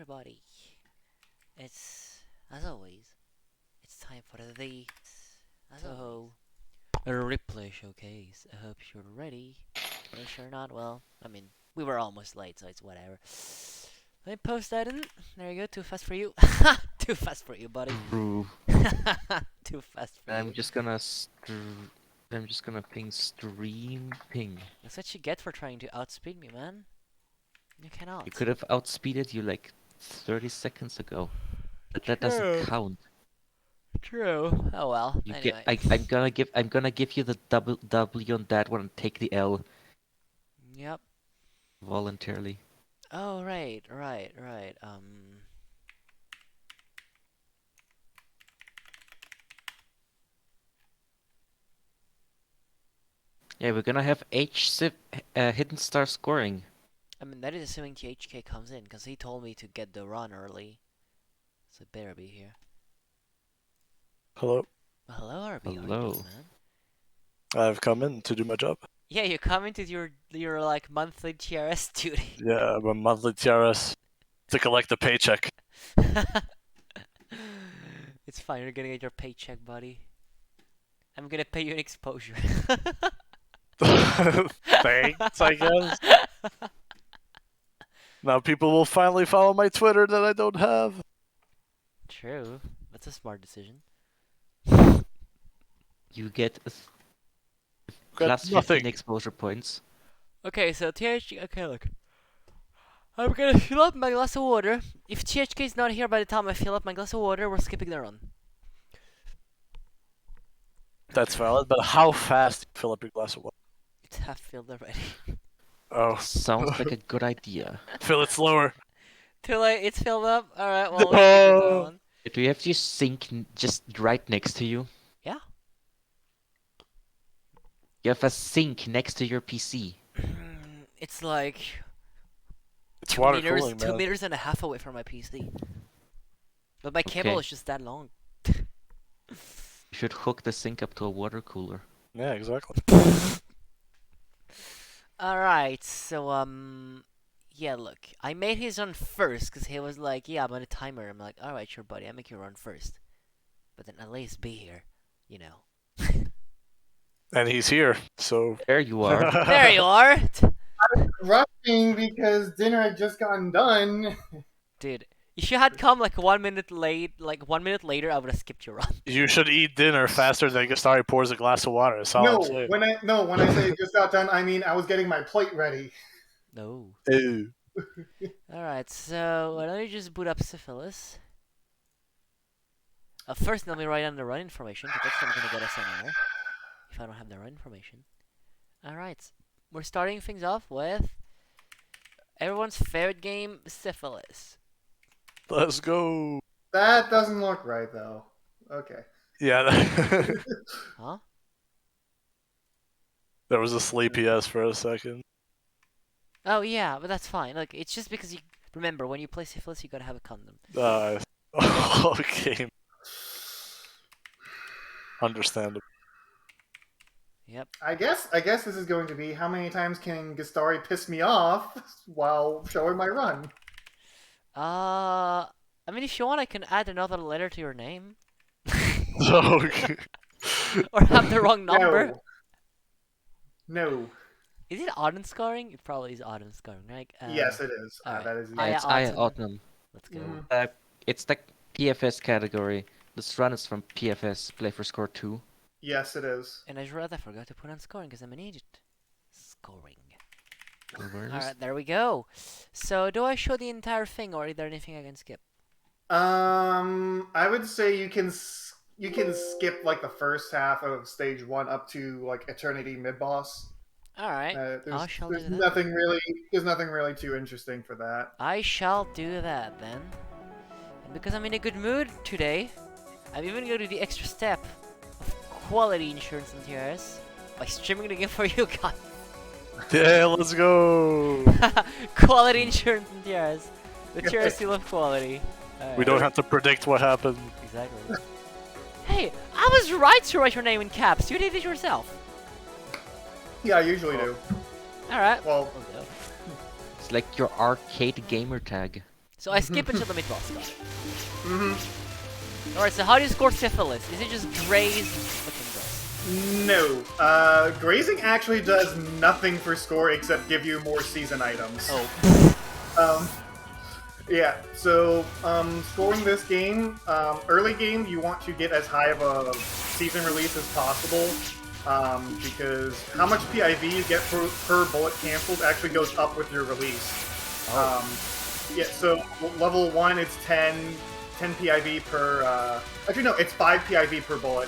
everybody. It's, as always, it's time for the Touhou replay showcase. I hope you're ready. If you're not, well, I mean, we were almost late, so it's whatever. Let me post that in. There you go. Too fast for you. Too fast for you, buddy. True. Too fast for I'm you. just gonna ping stream ping. That's what you get for trying to outspeed me, man. You cannot. You could have outspeeded you like 30 seconds ago. But that True. doesn't count. True. Oh well. You Anyway. I'm gonna give you the double W on that one and take the L Yep. voluntarily. Oh right. Yeah, we're gonna have hidden star scoring. I mean, that is assuming THK comes in, because he told me to get the run early. So it better be here. Hello. Well, hello, RB. Hello. Man. I've come in to do my job. Yeah, you come into your like monthly TRS duty. Yeah, I'm a monthly TRS to collect the paycheck. It's fine. You're gonna get your paycheck, buddy. I'm gonna pay you an exposure. Thanks, I guess. Now people will finally follow my Twitter that I don't have. True. That's a smart decision. You get Got plus 15 nothing. exposure points. Okay, so THK. Okay, look. I'm gonna fill up my glass of water. If THK is not here by the time I fill up my glass of water, we're skipping the run. That's valid, but how fast do you fill up your glass of water? It's half filled already. Oh, Sounds like a good idea. fill it slower. Too late. It's filled up. All right. Well, No. let's keep it on. Do you have your sink just right next to you? Yeah. You have a sink next to your PC. It's like It's 2 water meters, cooling, 2 man. meters and a half away from my PC. But my cable Okay. is just that long. You should hook the sink up to a water cooler. Yeah, exactly. Alright, so, yeah, look. I made his run first, because he was like, yeah, I'm on a timer. I'm like, alright, sure, buddy, I'll make you run first. But then at least be here, you know. And he's here, so. There you are. There you are! Rushing because dinner had just gotten done. Dude, if you had come like 1 minute late, like 1 minute later, I would have skipped your run. You should eat dinner faster than Gastari pours a glass of water. That's all I'm saying. When I say it just got done, I mean I was getting my plate ready. No. Ew. Alright, so let me just boot up Syphilis. First, let me write down the run information, because that's not going to get us anywhere. If I don't have the run information. Alright, we're starting things off with everyone's favorite game, Syphilis. Let's go. That doesn't look right though. Okay. Yeah. Huh? There was a sleepy yes for a second. Oh yeah, but that's fine. Look, it's just because you remember when you play Syphilis, you gotta have a condom. Okay. Understandable. Yep. I guess this is going to be how many times can Gastari piss me off while showing my run. I mean, if you want, I can add another letter to your name. Okay. Or have the wrong number. No. Is it autumn scoring? It probably is autumn scoring, right? Yes, it is. alright. That is. I- It's Autumn. Autumn. Let's go. Mhm. It's the PFS category. This run is from PFS, Play for Score 2. Yes, it is. And I just realized I forgot to put on scoring because I'm an idiot. Scoring. No worries. Alright, there we go. So, do I show the entire thing, or is there anything I can skip? I would say you can skip like the first half of stage 1 up to like Eternity mid boss. Alright, I shall do There's that. nothing really too interesting for that. I shall do that then. And because I'm in a good mood today, I'm even going to do the extra step of quality insurance and TRS by streaming the game for you guys. Yeah, let's go. Quality insurance and TRS. The TRS seal of quality. Alright. We don't have to predict what happened. Exactly. Hey, I was right to write your name in caps. You did it yourself. Yeah, I usually do. Alright. Well, We'll go. It's like your arcade gamer tag. So I skip until the mid-boss. Got it. Mm-hmm. Alright, so how do you score syphilis? Is it just graze? No. Grazing actually does nothing for score except give you more season items. Oh. Yeah, so, scoring this game, early game, you want to get as high of a season release as possible, because how much PIV you get per bullet canceled actually goes up with your release. Yeah, so level 1, it's 10 PIV per, actually no, it's 5 PIV per bullet,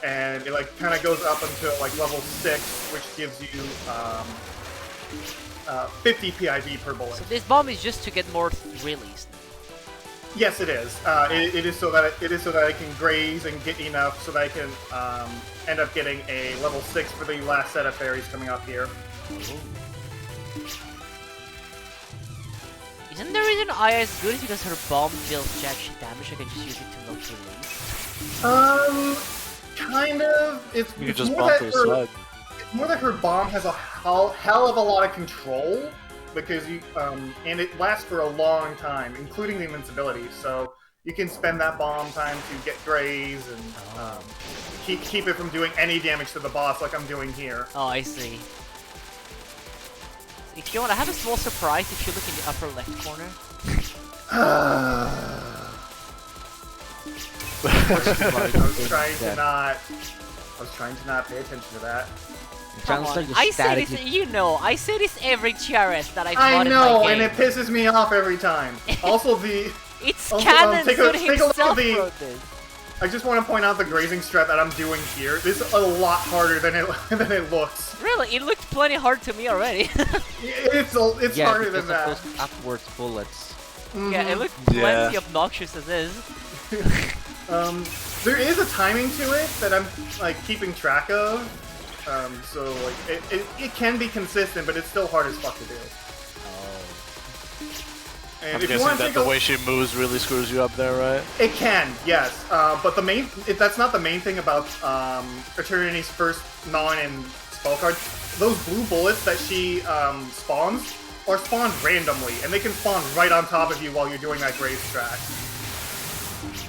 and it, like, kind of goes up until, like, level 6, which gives you, 50 PIV per bullet. So this bomb is just to get more released. Yes, it is. It is so that I can graze and get enough so that I can end up getting a level 6 for the last set of fairies coming up here. Isn't the reason Aya is good is because her bomb deals jack shit damage? I can just use it to milk release. Kind of. You can just bump her side. It's more that her bomb has a hell of a lot of control, because you and it lasts for a long time, including the invincibility. So you can spend that bomb time to get graze and keep it from doing any damage to the boss, like I'm doing here. Oh, I see. If you want, I have a small surprise if you look in the upper left corner. I was trying to not pay attention to that. Come on. I say this, you know, I say this every TRS that I've I bought know, in my game. and it pisses me off every time. Also, It's also, canon, take a so look at himself the- wrote this. I just want to point out the grazing strat that I'm doing here. This is a lot harder than it than it looks. Really, it looked plenty hard to me already. It's harder than that. Those upwards bullets. Yeah, it looked plenty obnoxious as is. There is a timing to it that I'm like keeping track of. So like it can be consistent, but it's still hard as fuck to do. And I'm if you guessing want to that the way she moves really screws you up there, right? It can, yes. But that's not the main thing about Eternity's first non and spell card. Those blue bullets that she spawns are spawned randomly, and they can spawn right on top of you while you're doing that graze strat.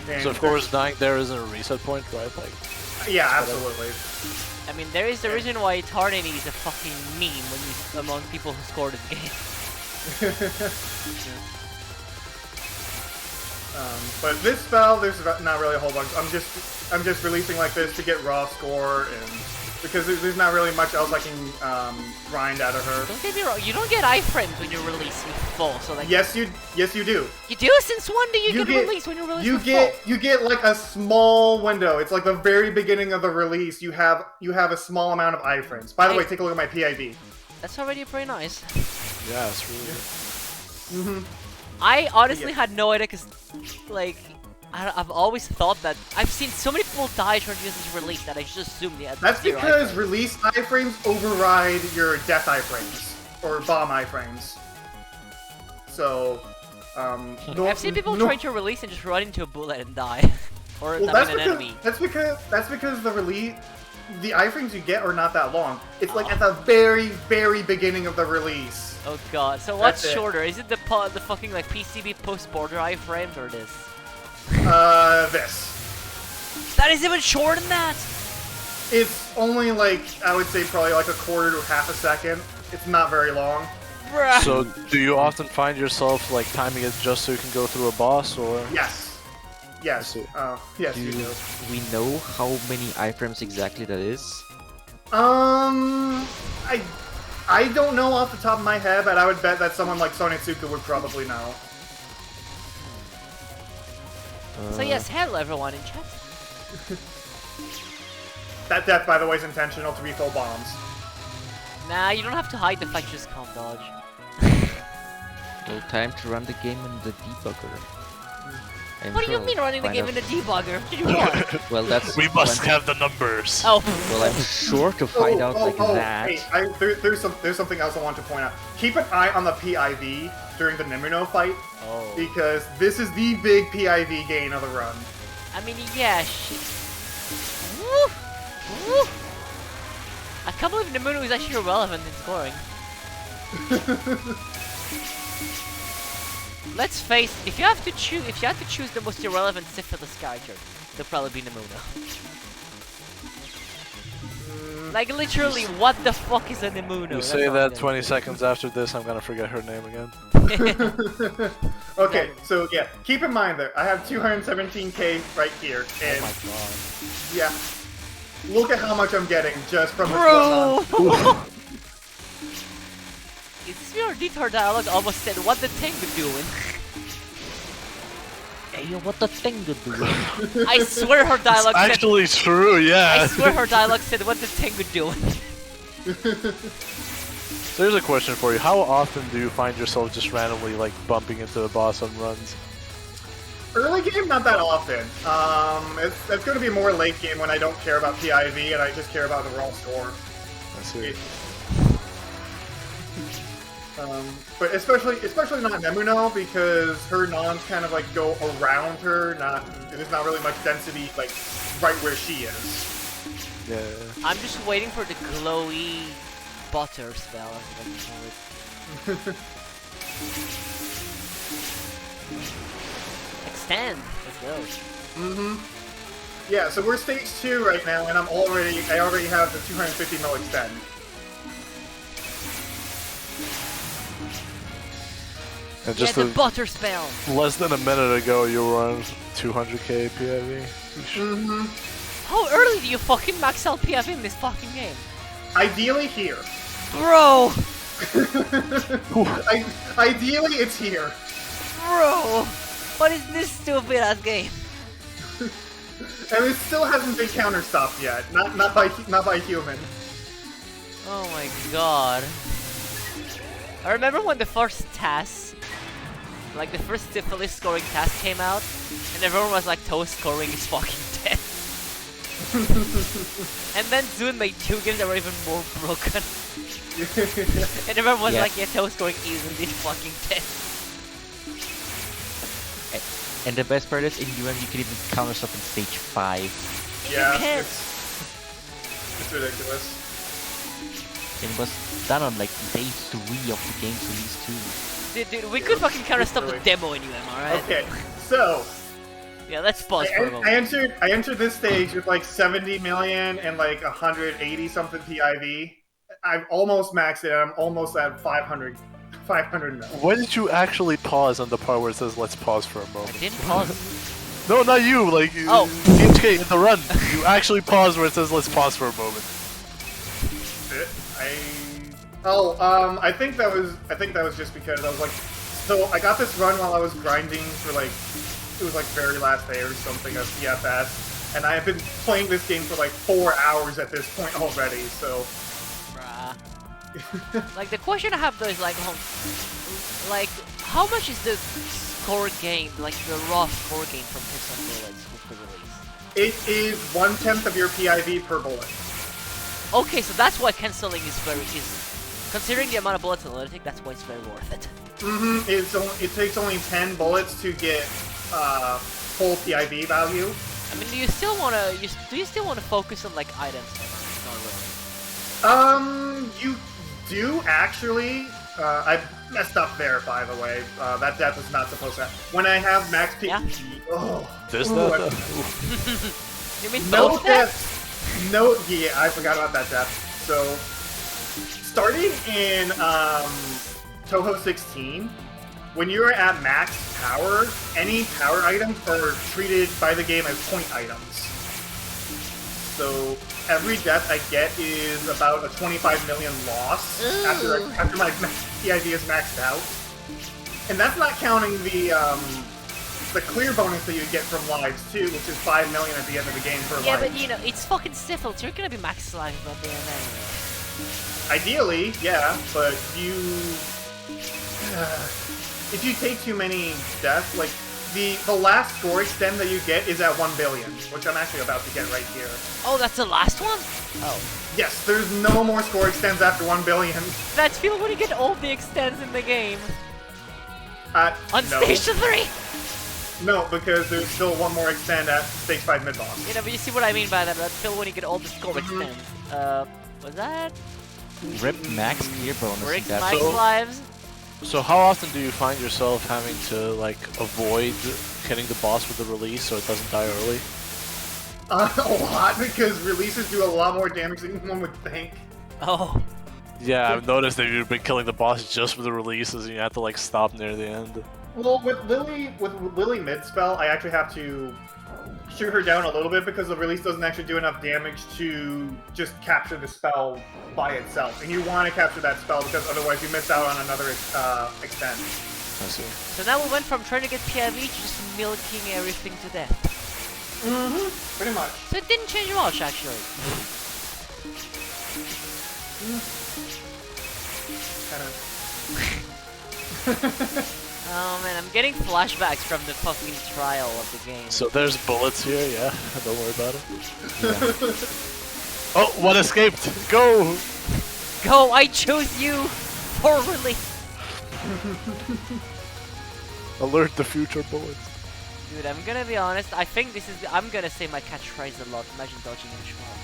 And So of course dying there isn't a reset point, right? Like, yeah, absolutely. I mean, there is the reason why Eternity is a fucking meme when you among people who score this game. But this spell, there's not really a whole bunch. I'm just releasing like this to get raw score, and because there's not really much else I can grind out of her. Don't get me wrong, you don't get iframes when you release with full, so like... Yes, you do. You do? Since when do you get released when you release with full? You get like a small window. It's like the very beginning of the release. You have a small amount of iframes. By the way, take a look at my PIV. That's already pretty nice. yeah, it's really good. I honestly had no idea, because, like, I've always thought that... I've seen so many people die trying to use this release that I just assumed they had That's zero because iframes. release iframes override your death iframes or bomb iframes. So, I've seen people trying to release and just run into a bullet and die. Or well, an enemy. that's because the iframes you get are not that long. It's like at the very, very beginning of the release. Oh god, so what's That's it. shorter? Is it the fucking like PCB post-border iframes or this? This. That is even shorter than that! It's only like, I would say probably like a quarter to half a second. It's not very long. Bruh. So do you often find yourself like timing it just so you can go through a boss, or? Yes. Yes. see. Yes, you do. We know how many iframes exactly that is? I don't know off the top of my head, but I would bet that someone like Sonetsuka would probably know. So yes, hello everyone in chat. That death, by the way, is intentional to refill bombs. Nah, you don't have to hide the fact, just can't dodge. Well, time to run the game in the debugger. I'm What do you sure mean I'll running the find game out- in the debugger? What did you want? Well, that's... We must when- have the numbers. Oh. Well, I'm sure to find out like that. Hey, there's something else I want to point out. Keep an eye on the PIV during the Nimino fight, Oh. because this is the big PIV gain of the run. I mean, yeah, shit. Woo! Woo! I can't believe Nemunu is actually relevant in scoring. let's face it, if you have to choose the most irrelevant syphilis character, it'll probably be Namuno. Like literally, what the fuck is a Namuno? You That's say all that I'm gonna 20 seconds after this, I'm gonna forget her name again. say. Okay, so yeah, keep in mind that I have 217k right here, and Oh my god. yeah, look at how much I'm getting just from this Bro! one. It's your detour dialogue almost said what the Tengu doing. Hey, yo, what the thing to do? I swear her dialogue said Actually true, yeah. I swear her dialogue said what the Tengu doing. So here's a question for you. How often do you find yourself just randomly like bumping into the boss on runs? Early game, not that often. It's going to be more late game when I don't care about PIV and I just care about the raw score. I see. But especially not Nemuno, because her nons kind of like go around her. There's not really much density like right where she is. Yeah. I'm just waiting for the glowy butter spell. As I call it. Extend. Let's go. Yeah, so we're stage 2 right now, and I already have the 250 mil extend. And Yeah, just the butter spell. less than a minute ago, you were on 200k PIV. How early do you fucking max out PF in this fucking game? Ideally here. Bro! Ideally it's here. Bro! What is this stupid ass game? And it still hasn't been counterstopped yet. Not by human. Oh my god. I remember when the first task, like the first syphilis scoring task came out, and everyone was like, Touhou scoring is fucking dead. And then Zoon made 2 games that were even more broken. And everyone was like, yeah, Touhou scoring easily fucking dead. And the best part is, in UN, you can even counter stuff in stage 5. Yeah, You can't. it's ridiculous. And it was done on like day 3 of the game's release too. Dude, we could fucking counter stop the demo in UM, alright? Okay, so Yeah, let's pause for a I moment. entered this stage with like 70 million and like 180 something PIV. I've almost maxed it. I'm almost at 500 mil. When did you actually pause on the part where it says "Let's pause for a I moment"? didn't pause. No, not you. Like Oh. THK in the run, you actually pause where it says "Let's pause for a moment." I think that was just because I was like, so I got this run while I was grinding for like, it was like very last day or something of CFS, and I have been playing this game for like 4 hours at this point already, so. Bruh. Like, the question I have though is like, how much is the score gain, like the raw score gain from Pixel Bullets with the release? It is 1/10 of your PIV per bullet. Okay, so that's why canceling is considering the amount of bullets in Analytic, that's why it's very worth it. It takes only 10 bullets to get full PIV value. I mean, do you still wanna focus on like items? Not really. You do actually. I messed up there, by the way. That death was not supposed to happen. When I have max PIV, Yeah? This Ooh, that. You mean no both deaths? death. No, yeah, I forgot about that death. So, starting in Touhou 16, when you're at max power, any power items are treated by the game as point items. So every death I get is about a 25 million loss after my PIV is maxed out, and that's not counting the clear bonus that you get from lives too, which is 5 million at the end of the game per Yeah, life. but you know, it's fucking syphilis. You're gonna be max life at the end anyway. Ideally, yeah, but if you take too many deaths, like the last score extend that you get is at 1 billion, which I'm actually about to get right here. Oh, that's the last one? Oh. Yes, there's no more score extends after 1 billion. That's people when you get all the extends in the game. On On stage 3! No, because there's still one more extend at stage 5 mid boss. You know, but you see what I mean by that. That's still when you get all the score extends. Was that? Rip max clear bonus. Rick's that's max so- lives? So how often do you find yourself having to like avoid hitting the boss with the release so it doesn't die early? A lot, because releases do a lot more damage than one would think. Oh. Yeah, I've noticed that you've been killing the boss just with the releases, and you have to like stop near the end. Well, with Lily mid spell, I actually have to shoot her down a little bit because the release doesn't actually do enough damage to just capture the spell by itself, and you want to capture that spell because otherwise you miss out on another extend. I see. So now we went from trying to get PIV to just milking everything to death. Mm-hmm. Pretty much. So it didn't change much, actually. Kind of. Oh man, I'm getting flashbacks from the fucking trial of the game. So there's bullets here, yeah. Don't worry about it. Oh, one escaped! Go! Go, I choose you! Forwardly! Alert the future bullets. Dude, I'm gonna be honest, I think this is... I'm gonna say my catchphrase a lot. Imagine dodging a schmuck.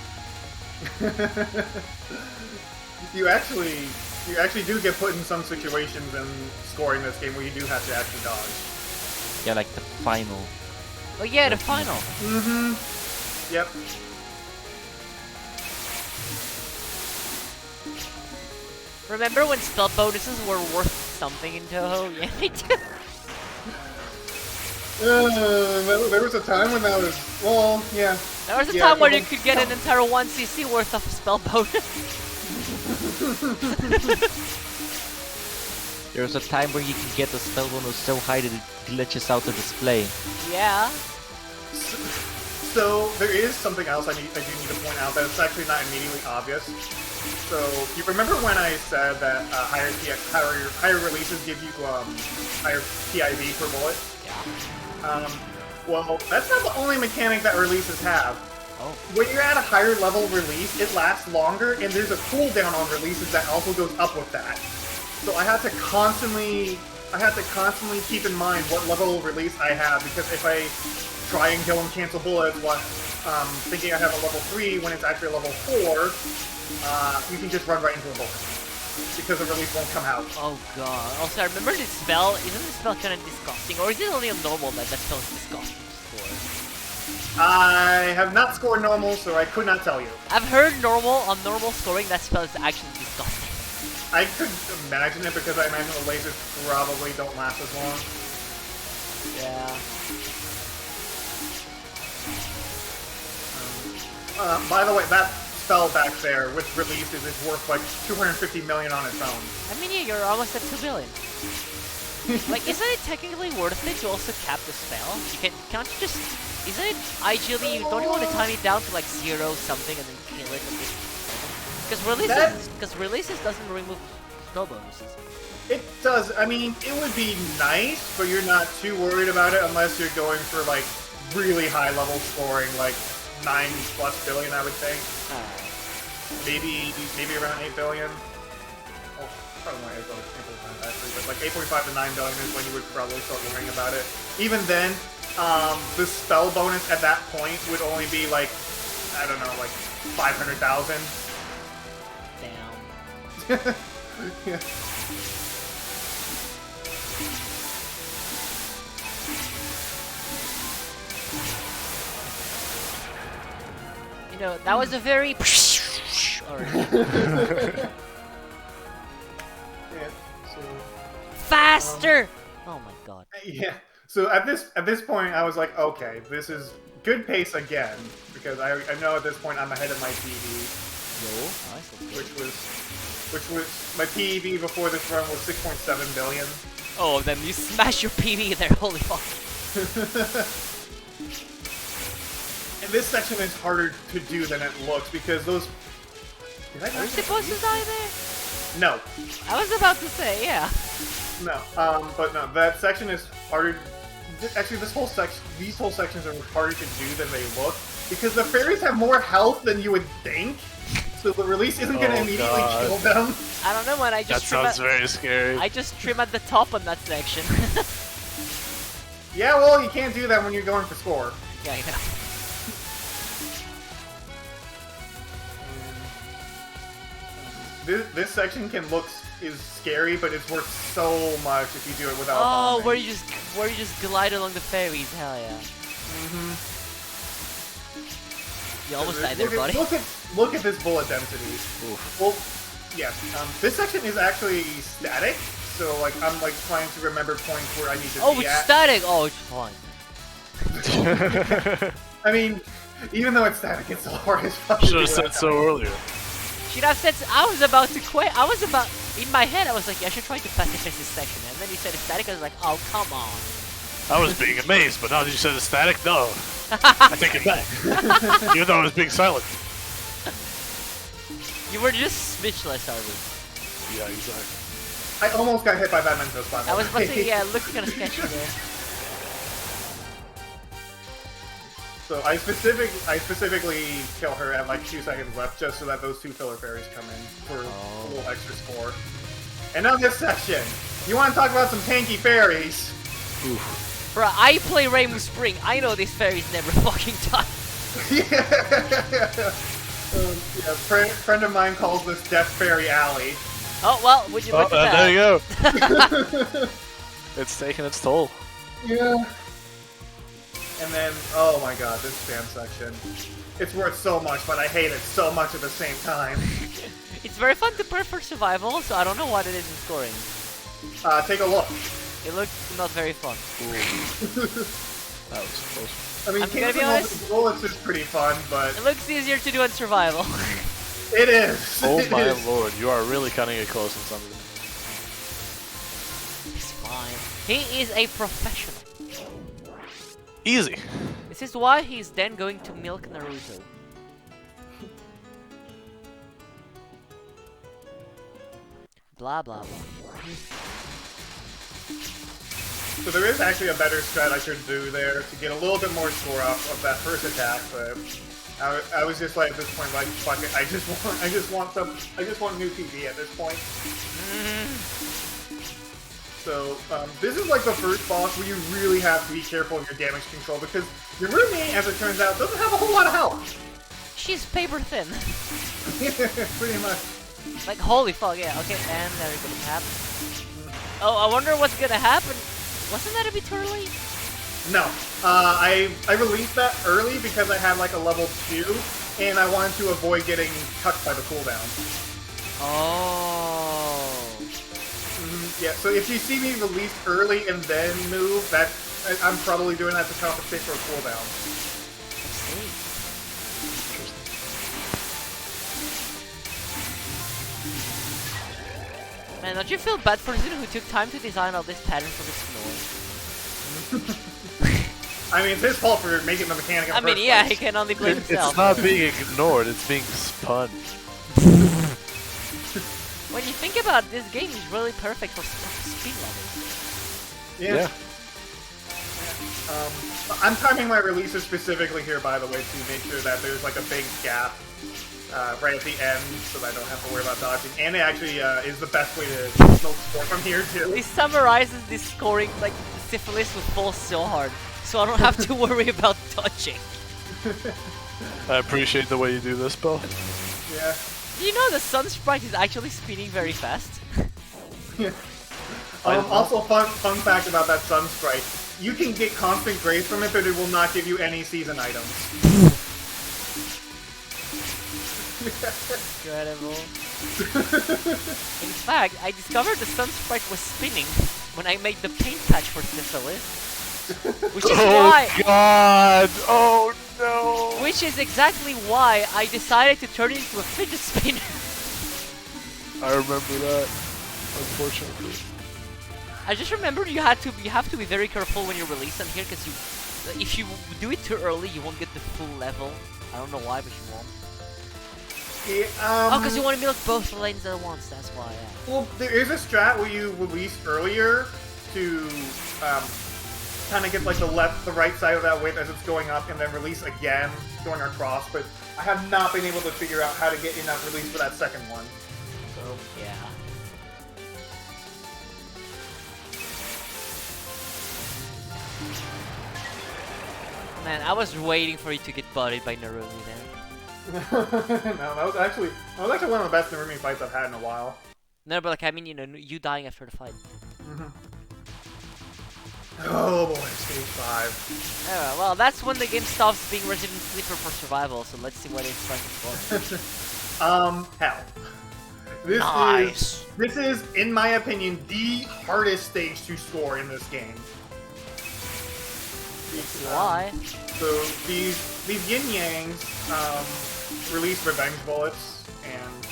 You actually do get put in some situations in scoring this game where you do have to actually dodge. Yeah, like the final. Oh yeah, the final! Mm-hmm. Yep. Remember when spell bonuses were worth something in Touhou? Yeah, they do. There was a time when that was... Well, yeah. There was a Yeah, time where you people- could get an entire 1cc worth of spell bonus. There's a time where you can get a spell bonus so high that it glitches out the display. Yeah. So there is something else I do need to point out that it's actually not immediately obvious. So you remember when I said that higher releases give you higher PIV per bullet? Yeah. Well, that's not the only mechanic that releases have. Oh. When you're at a higher level release, it lasts longer, and there's a cooldown on releases that also goes up with that. So I have to constantly keep in mind what level release I have, because if I try and kill and cancel bullets while thinking I have a level 3 when it's actually a level 4, you can just run right into a bullet. Because the release won't come out. Oh god. Also, I remember this spell. Isn't this spell kind of disgusting? Or is it only on normal that spell is disgusting to score? I have not scored normal, so I could not tell you. I've heard on normal scoring, that spell is actually disgusting. I could imagine it because I imagine the lasers probably don't last as long. Yeah. By the way, that spell back there with releases is worth like 250 million on its own. I mean, yeah, you're almost at 2 billion. Like, isn't it technically worth it to also cap the spell? Can't you just... Isn't it ideally... Don't you want to time it down to like 0 something and then kill it? Because releases doesn't remove spell bonuses. It does. I mean, it would be nice, but you're not too worried about it unless you're going for like really high level scoring, like 9+ billion, I would think. Maybe around 8 billion. Oh, probably not 8 billion, actually, but like 8.5 to 9 billion is when you would probably start worrying about it. Even then, the spell bonus at that point would only be like, I don't know, like 500,000. Damn. Yeah. You know, that was a very... Alright. Yeah, so... Faster! Oh my god. Yeah. So at this point, I was like, okay, this is good pace again, because I know at this point I'm ahead of my PB, Yo, nice. Okay. which was my PB before this run was 6.7 billion. Oh, then you smash your PB there, holy fuck. And this section is harder to do than it looks because those. Did I Are you not supposed to die there? No, I was about to say, yeah. no. But no, that section is harder. Actually, these whole sections are harder to do than they look because the fairies have more health than you would think. So the release isn't going to immediately kill them. I don't know, man. I That just trim sounds very scary. I just trim at the top on that section. Yeah, well, you can't do that when you're going for score. Yeah, I know. This section can look is scary, but it's worth so much if you do it without Oh, bombing. where you just glide along the fairies, hell yeah. Mm-hmm. You almost died there, buddy. Look at this bullet density. Oof. Well, yes. This section is actually static, so like I'm like trying to remember points where I need to Oh, be it's at. static. Oh, it's fine. I mean, even though it's static, it's the hardest fucking Should have thing said I've so done. earlier. Should have said. I was about to quit. In my head, I was like, yeah, I should try to fast finish this section. And then you said it's static. I was like, oh, come on. I was being amazed, but now that you said it's static, no. I take it back. Even though I was being silent. You were just speechless, Harvey. Yeah, exactly. I almost got hit by that Mentos spot. I was about to say, yeah, it looks kind of sketchy there. So I specifically kill her at like 2 seconds left, just so that those 2 filler fairies come in for a little extra score. And now this section. You want to talk about some tanky fairies? Oof. Bruh, I play Rainbow Spring. I know these fairies never fucking die. Yeah. Yeah, friend of mine calls this Death Fairy Alley. Oh, well, would you look at that? There you go. It's taking its toll. Yeah. And then, oh my god, this fan section. It's worth so much, but I hate it so much at the same time. It's very fun to play for survival, so I don't know what it is in scoring. Take a look. It looks not very fun. That was close. I mean, I'm gonna Kings be of honest. Bullets is pretty fun, but It looks easier to do on survival. it is. Oh It my is. lord, you are really cutting it close on some of them. It's fine. He is a professional. Easy. This is why he's then going to milk Naruto. Blah blah blah. So there is actually a better strat I should do there to get a little bit more score off of that first attack, but I was just like at this point like fuck it, I just want new TV at this point. So this is like the first boss where you really have to be careful of your damage control because your roommate, as it turns out, doesn't have a whole lot of health. She's paper thin. Pretty much. Like holy fuck, yeah. Okay, and there it gonna happen. Oh, I wonder what's gonna happen. Wasn't that a bit too early? No, I released that early because I had like a level 2, and I wanted to avoid getting cucked by the cooldown. Oh. Yeah, so if you see me release early and then move, I'm probably doing that to compensate for a cooldown. Let's see. Man, don't you feel bad for Zunu who took time to design all this pattern for this noise? I mean, it's his fault for making the mechanic in the I mean, first yeah, place. he can only blame himself. It's not being ignored, it's being spun. When you think about it, this game is really perfect for speed levels. Yeah. I'm timing my releases specifically here, by the way, to make sure that there's like a big gap right at the end, so that I don't have to worry about dodging. And it actually is the best way to smoke score from here too. This summarizes this scoring, like, syphilis would fall so hard, so I don't have to worry about dodging. I appreciate the way you do this, Bill. Yeah. Do you know the sun sprite is actually spinning very fast? Also, fun fact about that Sun Sprite. You can get constant grace from it, but it will not give you any season items. Incredible. In fact, I discovered the sun sprite was spinning when I made the paint patch for syphilis. Which is why... God! Oh no! Which is exactly why I decided to turn it into a fidget spinner. I remember that, unfortunately. I just remembered you have to be very careful when you release them here, because if you do it too early, you won't get the full level. I don't know why, but you won't. Yeah, Oh, because you want to milk both lanes at once. That's why. Yeah. Well, there is a strat where you release earlier to kind of get like the right side of that width as it's going up, and then release again going across. But I have not been able to figure out how to get enough release for that second one. So Yeah. Man, I was waiting for you to get bodied by Narumi then. no, that was actually one of the best Narumi fights I've had in a while. No, but like I mean, you dying after the fight. Oh boy, stage 5. Alright, well, that's when the game stops being Resident Sleeper for survival. So let's see what it's like for. Hell. This is, in my opinion, the hardest stage to score in this game. Why? So these yin yangs release revenge bullets, and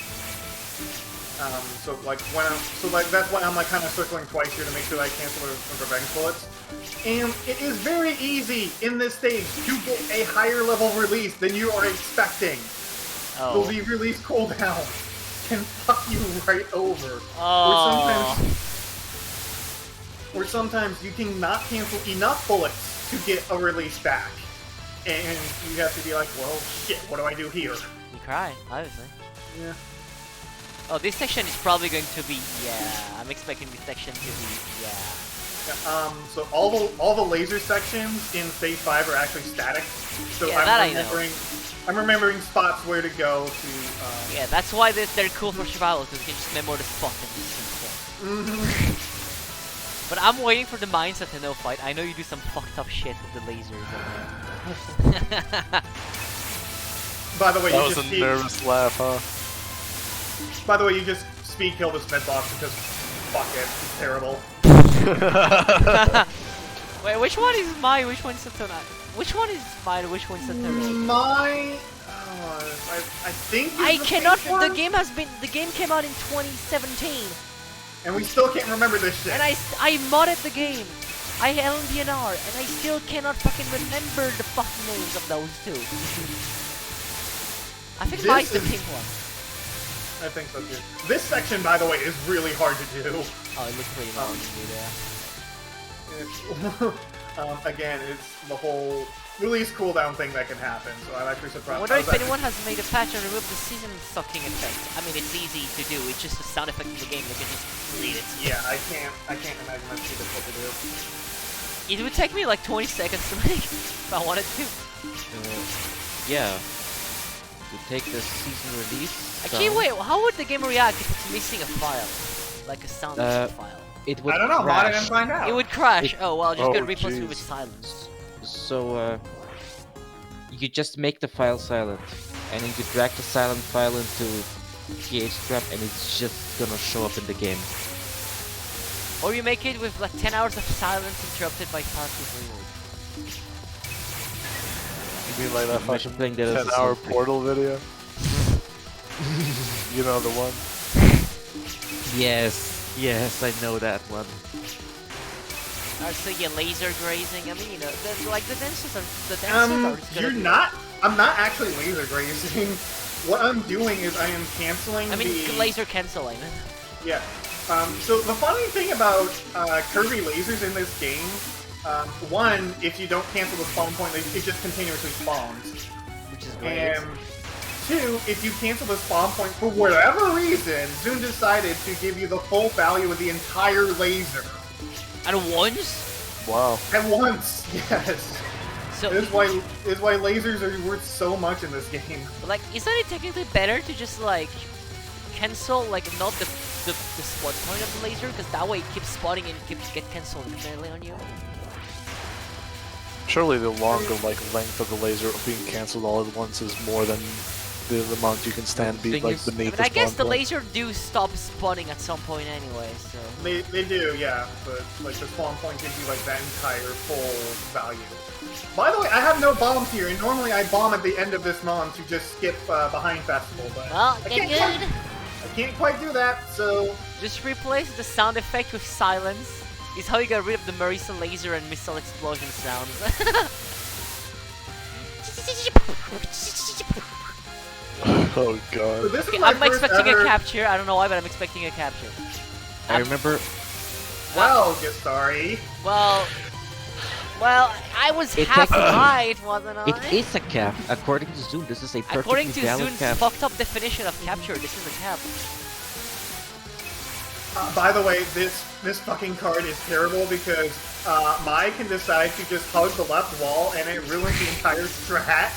so that's why I'm like kind of circling twice here to make sure that I cancel the revenge bullets. And it is very easy in this stage to get a higher level release than you are expecting. Oh. So the release cooldown can fuck you right over. Oh. Or sometimes you cannot cancel enough bullets to get a release back. And you have to be like, well, shit, what do I do here? You cry, obviously. Yeah. Oh, this section is probably going to be, yeah. I'm expecting this section to be, yeah. So all the laser sections in Stage 5 are actually static. So yeah, I'm remembering spots where to go to. Yeah, that's why they're cool for survival, because you can just remember the spot and just Mm-hmm. But I'm waiting for the mindset to no fight. I know you do some fucked up shit with the lasers. By the way, that was a nervous laugh, huh? By the way, you just speed kill this med boss because fuck it, it's terrible. Wait, which one is mine? Which one's Satana? Which one is mine? Which one's Satana? My, I think. I cannot. The game came out in 2017, and we still can't remember this shit. and I modded the game. I LDNR, and I still cannot fucking remember the fucking names of those two. I think mine's the pink one. I think so too. This section, by the way, is really hard to do. Oh, it looks pretty long to do there. Again, it's the whole release cooldown thing that can happen, so I'm actually surprised. I wonder if anyone has made a patch and removed the season sucking effect. I mean, it's easy to do. It's just a sound effect in the game. You can just delete it. Yeah, I can't imagine that's too difficult to do. It would take me like 20 seconds to make if I wanted to. Yeah. To take the season release. Actually, wait. How would the game react if it's missing a file, like a sound file? It would I don't know. crash. I didn't find out. It would crash. Oh well, just gonna Oh, replace it jeez. with silence. So, you just make the file silent, and then you drag the silent file into THTrap, and it's just gonna show up in the game. Or you make it with like 10 hours of silence interrupted by party reload. You mean like that Imagine playing that as a 10-hour soundtrack. Portal video? You know the one? Yes, I know that one. So yeah, laser grazing. I mean, like the dancers are just gonna you're do not. I'm not actually laser grazing. What I'm doing is I am canceling. I mean, the laser canceling. Yeah. So the funny thing about curvy lasers in this game, one, if you don't cancel the spawn point, it just continuously spawns. Which is great. And two, if you cancel the spawn point for whatever reason, Zune decided to give you the full value of the entire laser. At once? Wow. At once, yes. So, This is why lasers are worth so much in this game. like, isn't it technically better to just like cancel like not the spawn point of the laser, because that way it keeps spawning and get cancelled infinitely on you? Surely the longer length of the laser being cancelled all at once is more than the amount you can stand Thing is- beneath I the guess the spawn point. laser do stop spawning at some point anyway, so... They do, yeah, but like the spawn point gives you like that entire full value. By the way, I have no bombs here, and normally I bomb at the end of this mon to just skip behind festival, but Well, I get can't good! I can't quite do that, so Just replace the sound effect with silence. Is how you get rid of the Marisa laser and missile explosion sounds. Oh so god. this Okay, is my I'm first expecting ever... a capture. I don't know why, but I'm expecting a capture. I remember. Well, get sorry. Well, I was It half takes- right, wasn't I? It is a cap. According to Zoom, this is a perfectly According to valid Zune's cap. fucked up definition of capture, this is a cap. By the way, this fucking card is terrible because Mai can decide to just hug the left wall and it ruins the entire strat.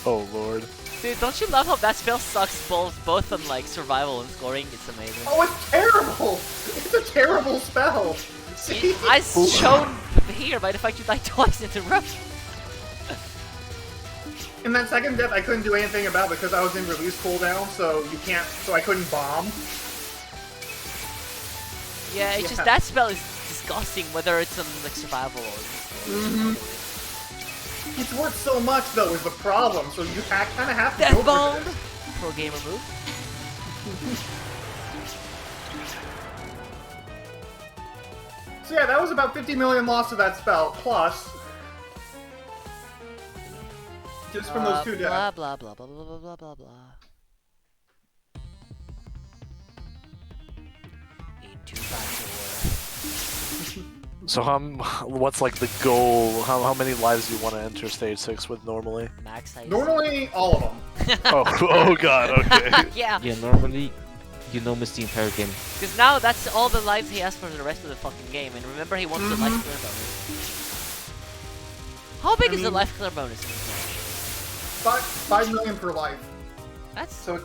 Oh lord. Dude, don't you love how that spell sucks both on like survival and scoring? It's amazing. Oh, it's terrible! It's a terrible spell! See? As shown here by the fact you died twice in a row. In that second death, I couldn't do anything about it because I was in release cooldown, so I couldn't bomb. Yeah, it's just that spell is disgusting, whether it's on like survival or. It's worth so much though, is the problem. So you kind of have to Death go bomb. for this. Pro gamer move. So yeah, that was about 50 million loss of that spell, plus just from those two deaths. Blah blah blah blah blah blah blah blah. Into back door. So what's like the goal? How many lives do you want to enter stage 6 with normally? Max height. Normally, all of them. Oh god, okay. Yeah. Yeah, normally you know miss the entire game. Because now that's all the lives he has for the rest of the fucking game, and remember he wants the life clear bonus. How big is the life clear bonus in this match? 5 million per life. That's So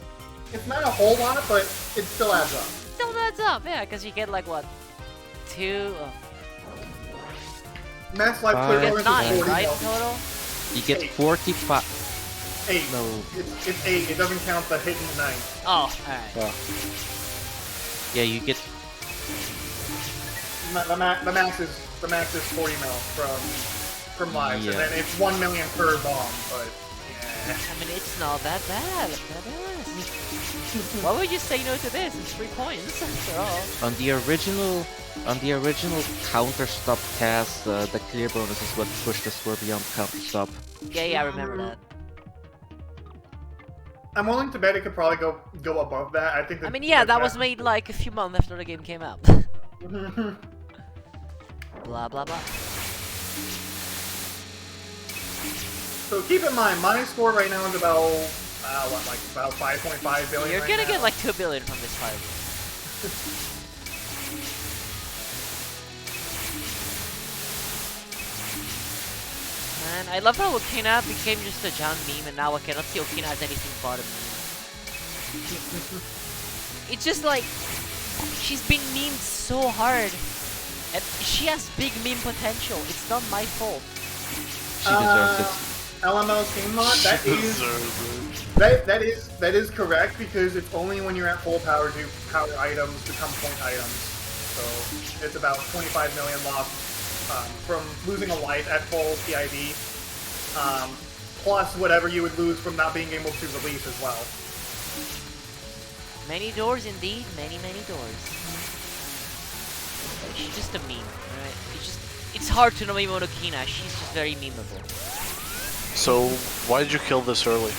it's not a whole lot, but it still adds up. still adds up, yeah, because you get like what? 2 Max life clear Five, bonus is 9, 40 right, mil. total? You get 45. 8. No. It's 8. It doesn't count the hit and 9. Oh, alright. Yeah, you get. The max is 40 mil from lives, Yeah. and then it's 1 million per bomb. But yeah. I mean, it's not that bad. Why would you say no to this? It's 3 points after all. On the original counter stop cast, the clear bonus is what pushed the score beyond counter stop. Yeah, I remember that. I'm willing to bet it could probably go above that. I think. I mean, yeah, that was made like a few months after the game came out. Blah blah blah. So keep in mind, my score right now is about about 5.5 billion. You're right gonna now. get like 2 billion from this fight. Man, I love how Okina became just a giant meme, and now I cannot see Okina as anything but a meme. It's just like she's been memed so hard, and she has big meme potential. It's not my fault. She deserves it. LML team mod. That is correct because it's only when you're at full power do power items become point items. So it's about 25 million lost from losing a life at full PID, plus whatever you would lose from not being able to release as well. Many doors indeed, many doors. She's just a meme, right? It's hard to know meme on Okina. She's just very memeable. So why did you kill this early?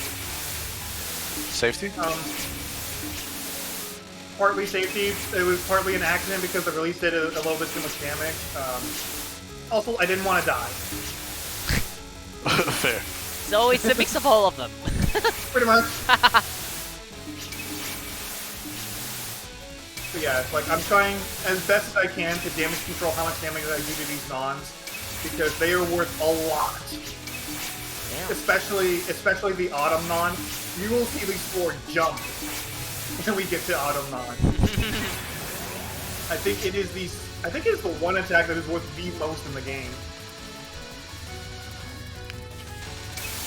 Safety? Partly safety. It was partly an accident because the release did a little bit too much damage. Also, I didn't want to die. Fair. So it's a mix of all of them. Pretty much. So yeah, it's like I'm trying as best as I can to damage control how much damage I do to these nons because they are worth a lot. Damn. Especially the Autumn non. You will see the score jump when we get to Autumn non. I think it is the one attack that is worth the most in the game.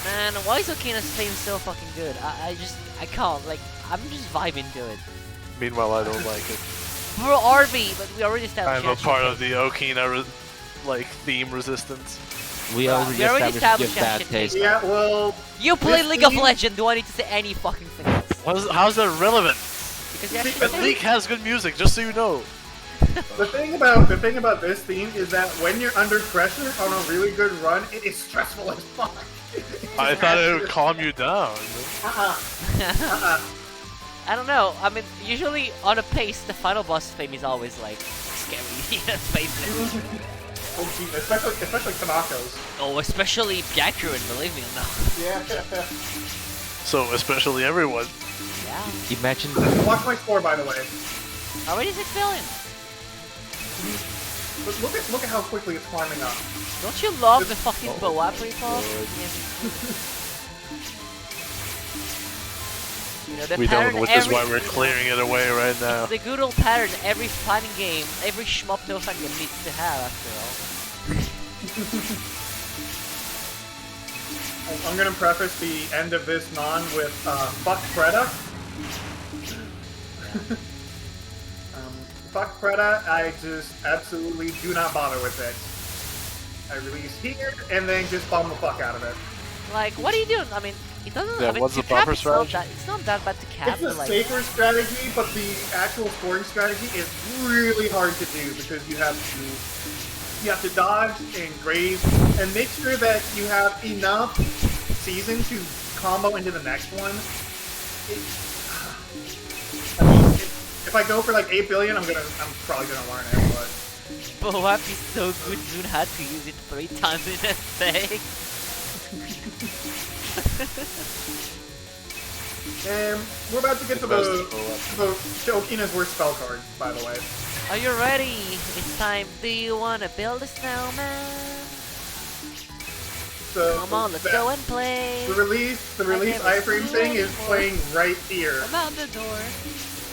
Man, why is Okina's theme so fucking good? I can't, like, I'm just vibing to it. Meanwhile, I don't like it. We're RB, but we already established. I'm a part of the Okina theme resistance. We already established you have bad taste. Yeah, well... You play this League of theme- Legends, do I need to say any fucking thing else? How's that relevant? Because you actually That League has good music, just so you know. The thing about this theme is that when you're under pressure on a really good run, it is stressful as fuck. I thought it would calm you down. I don't know, I mean, usually on a pace, the final boss theme is always like, scary, let's face it. Oh, gee, especially Tanako's. Oh, especially Byakurin, believe me or not. Yeah. So, especially everyone. Yeah. Imagine. Watch my score, by the way. Already 6 billion. But look at how quickly it's climbing up. Don't you love the fucking Boa pre-pop? You know, the We pattern don't, which is every, why we're clearing it away right now. It's the good old pattern every fighting game, every shmup no fan game needs to have, after all. I'm gonna preface the end of this non with fuck Preda. Fuck Preda, I just absolutely do not bother with it. I release here and then just bomb the fuck out of it. Like, what are you doing? I mean, it doesn't. Yeah, I mean, what's to the cap, buffer strategy? it's not that bad to cap. It's a but like, safer strategy, but the actual scoring strategy is really hard to do because you have to dodge and graze and make sure that you have enough season to combo into the next one. I mean, if I go for like 8 billion, I'm probably gonna learn it, but. Boap is so good, Jun had to use it 3 times in a day. And we're about to get to the Okina's worst spell card, by the way. Are you ready? It's time. Do you wanna build a snowman? Come on, let's go and play. The release iframe thing is playing right here. I'm out the door.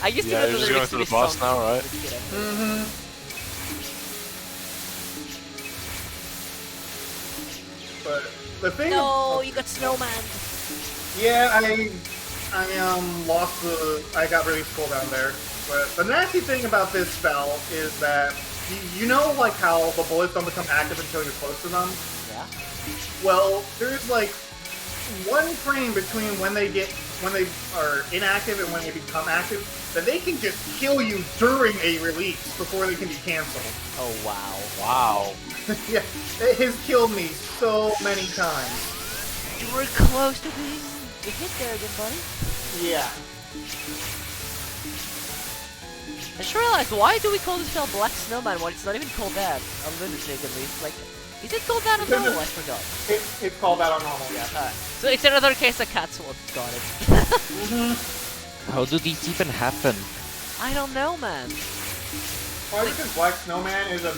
I used to Yeah, know you're the just going lyrics to to the this boss song. now, right? Mm-hmm. But the thing. No, you got snowman. Yeah, I lost I got really cooldown there. But the nasty thing about this spell is that you know like how the bullets don't become active until you're close to them. Yeah. Well, there's like 1 frame between when they are inactive and when they become active that they can just kill you during a release before they can be canceled. Oh wow. Wow. Yeah, it has killed me so many times. You were close to being a hit there again, buddy. Yeah. I just realized, why do we call this spell Black Snowman when it's not even called that? A lunatic at least. Like, is it called that on Because normal? I forgot. It's called that on normal, yeah. Alright. So it's another case of Catswood. Got it. How do these even happen? I don't know, man. Probably because Black Snowman is a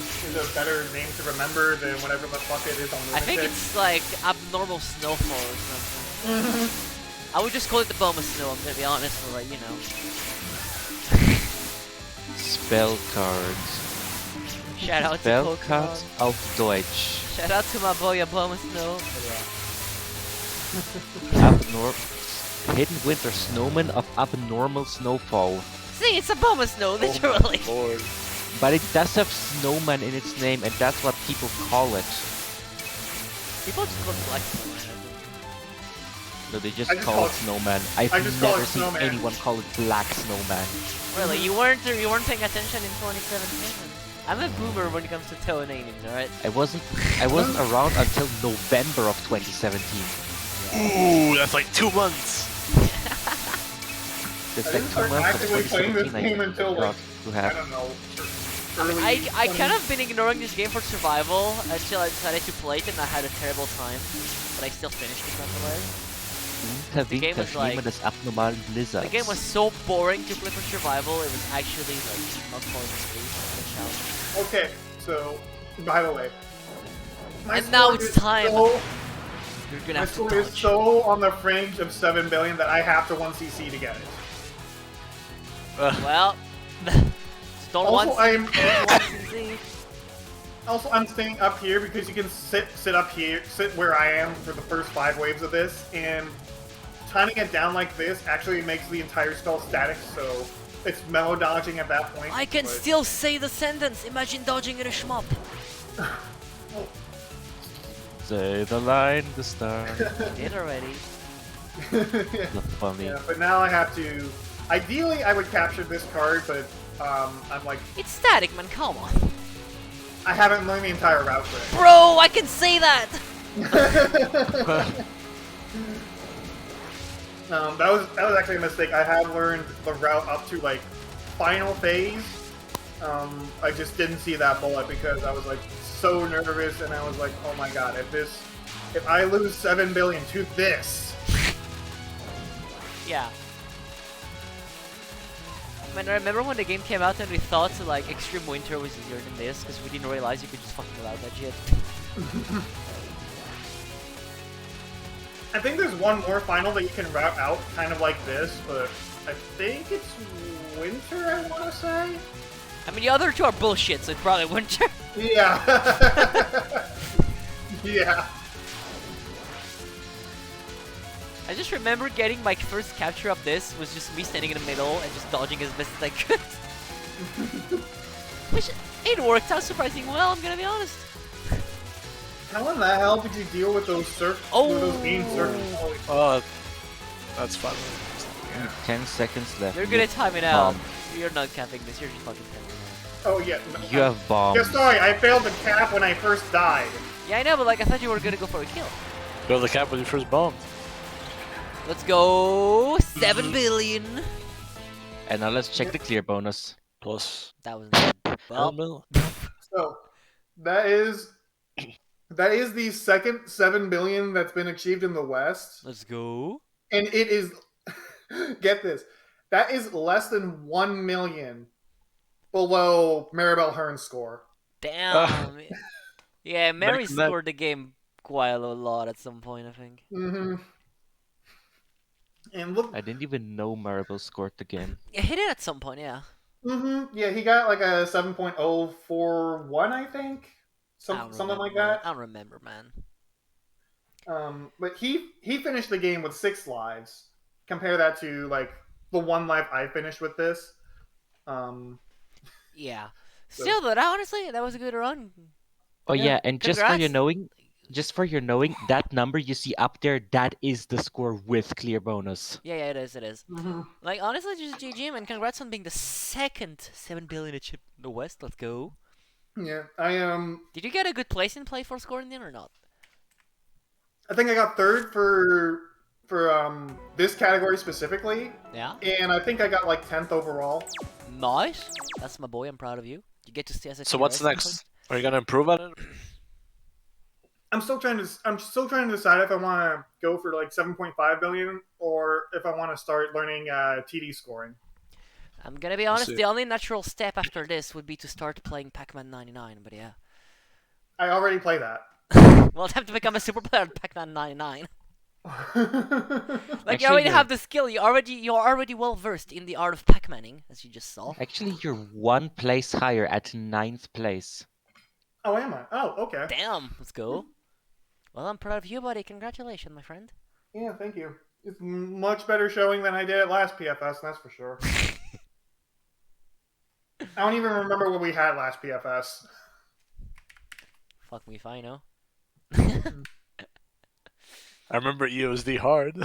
better name to remember than whatever the fuck it is on Lunatic. I think it's like abnormal snowfall or something. I would just call it the Boma Snow, I'm gonna be honest, for like, you know. Spell cards. Shout out to Spellcards Pokemon. auf Deutsch. Shout out to my boy Boma Snow. Hidden winter snowman of abnormal snowfall. See, it's a Boma Snow, literally. Oh, Lord. But it does have snowman in its name, and that's what people call it. People just call it Black Snowman. No, they just I just call call it snowman. I've I just call never it seen snowman. anyone call it black snowman. Really, you weren't paying attention in 2017. I'm a boomer when it comes to toe naming, alright? I wasn't around until November of 2017. Ooh, that's like 2 months. That's I like didn't 2 start months of actively playing this 2017 game until like, to I have. don't know, early I kind of been ignoring this game for survival until I decided to play it and I had a terrible time. But I still finished it nonetheless. The game was like- des abnormalen Blizzards. The game was so boring to play for survival, it was actually like not falling asleep on the challenge. Okay, so, by the way. my And now score it's is time. So, You're gonna my have to score is dodge. so on the fringe of 7 billion that I have to 1cc to get it. Well, don't Also, want I'm to I'm staying up here because you can sit up here, sit where I am for the first 5 waves of this, and timing it down like this actually makes the entire spell static, so it's mellow dodging at that point. I can but- still say the sentence. Imagine dodging in a shmup. Say the line, the star. Did already. Not funny. Yeah, but now I have to. Ideally, I would capture this card, but I'm like, It's static, man. Come on, I haven't learned the entire route for it. bro. I can say that. That was actually a mistake. I had learned the route up to like final phase. I just didn't see that bullet because I was like so nervous, and I was like, oh my god, if I lose 7 billion to this, Yeah. I mean, I remember when the game came out and we thought like Extreme Winter was easier than this because we didn't realize you could just fucking allow that shit. I think there's one more final that you can route out, kind of like this, but I think it's winter, I want to say? I mean, the other two are bullshit, so it's probably winter. Yeah. Yeah. I just remember getting my first capture of this was just me standing in the middle and just dodging as best as I could. Which, it worked out surprisingly well, I'm gonna be honest. How in the hell did you deal with those those mean circles? Oh, that's fun. 10 seconds left. You're gonna time it out. Bomb. You're not capping this, you're just fucking timing it out. Oh yeah. You have bombs. Yeah, sorry, I failed the cap when I first died. Yeah, I know, but like, I thought you were gonna go for a kill. Go to the cap with your first bomb. Let's go! 7 billion! And now let's check the clear bonus. Plus That was good. 1 Well, mil. So that is the second 7 billion that's been achieved in the West. let's go. And it is get this. That is less than 1 million below Maribel Hearn's score. Damn! Yeah, Mary Back to that. scored the game quite a lot at some point, I think. Mm-hmm. And look, I didn't even know Maribel scored the game. Yeah, he did at some point, yeah. yeah, he got like a 7.041, I think, I don't something like remember, that. I don't remember, man. But he finished the game with 6 lives. Compare that to like the 1 life I finished with this. Yeah. So- Still, though, honestly, that was a good run. Oh Yeah, yeah, and just for your congrats. knowing, that number you see up there, that is the score with clear bonus. Yeah, it is, it is. Like, honestly, just GG, man. Congrats on being the second 7 billion chip in the West. Let's go. Yeah, Did you get a good place in play for scoring them or not? I think I got 3rd for this category specifically, Yeah? and I think I got like 10th overall. Nice. That's my boy. I'm proud of you. You get to stay as a So what's TRS next? Are you gonna improve on it? I'm still trying to decide if I want to go for like 7.5 billion or if I want to start learning TD scoring. I'm gonna be honest, see. the only natural step after this would be to start playing Pac-Man 99, but yeah. I already play that. Well, time to become a super player at Pac-Man 99. Like, Actually, you already you're- have the skill, you're already well versed in the art of Pac-Manning, as you just saw. Actually, you're 1 place higher at 9th place. Oh, am I? Oh, okay. Damn, let's go. Well, I'm proud of you, buddy. Congratulations, my friend. Yeah, thank you. It's much better showing than I did at last PFS, that's for sure. I don't even remember what we had last PFS. Fuck me if I know. I remember EOSD hard.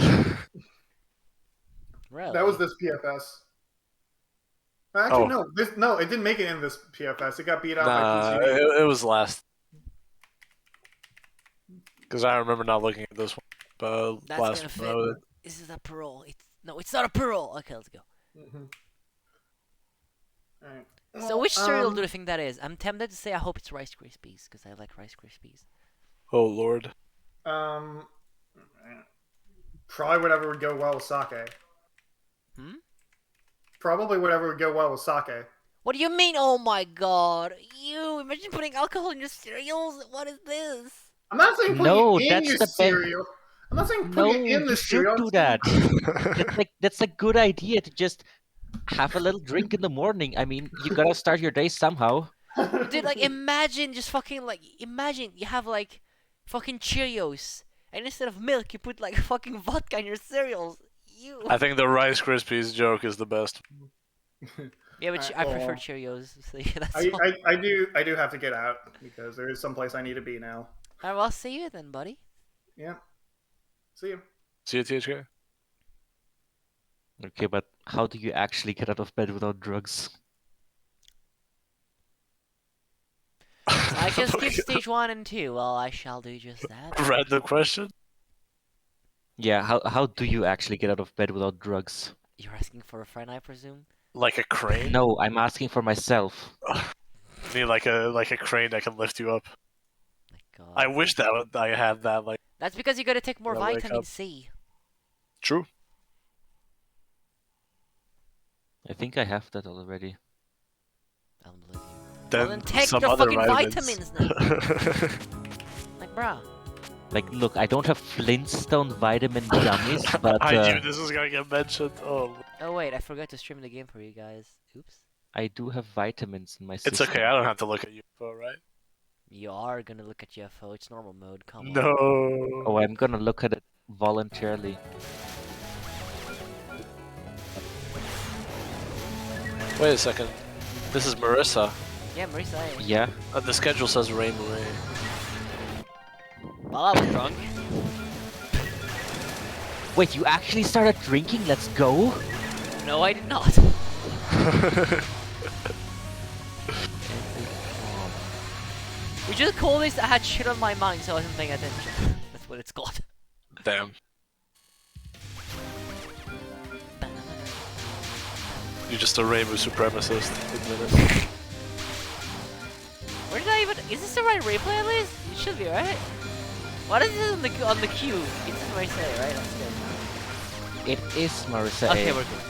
Really? That was this PFS. Actually, Oh. no, it didn't make it in this PFS. It got beat out Nah, by PCD. it was last. Because I remember not looking at this one. But That's last gonna one. fit. This is a parole. No, it's not a parole. Okay, let's go. Alright. So which cereal do you think that is? I'm tempted to say I hope it's Rice Krispies, because I like Rice Krispies. Oh lord. Probably whatever would go well with sake. Hmm? Probably whatever would go well with sake. What do you mean, oh my god? You imagine putting alcohol in your cereals? What is this? I'm not saying putting No, it in that's your the best. cereal. I'm not saying No, putting it in you the should cereal. do that. That's a good idea to just have a little drink in the morning. I mean, you gotta start your day somehow. Dude, like, imagine just fucking, like, imagine you have, like, fucking Cheerios, and instead of milk, you put, like, fucking vodka in your cereals. You. I think the Rice Krispies joke is the best. Yeah, but I Alright, prefer well, Cheerios. So yeah, that's I, all. I do have to get out because there is someplace I need to be now. Alright, well, see you then, buddy. Yeah. See you. See you, THK? Okay, but how do you actually get out of bed without drugs? I can skip stage 1 and 2. Well, I shall do just that. Random question? Yeah, how do you actually get out of bed without drugs? You're asking for a friend, I presume? Like a crane? No, I'm asking for myself. I mean, like a crane that can lift you up. My god. I wish that I had that. Like, That's because you gotta take more Gotta wake vitamin up. C. true. I think I have that already. I don't believe you. Then, Well, then take some the other fucking vitamins. vitamins then. Like, bruh. Like, look, I don't have Flintstone vitamin gummies, but I knew this was gonna get mentioned. Oh, Oh wait, I forgot to stream the game for you guys. Oops. I do have vitamins in my it's system. okay. I don't have to look at UFO, right? You are gonna look at UFO. It's normal mode. Come on. No. Oh, I'm gonna look at it voluntarily. Wait a second. This is Marissa. Yeah, Marisa. Yeah. The schedule says Rain Ray. Well, I was drunk. Wait, you actually started drinking? Let's go. No, I did not. We just call this I had shit on my mind, so I wasn't paying attention. That's what it's called. Damn. You're just a rainbow supremacist. Admit it. Where did I even? Is this the right replay at least? It should be, right? What is this on the queue? It's Marisa, right? That's good. It is Marissa Okay, A. we're good.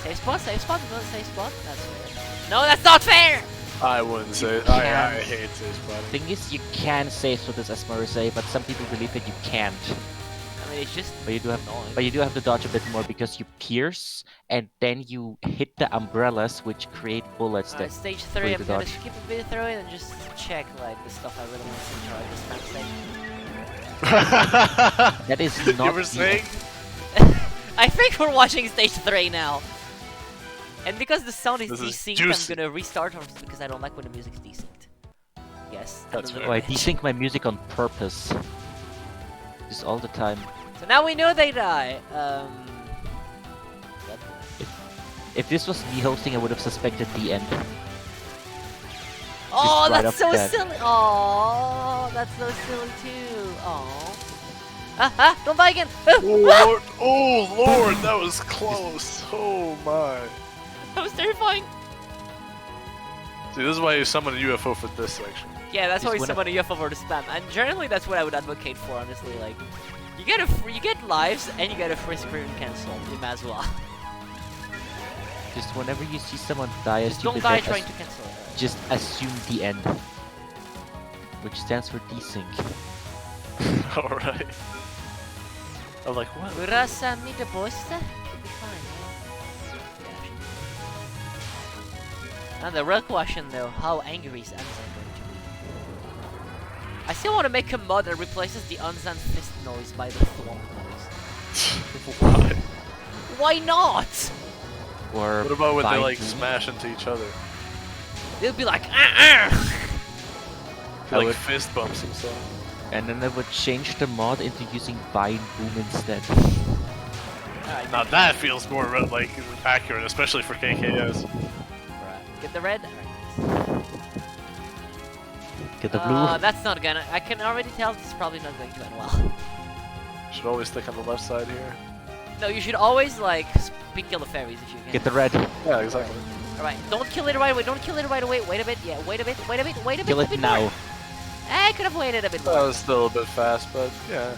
Safe spot, safe spot, no safe spot. That's fair. No, that's not fair! I wouldn't say. You I can't. hate safe spotting. Thing is, you can save with this as Marissa A, but some people believe that you can't. I mean, it's just But you do have, annoying. but you do have to dodge a bit more because you pierce and then you hit the umbrellas, which create bullets. That Stage for 3, you I'm to gonna dodge. skip a bit through it and just check like the stuff I really want to see. Try this time stage. That is not. You were saying? I think we're watching stage 3 now. And because the sound is This is desynced, juicy. I'm gonna restart because I don't like when the music's desynced. Yes. I'm That's a fair. little Oh, I bitch. desync my music on purpose. Just all the time. So now we know they die. If this was me hosting, I would have suspected the end. Oh, right that's off so the bat. silly. Oh, that's so silly too. Oh. Don't die again. Oh lord, that was close. Oh my. That was terrifying. See, this is why you summon a UFO for this section. Yeah, that's why we Just summon a UFO for the spam. And generally, that's what I would advocate for. Honestly, like, you get you get lives and you get a free screen cancel. You might as well. Just whenever you see someone die, a Just don't stupid die death, trying to cancel it. just assume the end. Which stands for desync. Alright. I'm like, what? Urasa me the boss. It'll be fine. Yeah. And the real question though, how angry is Anzan going to be? I still want to make a mod that replaces the Anzan fist noise by the thwomp noise. Why? Why not? Or What about when they bind like boom. smash into each other? They'll be like, He I like would- fist bumps himself. And then I would change the mod into using bind boom instead. Alright, Now that feels more like accurate, especially for KKS. right. Get the red. Alright. Get the blue. That's not gonna. I can already tell this is probably not going to end well. Should always stick on the left side here. No, you should always like speed kill the fairies if you can. Get the red. Yeah, exactly. Alright, don't kill it right away. Don't kill it right away. Wait a bit. Yeah, wait a bit. Wait a bit. Wait a bit. Kill a it bit now. More. I could have waited a bit That more. was still a bit fast, but yeah.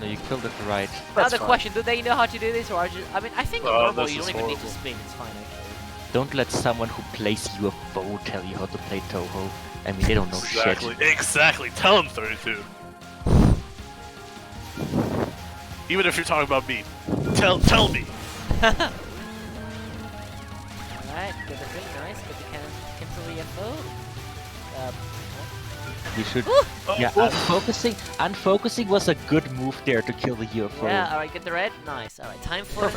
No, you killed it right. Now That's the fine. question: do they know how to do this, or just? I mean, I think on Oh, normal this you is don't even need to horrible. spin. It's fine actually. Don't let someone who plays UFO tell you how to play Touhou. I mean, they don't know Exactly. shit. Exactly. Tell him 32. Even if you're talking about me, tell me. Alright, get the thing. Nice. Get the cancel the FO. You should. Ooh! Yeah, oof. unfocusing was a good move there to kill the UFO. Yeah. Alright, get the red. Nice. Alright, time for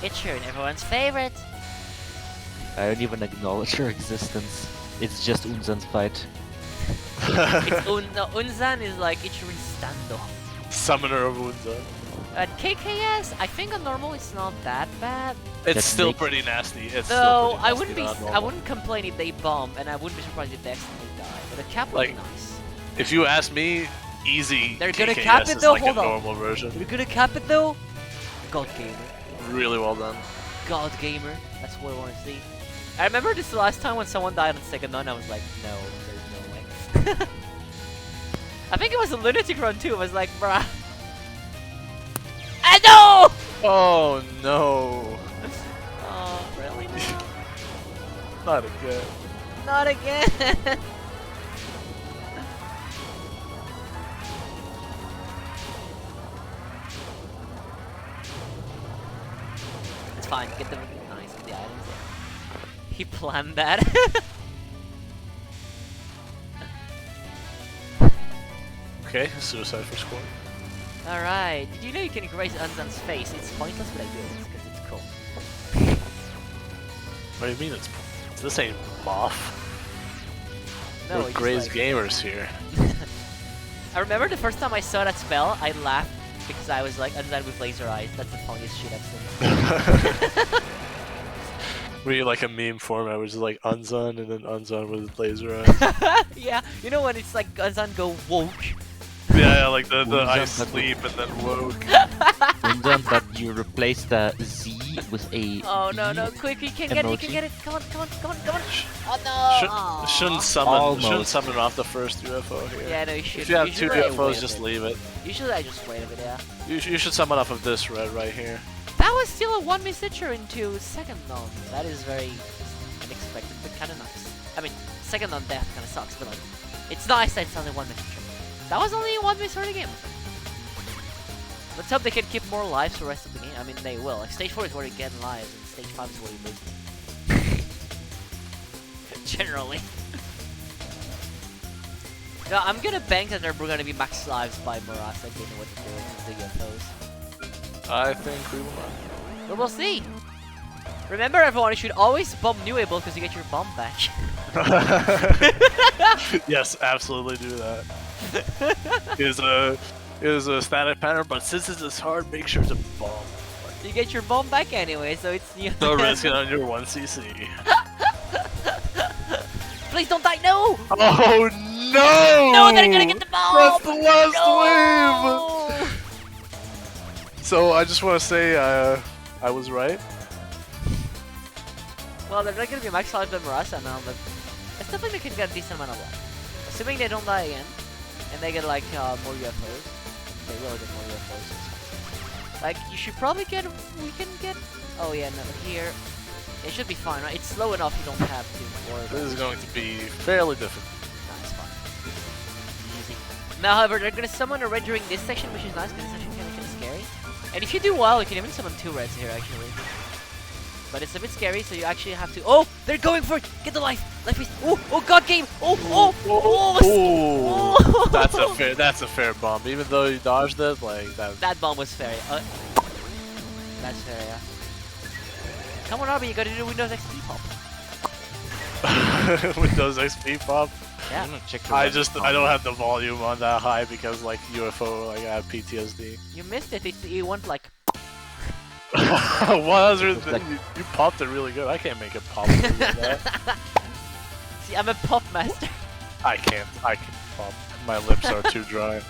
Itcher and everyone's favorite. I don't even acknowledge her existence. It's just Unzan's fight. It's no, Unzan is like Ichirin Stando. Summoner of Unza. At KKS, I think on normal it's not that bad. It's That still makes- pretty nasty. It's Though still pretty I nasty, wouldn't be, not I normal. wouldn't complain if they bomb, and I wouldn't be surprised if they accidentally die. But a cap would Like- be nice. If you ask me, easy. They're gonna KKS cap it is though, like hold a on. normal version. You're gonna cap it though. God Gamer, Really well done. God Gamer. That's what I want to see. I remember this last time when someone died on second run. I was like, no, there's no way. I think it was a lunatic run too. I was like, bruh. I know. Oh no. Oh, really? No. Not again. Not again. It's fine. Get the nice the items there. He planned that. Okay, suicide for score. Alright. Did you know you can erase Unzan's face? It's pointless, but I do it because it's cool. What do you mean it's... This ain't Moth. No, We're it's Gray's like... gamers here. I remember the first time I saw that spell, I laughed because I was like, Unzan with laser eyes. That's the funniest shit I've seen. Were you like a meme format, which is like Unzun and then Unzun with laser eyes? Yeah, you know when it's like Unzan go woke? Yeah, like the Unzun, I but sleep and then woke. Undone, but you replace the Z with a Oh no, E no, quick, you can get it, you can emoji. get it. Come on, come on, come on, come on. Oh no! Aw. Shouldn't Almost. summon off the first UFO here. Yeah, no, you should. If you have two Usually I wait UFOs, a just bit. leave it. Usually I just wait a bit, yeah. You should summon off of this red right here. That was still a 1-miss Stitcher into second non. That is very unexpected, but kind of nice. I mean, second on death kind of sucks, but like, it's nice that it's only 1-miss Stitcher. That was only a 1-miss early game. Let's hope they can keep more lives for the rest of the game. I mean, they will. Like, stage 4 is where you get lives, and stage 5 is where you lose. Generally. No, I'm gonna bank that they're gonna be max lives by Marasa getting what they're doing with the UFOs. I think we will not. But we'll see. Remember, everyone, you should always bomb new able because you get your bomb back. Yes, absolutely do that. It is a static pattern, but since it's hard, make sure to bomb. You get your bomb back anyway, so it's new. Don't risk it on your 1cc. Please don't die. No! Oh no! No, they're gonna get the bomb! That's the last No! wave! So I just want to say I was right. Well, they're not gonna be max life than Marasa now, but I still think they can get a decent amount of life. Assuming they don't die again, and they get like more UFOs. They will get more UFOs. Like, you should probably get, we can get, oh yeah, no, here. It should be fine, right? It's slow enough you don't have to worry about This is it. going to be fairly difficult. Nah, it's fine. Easy. Now, however, they're gonna summon a red during this section, which is nice because this section can be kind of scary. And if you do well, you can even summon 2 reds here, actually. But it's a bit scary, so you actually have to. Oh, they're going for it! Get the life! Life is. Oh, oh, God game! Oh, oh, oh! Oh, that's a fair bomb. Even though you dodged it, like that. That bomb was fair. That's fair, yeah. Come on, Arby, you gotta do Windows XP pop. Windows XP pop. Yeah. I'm gonna check the I weapon don't combo. have the volume on that high because like UFO, like I have PTSD. You missed it. You went like. What like- you popped it really good. I can't make it pop really good like that. See, I'm a pop master. I can't pop. My lips are too dry.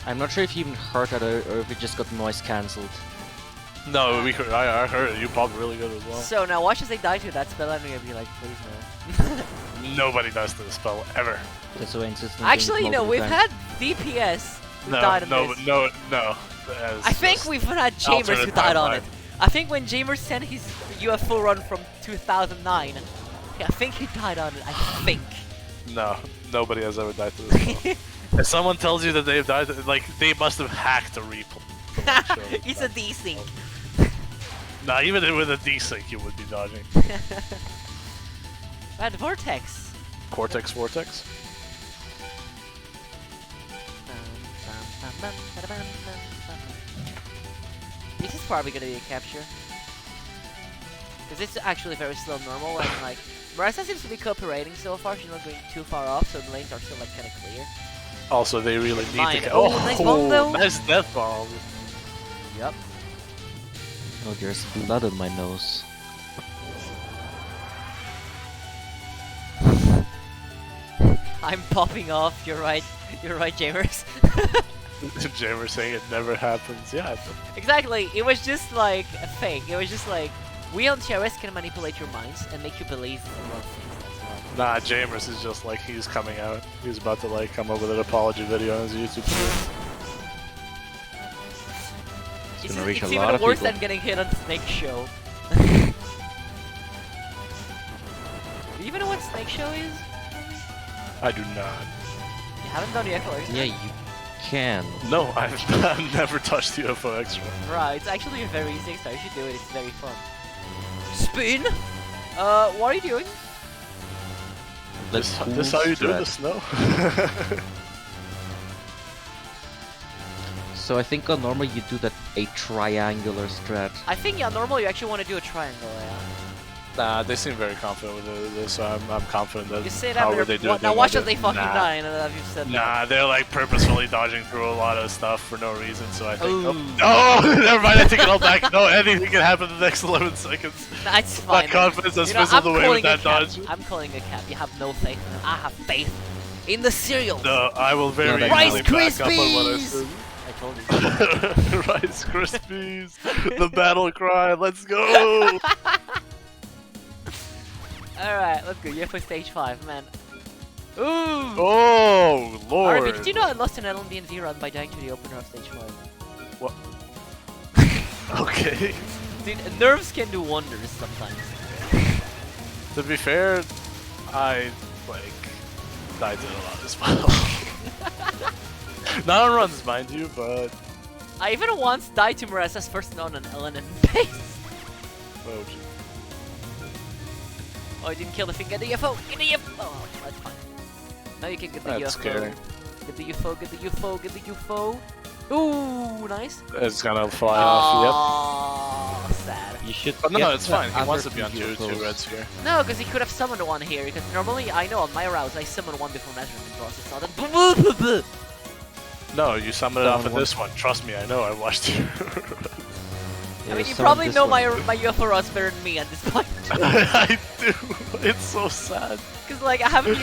I'm not sure if you even heard that or if it just got noise cancelled. No, I heard it. You popped really good as well. So now watch as they die to that spell, and you're gonna be like, please no. Nobody does this spell ever. That's why I insist on Actually, doing it no, we've multiple had DPS who No, died on no, this. no, no. I think we've had Jamers who alternate died on timeline. it. I think when Jamers sent his UFO run from 2009, I think he died on it. I think. No, nobody has ever died to this spell. If someone tells you that they've died, like they must have hacked a replay. It's a desync. Nah, even with a desync, you would be dodging. Bad Vortex. Cortex, Vortex. This is probably gonna be a capture. Because it's actually very slow normal and like Marisa seems to be cooperating so far, she's not going too far off, so the lanes are still like kinda clear. Also, they really need Mine. to. Oh, nice bomb, though. Nice death bomb. Yep. Oh, there's blood on my nose. I'm popping off, you're right, Jamers. Jammer saying it never happens. Yeah. Exactly, it was just like a fake. It was just like, we on TRS can manipulate your minds and make you believe in a lot of things. Nah, Jamers is just like he's coming out. He's about to like come up with an apology video on his YouTube channel. It's gonna reach a It's lot even of worse people. than getting hit on Snake Show. Do you even know what Snake Show is? I do not. You haven't done the Echo, Yeah, you can. No, I've never touched UFO extra. Right, it's actually a very easy extra. You should do it. It's very fun. Spin. What are you doing? This how you do the snow? So I think on normal you do that a triangular strat. I think yeah, normal you actually want to do a triangle. Yeah. Nah, they seem very confident with this, so I'm confident that You say that. however they do it. Now they watch will as they do- fucking nah. die. And that you've said that. Nah, they're like purposefully dodging through a lot of stuff for no reason, so I think. Ooh. Oh, never mind, I take it all back. No, anything can happen in the next 11 seconds. That's My fine. confidence has You know, fizzled I'm away with calling a that cap. dodge. I'm calling a cap. You have no faith. I have faith in the cereal. No, I will very No, Rice easily back up on what I Krispies! said. I told you. Rice Krispies, the battle cry, let's go! Alright, let's go. UFO stage 5, man. Ooh! Oh, lord! RB, did you know I lost an LMD&V run by dying to the opener of stage 5? Okay. Dude, nerves can do wonders sometimes. To be fair, I, died to a lot as well. Not on runs, mind you, but... I even once died to Murasa's first on an LNM base. Oh, gee. Oh, I didn't kill the thing. Get the UFO! Get the UFO! Oh, that's fine. Now you can get the That's UFO. scary. Get the UFO, get the UFO, get the UFO. Ooh, nice. It's gonna fly off, Oh, sad. You should. yep. But no, get it's the fine. He other wants to be on two 2 UFOs. red sphere. No, because he could have summoned one here. Because normally, I know on my routes, I summon one before measurement process. So that... No, you summon it off Down of one. this one. Trust me, I know. I watched you. I mean, you summon probably this know one. my UFO routes better than me at this point. I do. It's so sad. Because like I haven't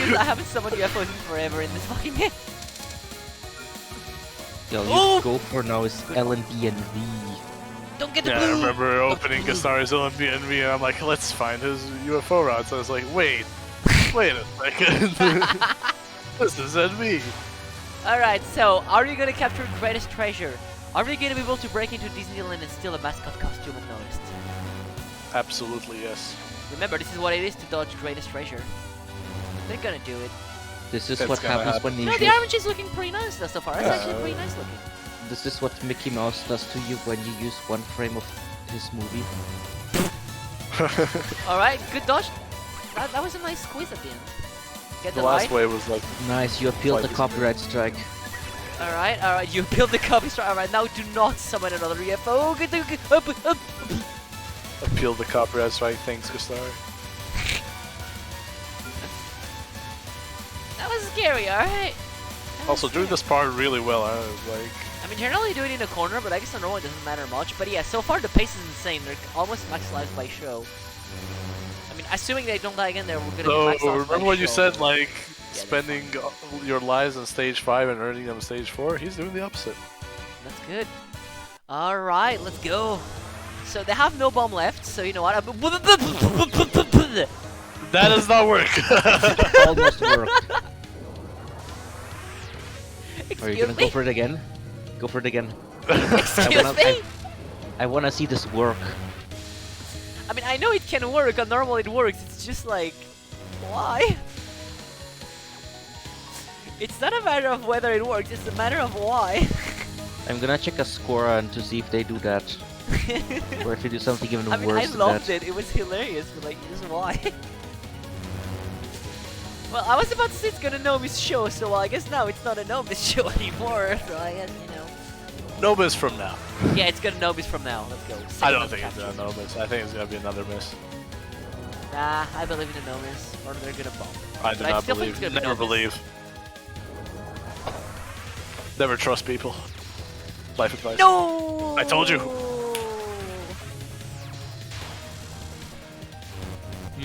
summoned UFOs in forever in this fucking game. Yeah, you Oh! go for now is LND and V. Don't get the Yeah, I blue. remember opening Gasari's LMB and I'm like, let's find his UFO routes. I was like, wait a second. This is NV. All right, so are you gonna capture greatest treasure? Are we gonna be able to break into Disneyland and steal a mascot costume unnoticed? Absolutely, yes. Remember, this is what it is to dodge greatest treasure. They're gonna do it. This is It's what gonna happens happen. when No, you. the orange is looking pretty nice though so far. It's Yeah. actually pretty nice looking. This is what Mickey Mouse does to you when you use one frame of his movie. All right, good dodge. That was a nice squeeze at the end. Get The the last light. wave was like, Nice, you appealed the Like- copyright strike. All right, you build the copy strike. All right, now do not summon another UFO. Get the up. appealed the copyright strike. Thanks, Gustari. That was scary. All right. Also, doing this part really well. I mean, generally do it in a corner, but I guess on normal it doesn't matter much. But yeah, so far the pace is insane. They're almost max lives by show. I mean, assuming they don't die again, they're gonna be So, max lives by remember what you show. said, like, Yeah, spending your lives on stage 5 and earning them stage 4? He's doing the opposite. That's good. All right, let's go. So they have no bomb left. So you know what? That does not work. Almost worked. Are you Excuse gonna me. go for it again? Go for it again. Excuse me. I wanna see this work. I mean, I know it can work. On normal, it works. It's just like, why? It's not a matter of whether it works. It's a matter of why. I'm gonna check a score and to see if they do that. Or if they do something even I mean, worse I than loved that. it. It was hilarious, but like, just why? Well, I was about to say it's gonna know Miss Show, so well, I guess now it's not a no Miss Show anymore. So I guess No miss from now. Yeah, it's gonna no Miss from now. Let's go. I Second don't think it's capture. gonna no miss. I think it's gonna be another miss. Nah, I believe in a no Miss, or they're gonna bomb. I do But I not still think believe. it's gonna be Never no miss. believe. Never trust people. Life advice. No! I told you.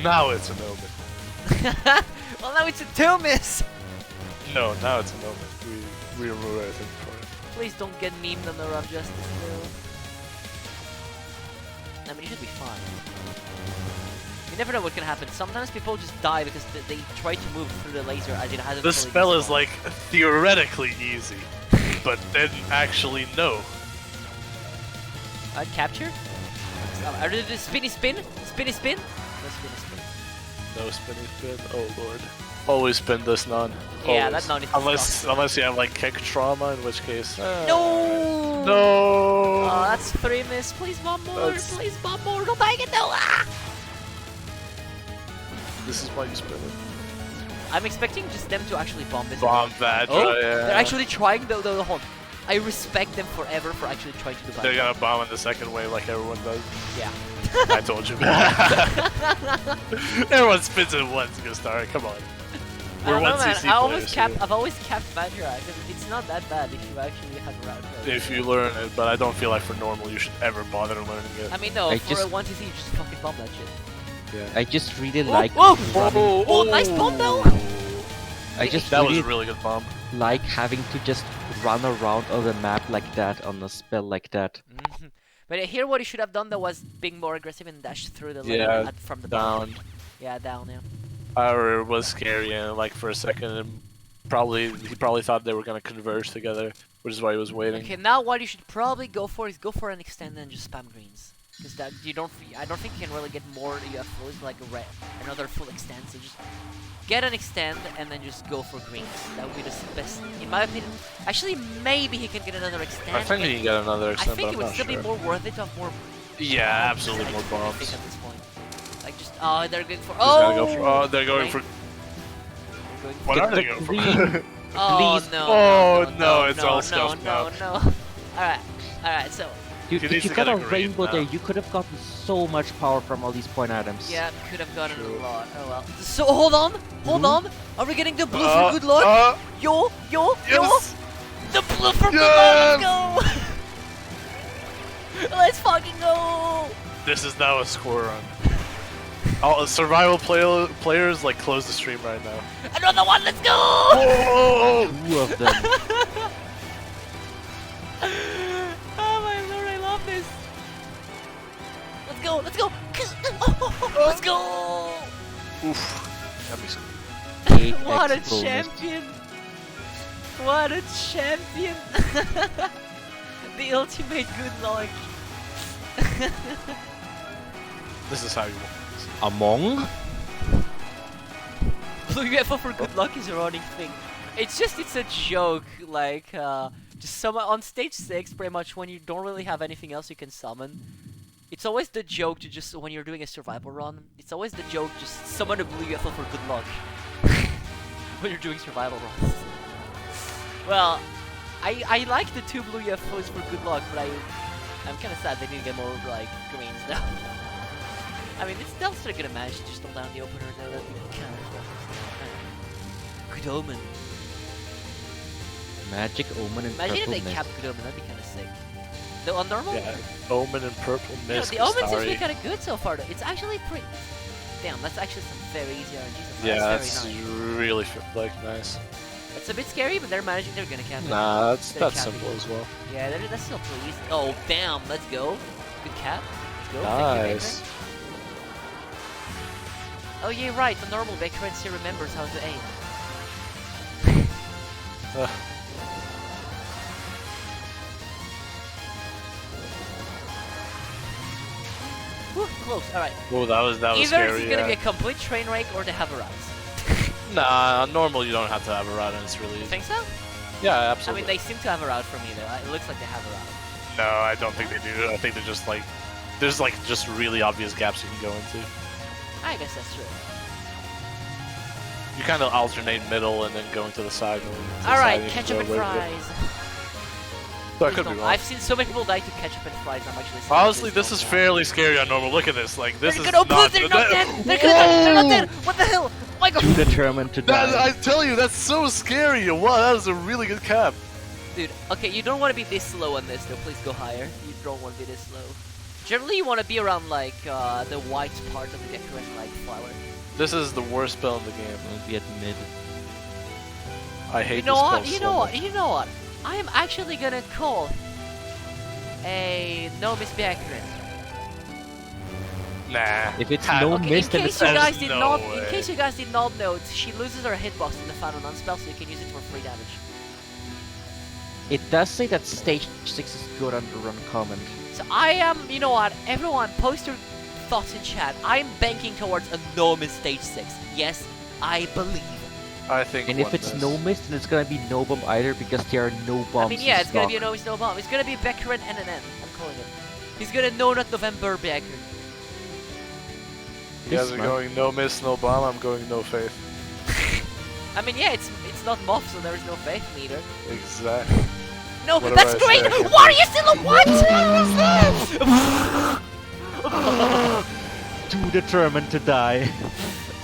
Now it's a no miss. Well, now it's a 2 Miss! No, now it's a no miss. We remove everything for it. Please don't get memed on the Rough Justice, though. I mean, it should be fine. You never know what can happen. Sometimes people just die because they try to move through the laser as it hasn't The fully spell is despawned. like theoretically easy, but then actually no. Capture? Are they spinny spin? Spinny spin? No spinny spin. No spinning spin. Oh lord. Always spin this non. Yeah, Always. that non is Unless you have like kick trauma, in which case. No! No! Oh, that's 3 miss. Please bomb more. That's- Please bomb more. Don't die again. No! Ah! This is why you spin it. I'm expecting just them to actually bomb this. Bomb that. Oh, yeah. they're actually trying though. Hold. I respect them forever for actually trying to do that. They're gonna bomb in the second wave like everyone does. Yeah. I told you. Everyone spins it once, go start. Come on. I don't know, man. CC I've always capped Vandra because it's not that bad if you actually have a route. If you learn it, but I don't feel like for normal you should ever bother learning it. I mean, no, I for just- a 1TC, you just fucking bomb that shit. Yeah. I just really like whoa! running. Oh, nice bomb though! I just That was really a really good bomb. like having to just run around on the map like that on a spell like that. Mhm. But here, what you should have done though was being more aggressive and dash through the lane Yeah, from the bottom. Down. Yeah, down. Yeah. However, it was scary and like for a second, and he probably thought they were gonna converge together, which is why he was waiting. Okay, now what you should probably go for is go for an extend and just spam greens. Because that I don't think you can really get more UFOs like another full extend. So just get an extend and then just go for greens. That would be the best, in my opinion. Actually, maybe he can get another extend. I think he can get another I extend, think but it I'm would not still sure. be more worth it to have more. Yeah, absolutely more I bombs. think at this point, like just they're going for. He's gonna go for, Oh, they're going for. They're going What Get are they the going green. for? Oh Please. no! Oh, no! no, it's no, all no, stuffed no, now. no. All right. So You, He if needs you to got get a a green rainbow there, now. you could have gotten so much power from all these point items. yeah, could have gotten True. a lot. Oh well. So hold on. Are we getting the blue for good luck? Yo! yes! The blue for good Yes! luck. Let's go! Let's fucking go! This is now a score run. All survival players like close the stream right now. Another one. Let's go! Oh! 2 of them. Oh my lord, I love this. Let's go! Let's go! Oof. That makes 8 What a X bonus. champion! What a champion! The ultimate good luck. This is how you want. Among? Blue UFO for good luck is a running thing. It's a joke, like, just summon on stage 6, pretty much when you don't really have anything else you can summon. It's always the joke to just, when you're doing a survival run, it's always the joke just summon a blue UFO for good luck. When you're doing survival runs. Well, I like the 2 blue UFOs for good luck, but I'm kind of sad they didn't get more, like, greens now. I mean, it's still a good match, just hold down the opener though, that'd be kind of cool. Good Omen. Magic Omen and Imagine if Purple they Mist. capped Good Omen, that'd be kind of sick. Though on normal, Yeah. Omen and purple you know, mist. the Omen seems to be Sorry. kind of good so far though. It's actually pretty... Damn, that's actually some very easy RNG. Yeah, that's that's very nice. really like nice. It's a bit scary, but they're managing, they're gonna cap it. Nah, that's They're that's capping simple it. as well. Yeah, that's still pretty easy. Oh, bam, let's go. Good cap. Let's go. Thank you, Nice. Baker. Oh yeah, right, the normal Baker still remembers how to aim. Ugh. Whew, close, alright. Oh, that was Either scary. it's gonna be Yeah. a complete train wreck or they have a route. Nah, normal you don't have to have a route and it's really You easy. think so? Yeah, I absolutely. mean, they seem to have a route for me though. It looks like they have a route. No, I don't think they do. I think they're just like there's like just really obvious gaps you can go into. I guess that's true. You kind of alternate middle and then going to the side. Alright, ketchup and fries. So I could be wrong. I've seen so many people die to ketchup and fries. I'm actually. Honestly, this is fairly scary on normal. Look at this. Like this They're is gonna not. they're not dead. They're not dead. What the hell? Oh my god. Too determined to That, die. I tell you, that's so scary. Wow, that is a really good cap. Dude, okay, you don't want to be this slow on this though. Please go higher. You don't want to be this slow. Generally, you want to be around like the white part of the decorate like flower. This is the worst spell in the game. We'll be at mid. I hate You know this what? spell You so know what? much. You know what? I am actually gonna call a no miss be accurate. Nah. If it's Ha- no Okay, miss, in then case it's you There's guys did no not, way. in case you guys did not know, she loses her hitbox in the final non-spell, so you can use it for free damage. It does say that stage 6 is good under uncommon. So I am, you know what? Everyone, post your thoughts in chat. I'm banking towards a no miss stage 6. Yes, I believe. I think. And if one it's miss. no miss, then it's gonna be no bomb either because there are no bombs. I mean, yeah, in it's gonna be a stock. no bomb. It's gonna be Beckeren and an N. I'm calling it. He's gonna no not November Beckeren. You guys Yes, are man. going no miss, no bomb. I'm going no faith. I mean, yeah, it's not Moth, so there is no faith neither. Exactly. No, What that's do I great! say? I can't Why are do you still a what? Too determined to die.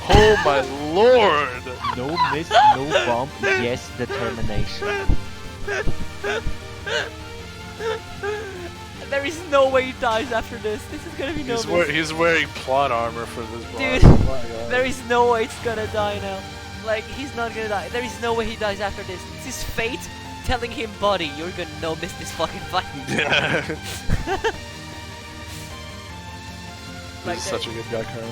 Oh my lord! No miss, no bomb. Yes, determination. There is no way he dies after this. This is gonna be no miss. He's wearing plot armor for this boss. Dude, Oh my god. there is no way it's gonna die now. Like, he's not gonna die. There is no way he dies after this. It's his fate telling him, buddy, you're gonna no miss this fucking fight. Yeah. Like, He's there- such a good guy, Karen.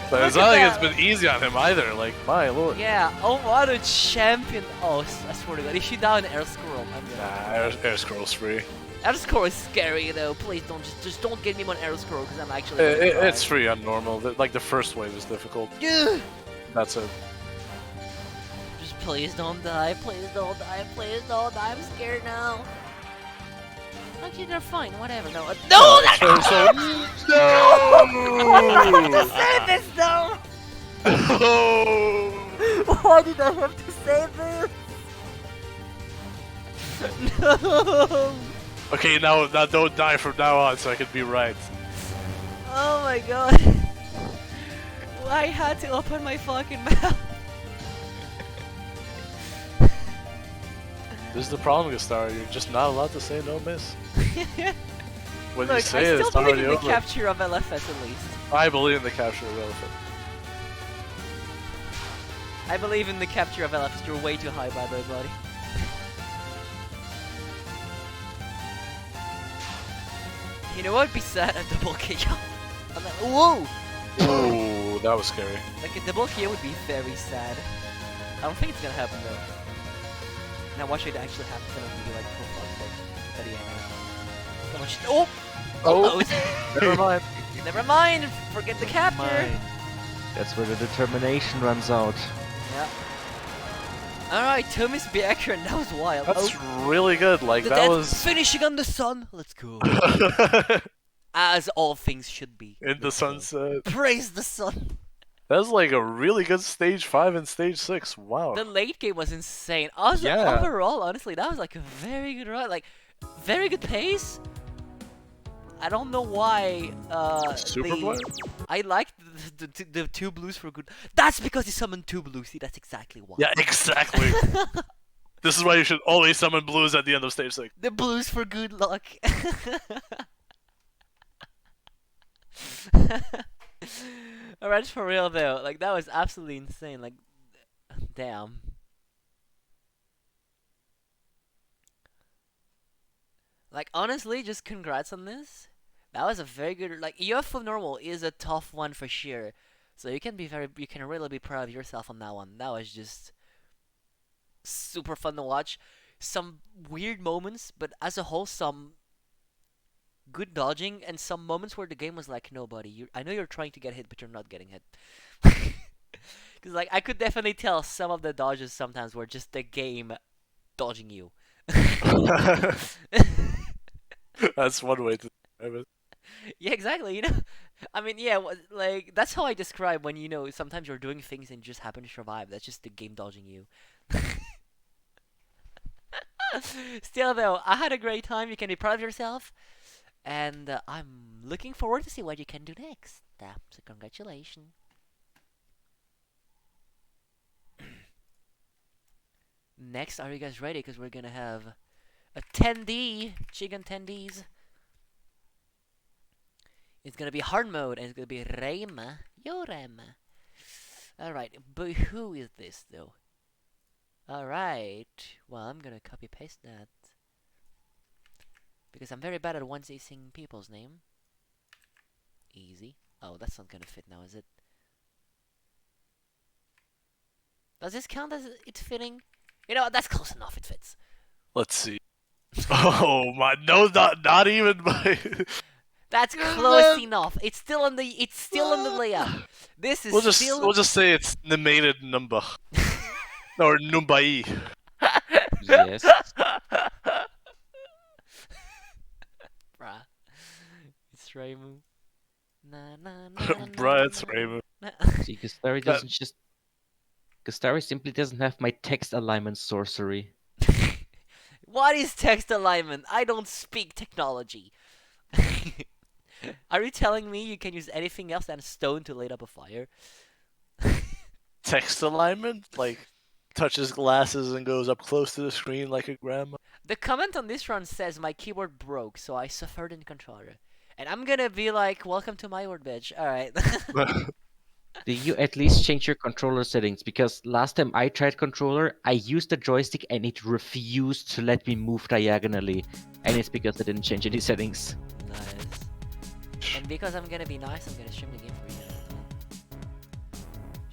But Look it's not at like it's that. been easy on him either. Like, my lord. Yeah, oh, what a champion. Oh, I swear to god, if you die in Air Scroll, I'm gonna... Nah, air scrolls free. Air Scroll is scary though. Please don't, just don't get me on Air Scroll, because I'm actually gonna cry. It's free on normal. Like, the first wave is difficult. Yeah. That's it. Just please don't die, please don't die, please don't die. I'm scared now. Actually, they're fine, whatever. No, no, that's So, Why did I have to no! say this though? No! Why did I have to say this? No! Okay, now don't die from now on, so I can be right. Oh my god. I had to open my fucking mouth. This is the problem, Gustaro. You're just not allowed to say no miss. When you Look, say it, I it's still believe already in the over. capture of LFS at least. I believe in the capture of elephant. I believe in the capture of LFS. You're way too high, by the way, buddy. You know what would be sad? A double KO. I'm like, whoa! Ooh, that was scary. Like a double KO would be very sad. I don't think it's gonna happen though. Now watch it actually happen, then it'll be like full fuck at the end. Come on, oh! Oh, Almost. never mind. Never mind, forget the capture! Mine. That's where the determination runs out. Yeah. Alright, Thomas Beckeren, that was wild. That's Oh, really good. Like, the that death was... finishing on the sun! Let's go. As all things should be. In the sunset. Praise the sun! That's like a really good stage 5 and stage 6. Wow. The late game was insane. Also, Yeah. overall, honestly, that was like a very good run. Like, very good pace. I don't know why. Superboy? I liked the two blues for good. That's because he summoned two blues. See, that's exactly why. Yeah, exactly. This is why you should always summon blues at the end of stage 6. The blues for good luck. Alright, for real though. Like, that was absolutely insane. Like, damn. Like, honestly, just congrats on this. That was a very good. Like, UFO normal is a tough one for sure. So you can really be proud of yourself on that one. That was just super fun to watch. Some weird moments, but as a whole, some good dodging and some moments where the game was like, no, buddy, I know you're trying to get hit, but you're not getting hit. Because, like, I could definitely tell some of the dodges sometimes were just the game dodging you. That's one way to describe it. Yeah, exactly. You know, I mean, yeah, like, that's how I describe when, you know, sometimes you're doing things and you just happen to survive. That's just the game dodging you. Still, though, I had a great time. You can be proud of yourself. And I'm looking forward to see what you can do next. So congratulations. Next, are you guys ready? Because we're gonna have a 10D, Chicken 10Ds. It's gonna be hard mode, and it's gonna be Reima. Yo, Reima. Alright, but who is this, though? Alright, well, I'm gonna copy-paste that. Because I'm very bad at one-facing people's name. Easy. Oh, that's not gonna fit now, is it? Does this count as it fitting? You know what, that's close enough, it fits. Let's see. Oh my, no, not even my... That's close enough. It's still on the layout. This is We'll just say it's the mated number. Or Numbai. Yes. Bruh. It's Raimu. Na na na na Bruh, it's na Raven. na. See, Gustari That- doesn't just. Gustari simply doesn't have my text alignment sorcery. What is text alignment? I don't speak technology. Are you telling me you can use anything else than stone to light up a fire? Text alignment? Like, touches glasses and goes up close to the screen like a grandma. The comment on this run says my keyboard broke, so I suffered in controller. And I'm gonna be like, welcome to my world, bitch. Alright. Did you at least change your controller settings? Because last time I tried controller, I used the joystick and it refused to let me move diagonally. And it's because I didn't change any settings. Nice. And because I'm gonna be nice, I'm gonna stream the game for you.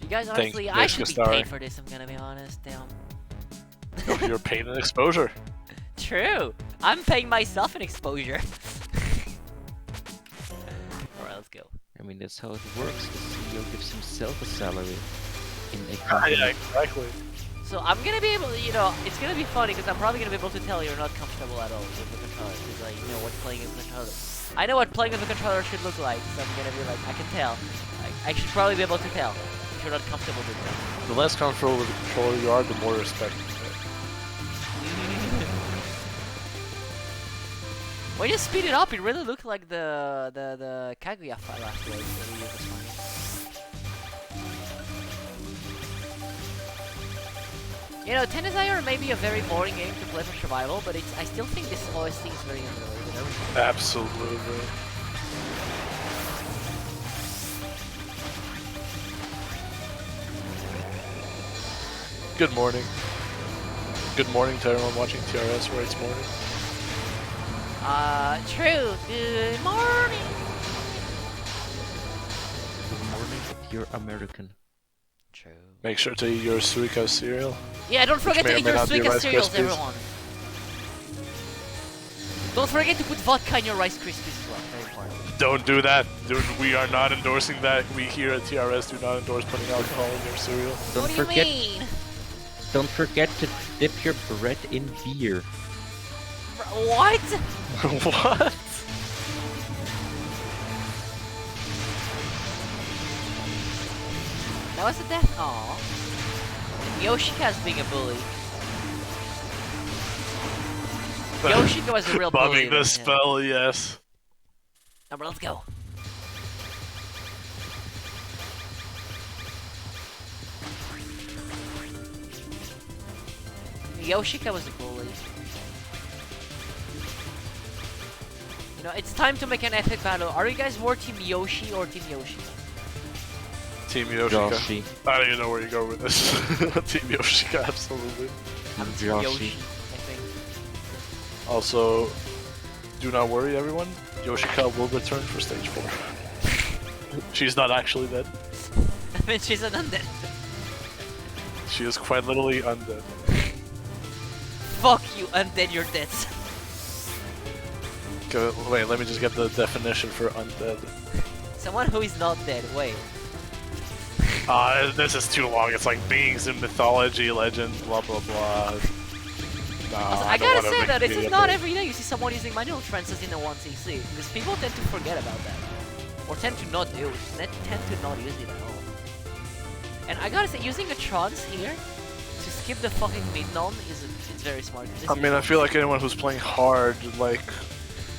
You guys, Thanks- honestly, I thanks, should be Gustari. paid for this, I'm gonna be honest. Damn. You're paid in exposure. True. I'm paying myself an exposure. Alright, let's go. I mean, that's how it works. The CEO gives himself a salary in a company. Yeah, exactly. So I'm gonna be able to, it's gonna be funny because I'm probably gonna be able to tell you're not comfortable at all with the controller because I know what playing with the controller. I know what playing with the controller should look like, so I'm gonna be like, I can tell. I should probably be able to tell if you're not comfortable with that. The less comfortable with the controller you are, the more respect you get. When you speed it up, it really looked like the Kaguya file afterwards that we used this morning. Tennis may be a very boring game to play for survival, but I still think this OST is very underrated. Absolutely. Good morning. Good morning to everyone watching TRS where it's morning. True. Good morning. Good morning, you're American. True. Make sure to eat your Suika cereal. Yeah, don't forget may to or eat may your not be Suika Rice cereals, Krispies. everyone. Don't forget to put vodka in your Rice Krispies as well. Very important. Don't do that. Dude, we are not endorsing that. We here at TRS do not endorse putting alcohol in your cereal. Don't What do you forget, mean? don't forget to dip your bread in beer. What? What? That was a death. Aww. Yoshika's being a bully. Yoshika was a real bully. Bombing the but, spell, yes. Now, let's go. Yoshika was a bully. It's time to make an epic battle. Are you guys more Team Yoshi or Team Yoshi? Team Yoshika. Yoshi. I don't even know where you go with this. Team Yoshika, absolutely. I'm Team Yoshi. Yoshi, I think. Also, do not worry, everyone. Yoshika will return for stage 4. She's not actually dead. I mean, she's an undead. She is quite literally undead. Fuck you, undead, you're dead. Wait, let me just get the definition for undead. Someone who is not dead, wait. This is too long. It's like beings in mythology, legends, blah blah blah. Nah, Also, I don't gotta wanna say that make this is it not up. every day you see someone using manual trances in a 1cc, because people tend to forget about that. Or tend to not do it, tend to not use it at all. And I gotta say, using a trance here to skip the fucking mid-non it's very smart. I mean, I feel like anyone who's playing hard, like,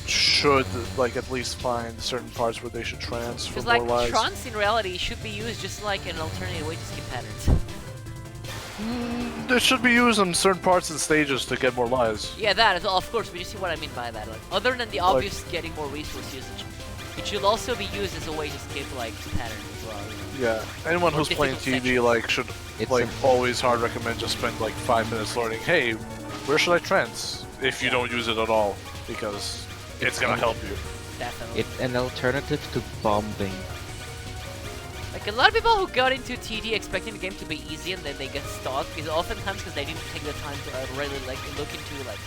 should, like, at least find certain parts where they should trans for Because more like lives. trance in reality should be used just like an alternative way to skip patterns. It should be used on certain parts and stages to get more lives. Yeah, that as well, of course, but you see what I mean by that. Like, other than the obvious getting more resource usage, it should also be used as a way to skip like patterns as well. Yeah, anyone Or who's playing difficult TD, like, should, It's like, a- always hard recommend just spend, like, 5 minutes learning, hey, where should I trans? If you don't use it at all, because it's gonna help you. Definitely. It's an alternative to bombing. Like a lot of people who got into TD expecting the game to be easy and then they get stuck is oftentimes because they didn't take the time to really like look into like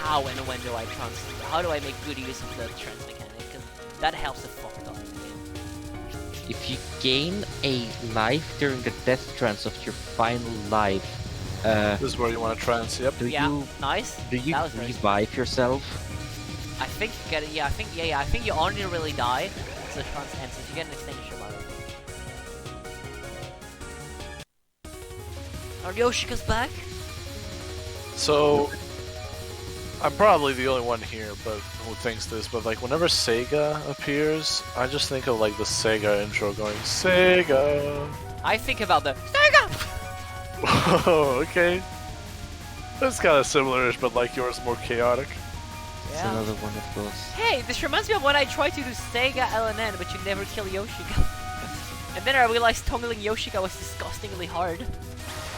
how and when do I trans, how do I make good use of the trans mechanic, because that helps a fuck ton in the game. If you gain a life during the death trance of your final life, This is where you want to try and see. Yep. Do Yeah, you nice. do you That was very revive yourself? I think you get it. Yeah, I think you only really die. So chance ends. You get an extinguisher by it. Are Yoshika's back? So, I'm probably the only one here, but who thinks this? But like, whenever Sega appears, I just think of like the Sega intro going Sega. I think about the Sega. Whoa, okay. It's kind of similar-ish, but like yours more chaotic. It's Yeah. another one of those. Hey, this reminds me of when I tried to do Sega LNN, but you never kill Yoshika. And then I realized toggling Yoshika was disgustingly hard.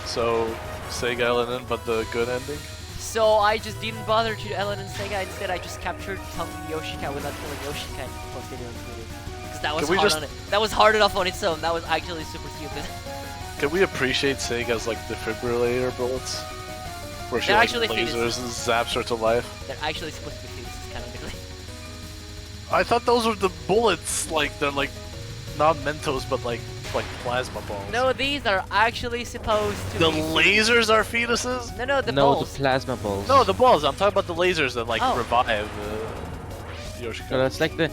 So, Sega LNN, but the good ending. So I just didn't bother to LNN Sega. Instead, I just captured toggling Yoshika without killing Yoshika and posted it on Twitter. Because that was Can we hard just- on it. That was hard enough on its own. That was actually super stupid. Can we appreciate Sega's like defibrillator bullets? Where she They're like actually lasers and zaps her to life. They're actually supposed to be fetuses, canonically. I thought those were the bullets, like they're like not Mentos, but like plasma balls. No, these are actually supposed to The be lasers are fetuses? No, the No, balls. the plasma balls. No, the balls. I'm talking about the lasers that like Oh. revive Yoshika. No, that's like the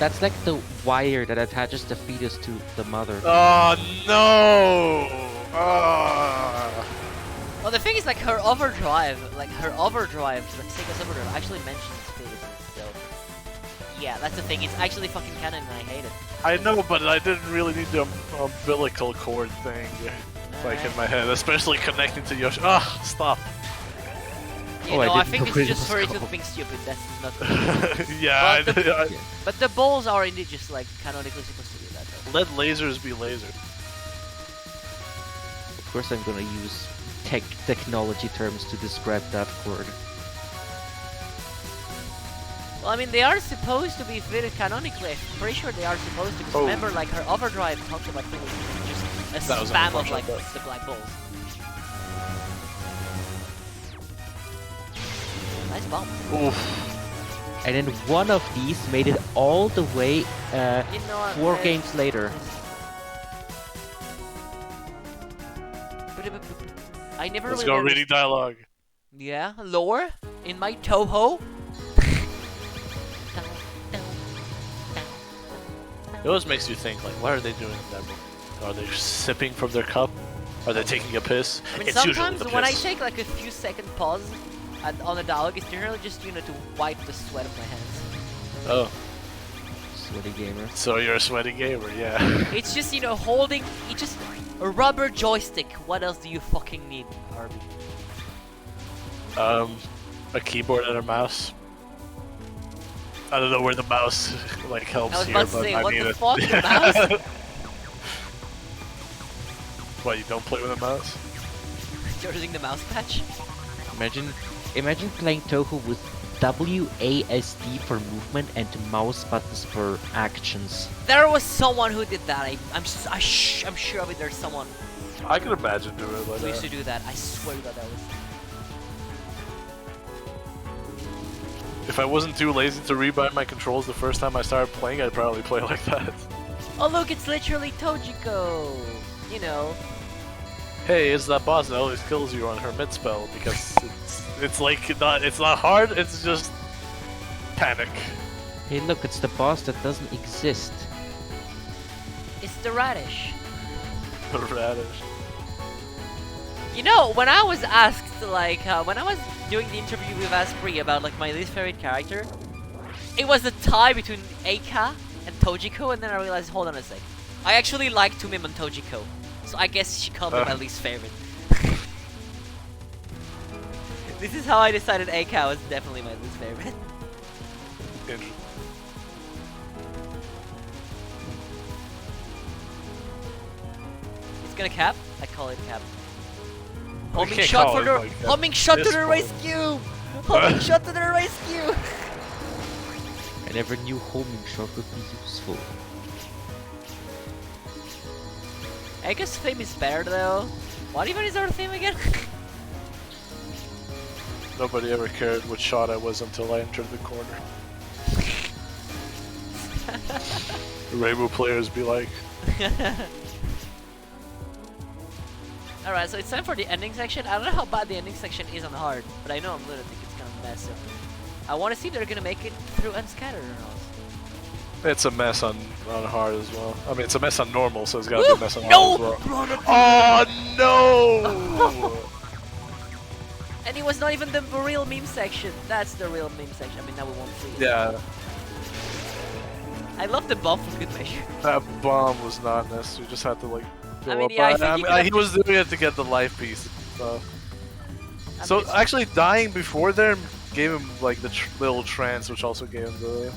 that's like the wire that attaches the fetus to the mother. Oh no! Ah. Well, the thing is, like, her overdrive, like Sega's overdrive actually mentions fetuses, so... Yeah, that's the thing, it's actually fucking canon and I hate it. I know, but I didn't really need the umbilical cord thing like in my head, especially connecting to Yoshi. Ah, stop! You Oh, I know, I didn't think know it's it just was for it called. being stupid, that's not good. Yeah, Well, But the balls are indeed just, like, canonically supposed to do that, though. let lasers be lasers. Of course, I'm gonna use technology terms to describe that cord. Well, I mean, they are supposed to be fitted canonically. I'm pretty sure they are supposed to. Because Oh. remember, like, her overdrive talks about things just a That was spam of, unfortunate, like, but- the black balls. Nice bomb. Oof. And then one of these made it all the way You know what? 4 games later. I never Let's really go learned- reading dialogue. Yeah, lore in my Touhou. It always makes you think, like, what are they doing in that book? Are they sipping from their cup? Are they taking a piss? I mean, It's usually sometimes the when I piss. take like a few second pause on a dialogue, it's generally just, you know, to wipe the sweat of my hands. Oh, Sweaty gamer. so you're a sweaty gamer, yeah. It's just, you know, holding, it's just a rubber joystick. What else do you fucking need, Harvey? A keyboard and a mouse. I don't know where the mouse like helps I was here, about to but say, I what need the it. fuck, the mouse? What, you don't play with a mouse? You're using the mouse patch? Imagine playing Touhou with WASD for movement and mouse buttons for actions. There was someone who did that. I'm sure of it. There's someone I can imagine doing it like who used to that. do that. I swear to God, that was. If I wasn't too lazy to rebind my controls the first time I started playing, I'd probably play like that. Oh look, it's literally Tojiko. You know. Hey, it's that boss that always kills you on her mid spell because it's like it's not hard, it's just panic. Hey look, it's the boss that doesn't exist. It's the radish. Radish. You know, when I was asked, like, when I was doing the interview with Asprey about, like, my least favorite character, it was a tie between Eika and Tojiko, and then I realized, hold on a sec. I actually like Tumim and Tojiko, so I guess she can't be my least favorite. This is how I decided Eika was definitely my least favorite. Interesting. It's gonna cap? I call it cap. We Homing can't shot call for it the like that. homing shot to This the point. rescue! Homing shot to the rescue! I never knew homing shot would be useful. Eika's theme is better though. What even is our theme again? Nobody ever cared what shot I was until I entered the corner. Rainbow players be like, Alright, so it's time for the ending section. I don't know how bad the ending section is on hard, but I know I'm lunatic, it's kind of mess. So I want to see if they're gonna make it through unscattered or not. It's a mess on hard as well. I mean, it's a mess on normal, so it's gotta be a mess on hard No! as well. Run up. Oh no! And it was not even the real meme section. That's the real meme section. I mean, now we won't see it. Yeah, I love the bomb for good measure. that bomb was not necessary. Just had to like. Go I mean, up. yeah, I But, think you could've he was doing it to get the life piece. So, I so mean, it's- actually, dying before there gave him like the little trance, which also gave him the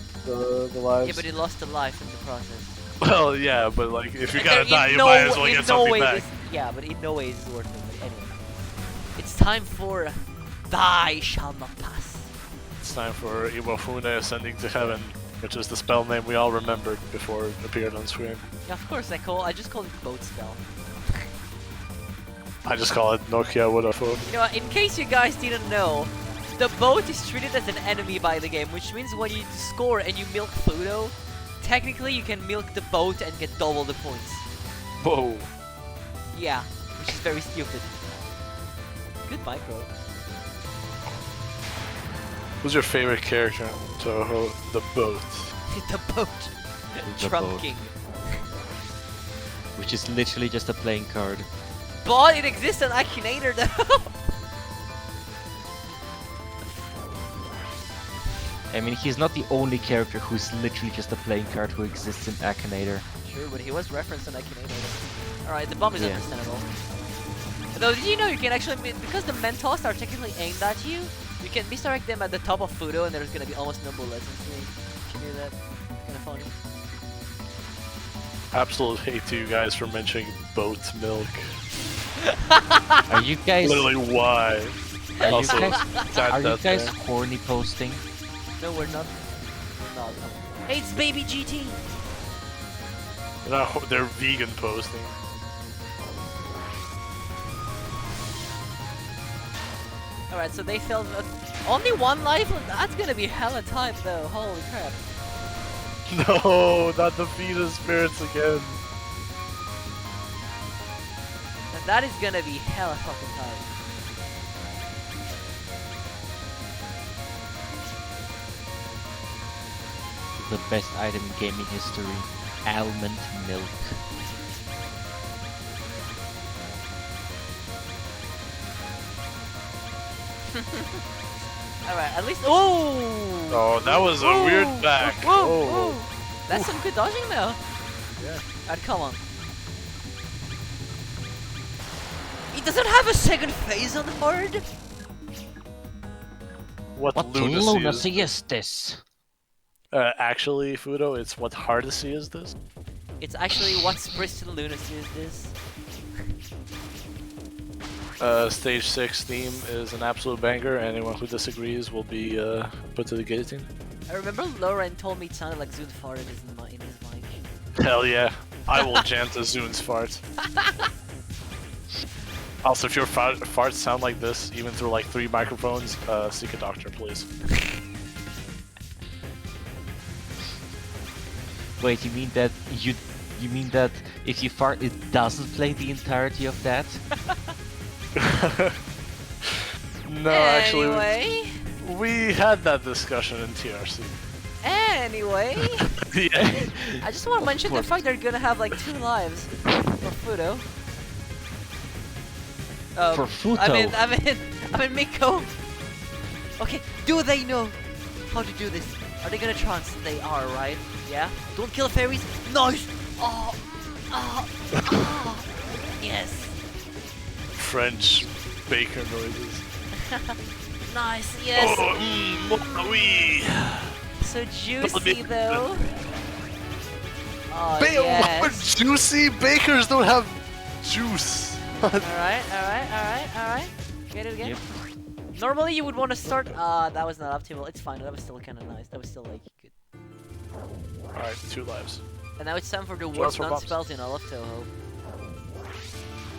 lives. yeah, but he lost a life in the process. Well, yeah, but like if you're And gonna in die, you no- might as well in get no something way back. this- yeah, but in no way is it worth it. But anyway, it's time for Thy Shall Not Pass. It's time for Iwafune ascending to heaven, which is the spell name we all remembered before it appeared on screen. Yeah, of course, I just call it boat spell. I just call it Nokia Vodafone. You know, in case you guys didn't know, the boat is treated as an enemy by the game, which means when you score and you milk Fudo, technically you can milk the boat and get double the points. Whoa. Yeah, which is very stupid. Good micro. Who's your favorite character in Touhou? The boat. The boat. The Trump boat. King. Which is literally just a playing card. But it exists on Akinator though. I mean, he's not the only character who's literally just a playing card who exists in Akinator. True, but he was referenced on Akinator. Alright, the bomb is Yeah. understandable. Though, did you know you can actually, because the Mentos are technically aimed at you, you can misdirect them at the top of Fudo and there's gonna be almost no bullets. Did you knew that? Kinda funny. Absolute hate to you guys for mentioning boat milk. Are you guys? Literally, why? Are you Also, guys? that- Are you that guys there. horny posting? No, we're not. We're not. Hey, it's Baby GT! They're vegan posting. Alright, so they failed. Only one life? That's gonna be hella tight though. Holy crap. No, not the fetus spirits again. And that is gonna be hella fucking tight. The best item in gaming history. Almond milk. Alright, at least. Oh! Oh, that was a weird back. Whoa, Oh. whoa. That's some good dodging though. Yeah. Alright, come on. He doesn't have a second phase on hard? What What lunacy, lunacy is this? Actually, Fudo, it's what hardacy is this? It's actually what Bristol lunacy is this? Stage 6 theme is an absolute banger. Anyone who disagrees will be put to the guillotine. I remember Lauren told me it sounded like Zune farted in his mic. Hell yeah. I will jam to Zune's farts. Also, if your farts sound like this, even through like 3 microphones, seek a doctor, please. Wait, you mean that you mean that if you fart, it doesn't play the entirety of that? No, actually, Anyway. we had that discussion in TRC. Anyway. Yeah. I just want to mention the course. fact they're gonna have like 2 lives for Fudo. For Futo? I mean Miko. Okay, do they know how to do this? Are they gonna trance? They are, right? Yeah? Don't kill fairies? Nice! Oh! Oh! Oh! Yes! French baker noises. Nice, yes! Oh, oui. So juicy though. Oh, What? yes. Juicy bakers don't have juice. Alright. Get it again? Yep. Normally you would want to start. That was not optimal. It's fine. That was still kind of nice. That was still like good. Alright, 2 lives. And now it's time for the So worst that's for bombs. non-spells in all of Touhou.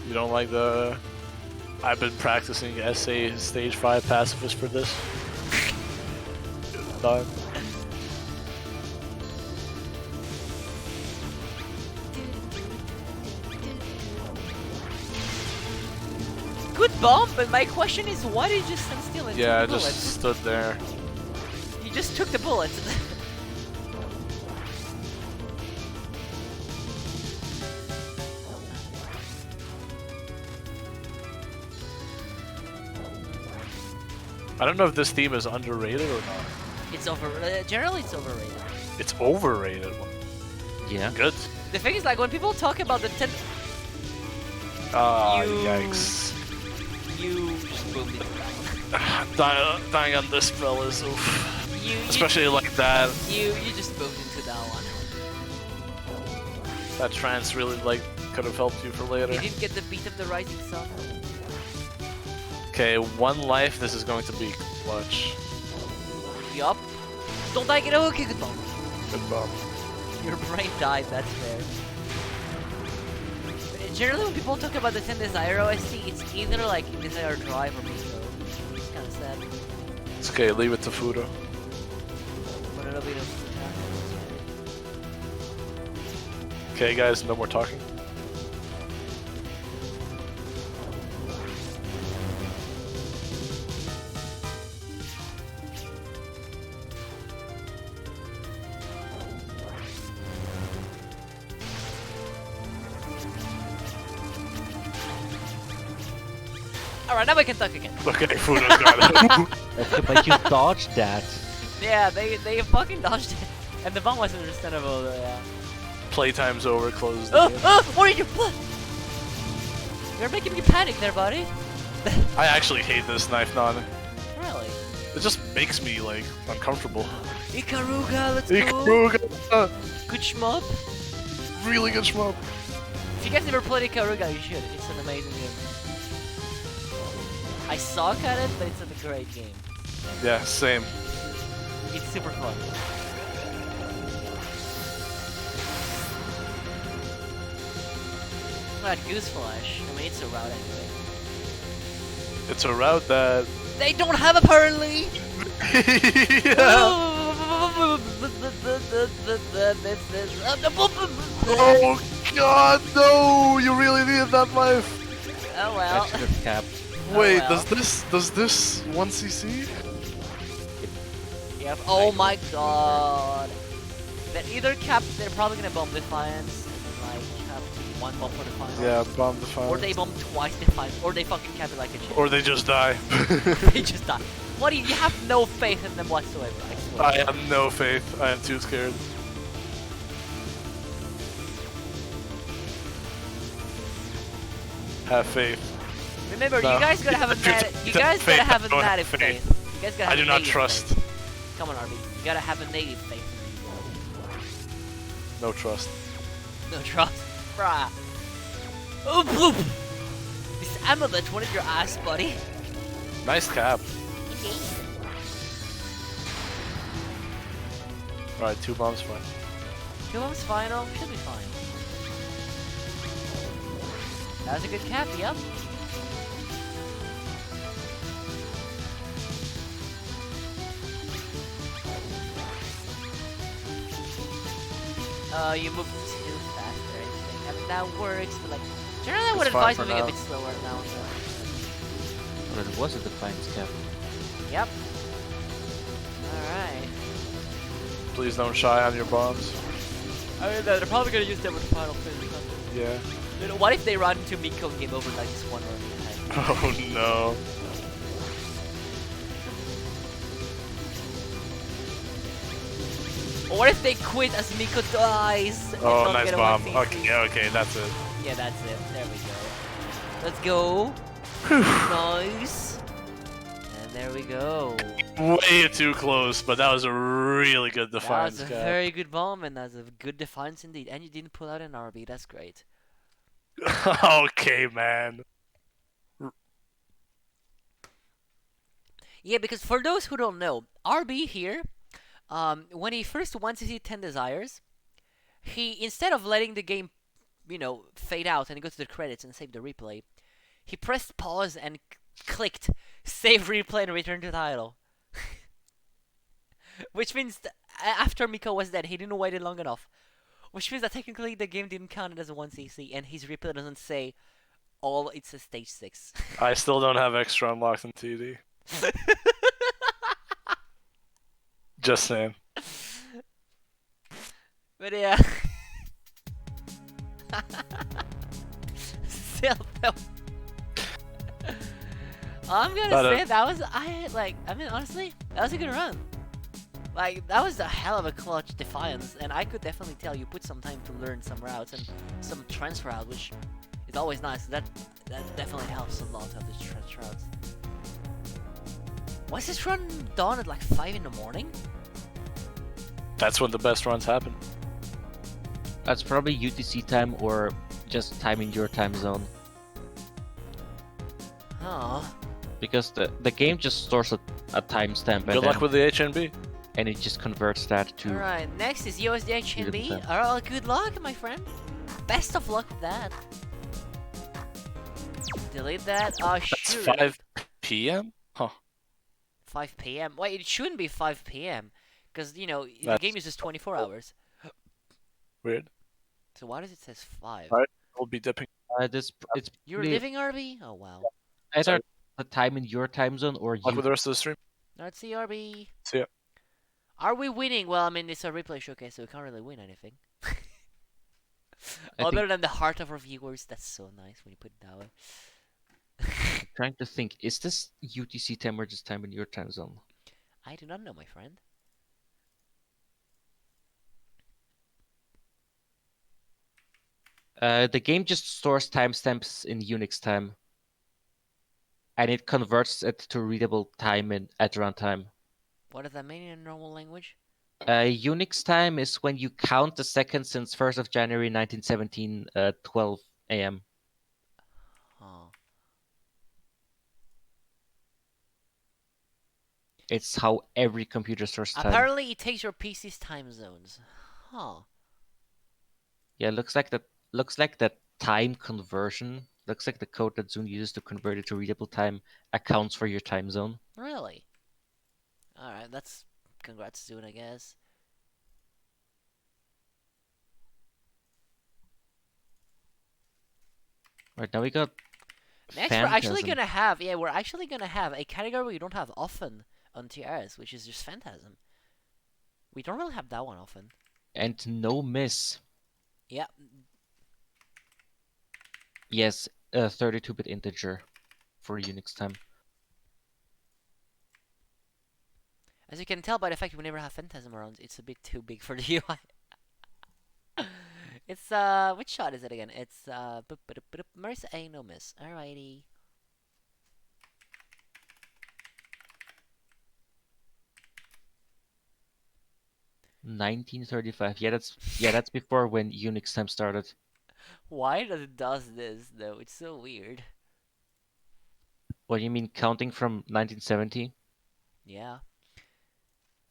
You don't like the... I've been practicing SA Stage 5 pacifist for this. Done. bomb, but my question is, why did you just stand still and Yeah, I took the just bullets? stood there. You just took the bullets. I don't know if this theme is underrated or not. It's generally it's overrated. It's overrated. Yeah. Good. The thing is, like, when people talk about the 10... Ah, You- yikes. You just boomed it down. Dying on this spell is oof. You Especially like that. you just moved into that one. That trance really like could have helped you for later. You didn't get the beat of the rising sun. Okay, 1 life. This is going to be clutch. Yup. Don't die, get a hook, good bomb. Good bomb. Your brain died, that's fair. Generally, when people talk about the 10 Desire OST, it's either like Desire Drive or Miko. It's kinda sad. It's okay. Leave it to Fudo. But it'll be the Okay, guys. No more talking. Alright, now we can talk again. Okay, Fudo's got it. Okay, but you dodged that. Yeah, they fucking dodged it. And the bomb was understandable, though, yeah. Playtime's over. Close the Oh, game. oh, what are you? You're making me panic there, buddy. I actually hate this knife, non. Really? It just makes me like uncomfortable. Ikaruga, let's go. Ikaruga! Good shmup. Really good shmup. If you guys never played Ikaruga, you should. It's an amazing game. I suck at it, but it's a great game. Yeah, same. It's super fun. Not Goose Flash. I mean, it's a route anyway. It's a route that. They don't have apparently. Yeah. Oh God, no! You really needed that life. Oh I well. should have capped. Wait, well. does this 1cc? Yep. Oh my god. They're either cap. They're probably gonna bomb Defiance and like have 1 bomb for Defiance. Yeah, bomb defiance. Or they bomb twice Defiance. Or they fucking cap it like a shit. Or they just die. They just die. What do you have no faith in them whatsoever, I swear. I have no faith. I am too scared. Have faith. Remember, No. you guys gotta have a If you're nat- t- you t- guys faith, gotta have a I don't have native faith. faith. You guys gotta have I do a not native trust. faith. Come on, RB. You gotta have a native faith. No trust. No trust. Bruh. Oop, oop. This amulet wanted your ass, buddy. Nice cap. Alright, 2 bombs fine. 2 bombs final. Should be fine. That was a good cap, yep. You move too fast or anything. I mean, that works, but like, generally I would It's fine advise for moving a now. bit slower now. So. Well, it was a Defiance cap. Yep. Alright. Please don't shy on your bombs. I mean, they're probably gonna use them with the final phase. Yeah. You know, what if they run into Miko and game over like this one run behind? Oh no. Or what if they quit as Miko dies? And Oh, don't nice get a bomb. 1cc? Okay, yeah, okay, that's it. Yeah, that's it. There we go. Let's go. Nice. And there we go. Way too close, but that was a really good That defiance was a cap. very good bomb, and that's a good defiance indeed. And you didn't pull out an RB. That's great. Okay, man. Yeah, because for those who don't know, RB here, when he first wants to see 10 Desires, he, instead of letting the game, you know, fade out and go to the credits and save the replay, he pressed pause and clicked save replay and return to title. Which means after Miko was dead, he didn't wait it long enough. Which means that technically the game didn't count it as a 1cc, and his replay doesn't say all. It's a stage 6. I still don't have extra unlocked in TD. Just saying. But yeah. Still though. I'm gonna say that was honestly, that was a good run. Like, that was a hell of a clutch defiance, and I could definitely tell you put some time to learn some routes and some trench route, which is always nice. That definitely helps a lot to have these trench routes. Was this run done at like 5 in the morning? That's when the best runs happen. That's probably UTC time or just time in your time zone. Oh. Because the game just stores a timestamp. Good luck with the HNB. And it just converts that to... Alright, next is USD HNB. Alright, good luck, my friend. Best of luck with that. Delete that. Oh, shoot. That's 5 p.m.? Huh. 5 p.m. Wait, it shouldn't be 5 p.m. Because, you know, the game uses 24 hours. Weird. So why does it says 5? Alright, we'll be dipping. It's You're living, RB? Oh, wow. either the time in your time zone or Luck with the rest of the stream. Let's see, RB. See ya. Are we winning? Well, I mean, it's a replay showcase, so we can't really win anything. Other than the heart of our viewers. That's so nice when you put it that way. I'm trying to think, is this UTC time or just time in your time zone? I do not know, my friend. The game just stores timestamps in Unix time. And it converts it to readable time at runtime. What does that mean in normal language? Unix time is when you count the seconds since 1st of January 1917, 12 a.m. Huh. It's how every computer stores time. Apparently, it takes your PC's time zones. Huh. Yeah, looks like the time conversion. Looks like the code that Zune uses to convert it to readable time accounts for your time zone. Really? Alright, that's... Congrats, Zune, I guess. Right, now we got Next, Phantasm. we're actually gonna have a category we don't have often on TRS, which is just Phantasm. We don't really have that one often. And no miss. Yeah. Yes, 32-bit integer for Unix time. As you can tell by the fact we never have Phantasm around, it's a bit too big for the UI. It's, which shot is it again? It's, Marissa A, no miss. Alrighty. $19.35. Yeah, that's before when Unix time started. Why does it does this, though? It's so weird. What do you mean, counting from 1970? Yeah.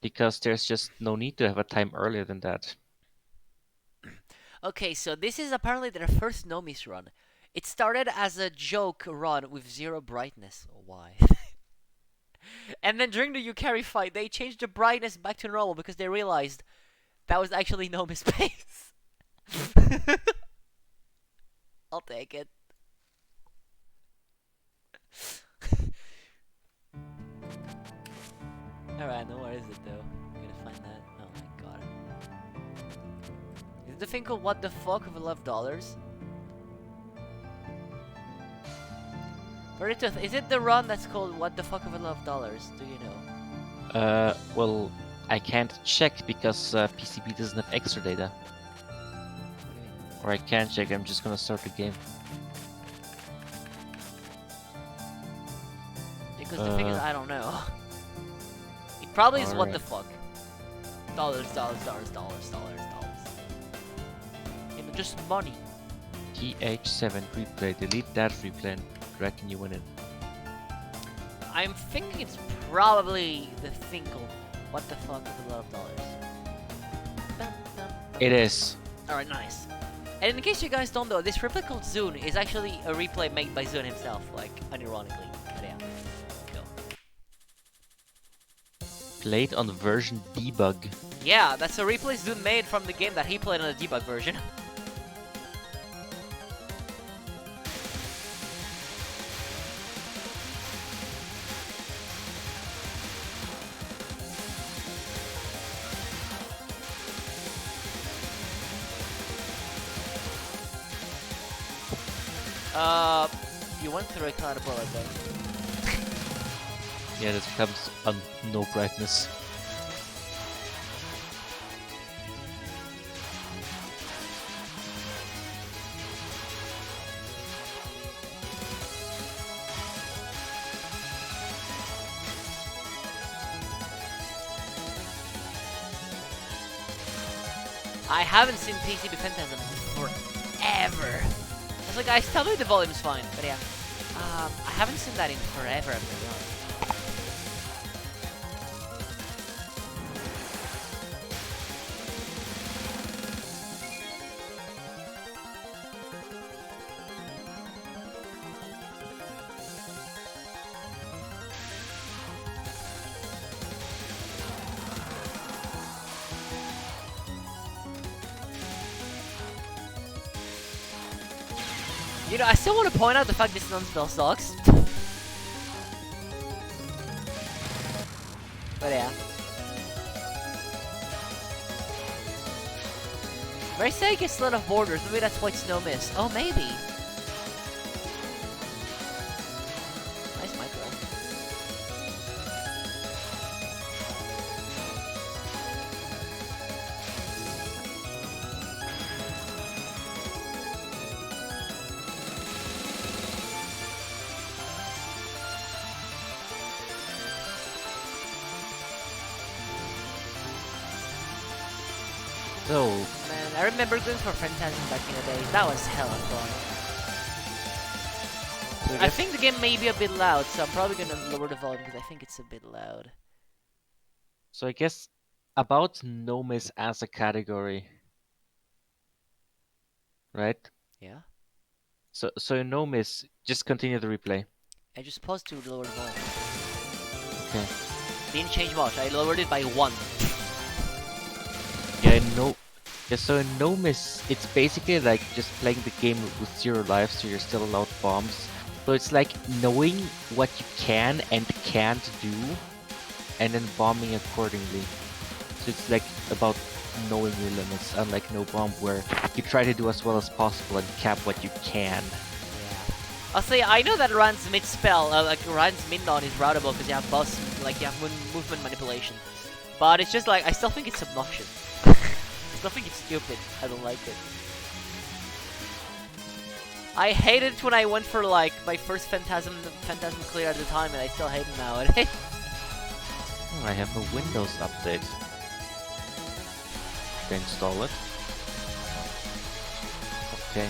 Because there's just no need to have a time earlier than that. Okay, so this is apparently their first no-miss run. It started as a joke run with 0 brightness. Why? And then during the Yukari fight, they changed the brightness back to normal because they realized that was actually no-miss space. I'll take it. Alright, now where is it though? I'm gonna find that. Oh my god. Is it the thing called What the Fuck with $11? Veritooth, is it the run that's called What the Fuck with $11? Do you know? Well, I can't check because PCB doesn't have extra data. Or I can't check, I'm just gonna start the game. Because the thing is, I don't know. It probably is What the Alright. Fuck. Dollars. You know, just money. TH7 replay, delete that replay and drag a new one in. I'm thinking it's probably the thing called What the Fuck with $11. It is. Alright, nice. And in case you guys don't know, this replay called Zune is actually a replay made by Zune himself, like, unironically. But yeah. Cool. Played on version debug. Yeah, that's a replay Zune made from the game that he played on the debug version. You went through a cloud of bullet though. Yeah, this becomes on no brightness. I haven't seen PCB Phantasm forever. I was like, guys, tell me the volume's fine, but yeah. I haven't seen that in forever, I'm gonna be honest. You know, I still want to point out the fact this non-spell sucks. But yeah. Very Sega gets a lot of borders, maybe that's why it's no miss. Oh, maybe. Nice micro. So, Man, I remember going for Phantasm back in the day. That was hella fun. I think the game may be a bit loud, so I'm probably gonna lower the volume because I think it's a bit loud. so I guess about no miss as a category, right? Yeah? So no miss, just continue the replay. I just paused to lower the volume. Okay. Didn't change much, I lowered it by 1. Yeah, no. Yeah, so in no miss, it's basically like just playing the game with 0 lives, so you're still allowed bombs. So it's like knowing what you can and can't do, and then bombing accordingly. So it's like about knowing your limits, unlike no bomb where you try to do as well as possible and cap what you can. Yeah. I'll say, I know that Ran's mid spell, like Ran's mid non is routable because you have boss, like you have movement manipulation. But it's just like, I still think it's obnoxious. I still think it's stupid. I don't like it. I hated it when I went for like my first Phantasm clear at the time, and I still hate it nowadays. Oh, I have a Windows update. Can I install it? Okay.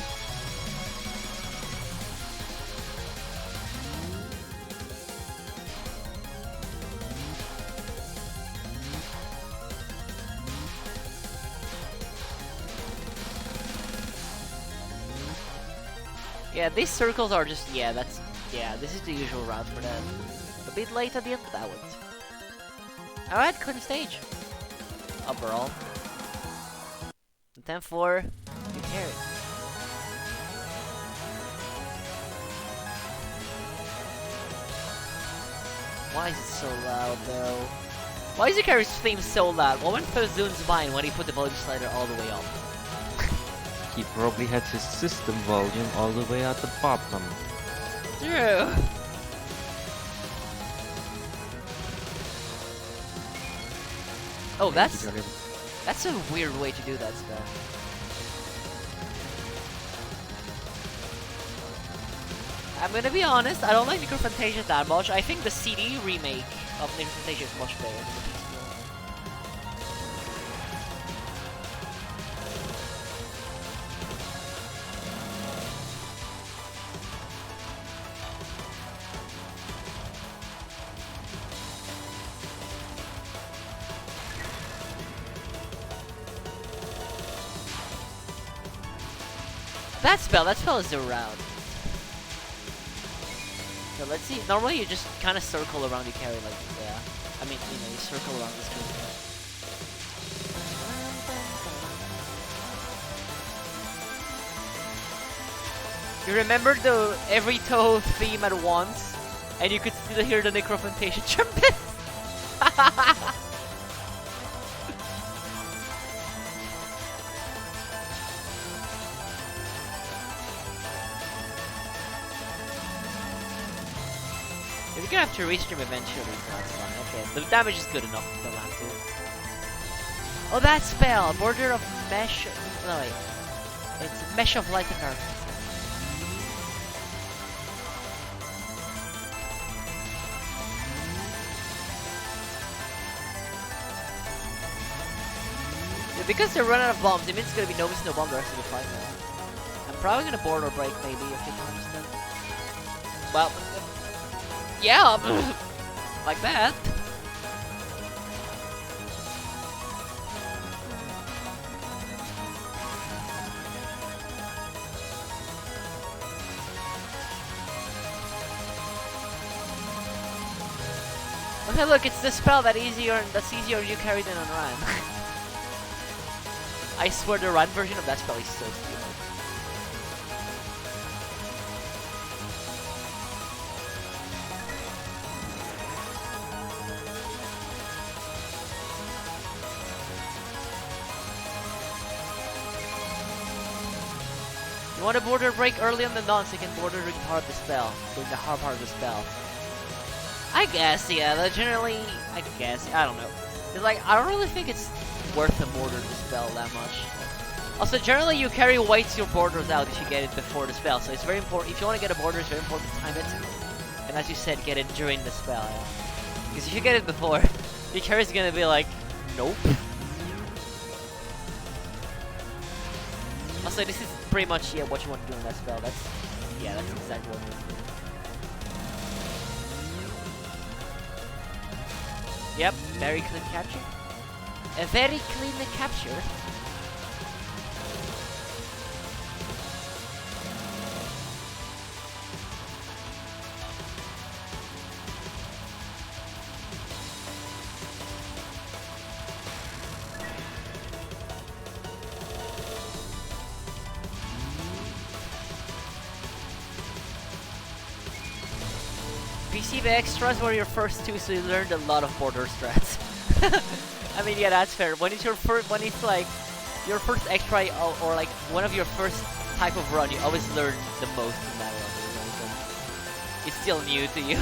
Yeah, these circles are just, yeah, this is the usual route for that. A bit late at the end, but that worked. Alright, clean stage. Overall. 10-4, you carry. Why is it so loud though? Why is the carry's theme so loud? What went through Zoon's mind when he put the volume slider all the way up? He probably had his system volume all the way at the bottom. True. Oh, that's a weird way to do that stuff. I'm gonna be honest, I don't like Necrophantasia that much. I think the CD remake of Necrophantasia is much better than the PC one. That spell is around. So let's see. Normally you just kind of circle around your carry like, yeah. I mean, you know, you circle around the screen. You remember the every Touhou theme at once, and you could still hear the Necrophantasia trumpet. to restream eventually, so that's fine. Okay, the damage is good enough. Don't have to. Oh, that spell, border of mesh. No wait, it's mesh of light and darkness. Yeah, because they're running out of bombs, it means it's gonna be no miss, no bomb the rest of the fight now. I'm probably gonna border break maybe a few times then. Well, yeah, like that. Okay, look, it's the spell that's easier you carry than on Run. I swear the Run version of that spell is so stupid. You want to border break early on the dawn so you can border during the spell. During the hard part of the spell. I guess, yeah, that generally, I don't know. It's like, I don't really think it's worth to border the spell that much. Also, generally you carry weights your borders out if you get it before the spell, so it's very important, if you want to get a border, it's very important to time it. And as you said, get it during the spell, yeah. Because if you get it before, your carry's gonna be like, nope. Also, this is pretty much, yeah, what you want to do in that spell, that's exactly what it is. Yep, very clean capture. A very clean capture. PC extras were your first two, so you learned a lot of border strats. I mean, yeah, that's fair. When it's like your first extra or like one of your first type of run, you always learn the most in that level. You know, so it's still new to you.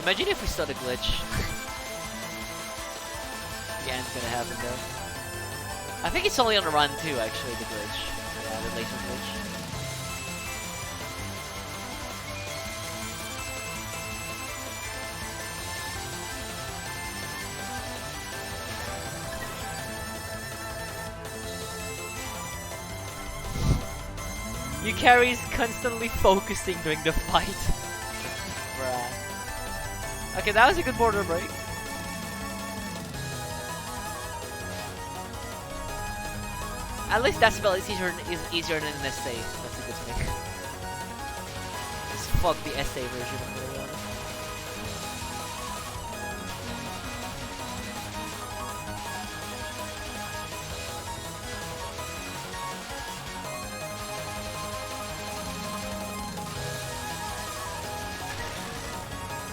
Imagine if we saw the glitch. Yeah, it's gonna happen though. I think it's only on the run too, actually, the glitch. Yeah, the laser glitch. Yukari's constantly focusing during the fight. Bruh. Okay, that was a good border break. At least that spell is easier than an SA. That's a good thing. Just fuck the SA version, I'm really honest.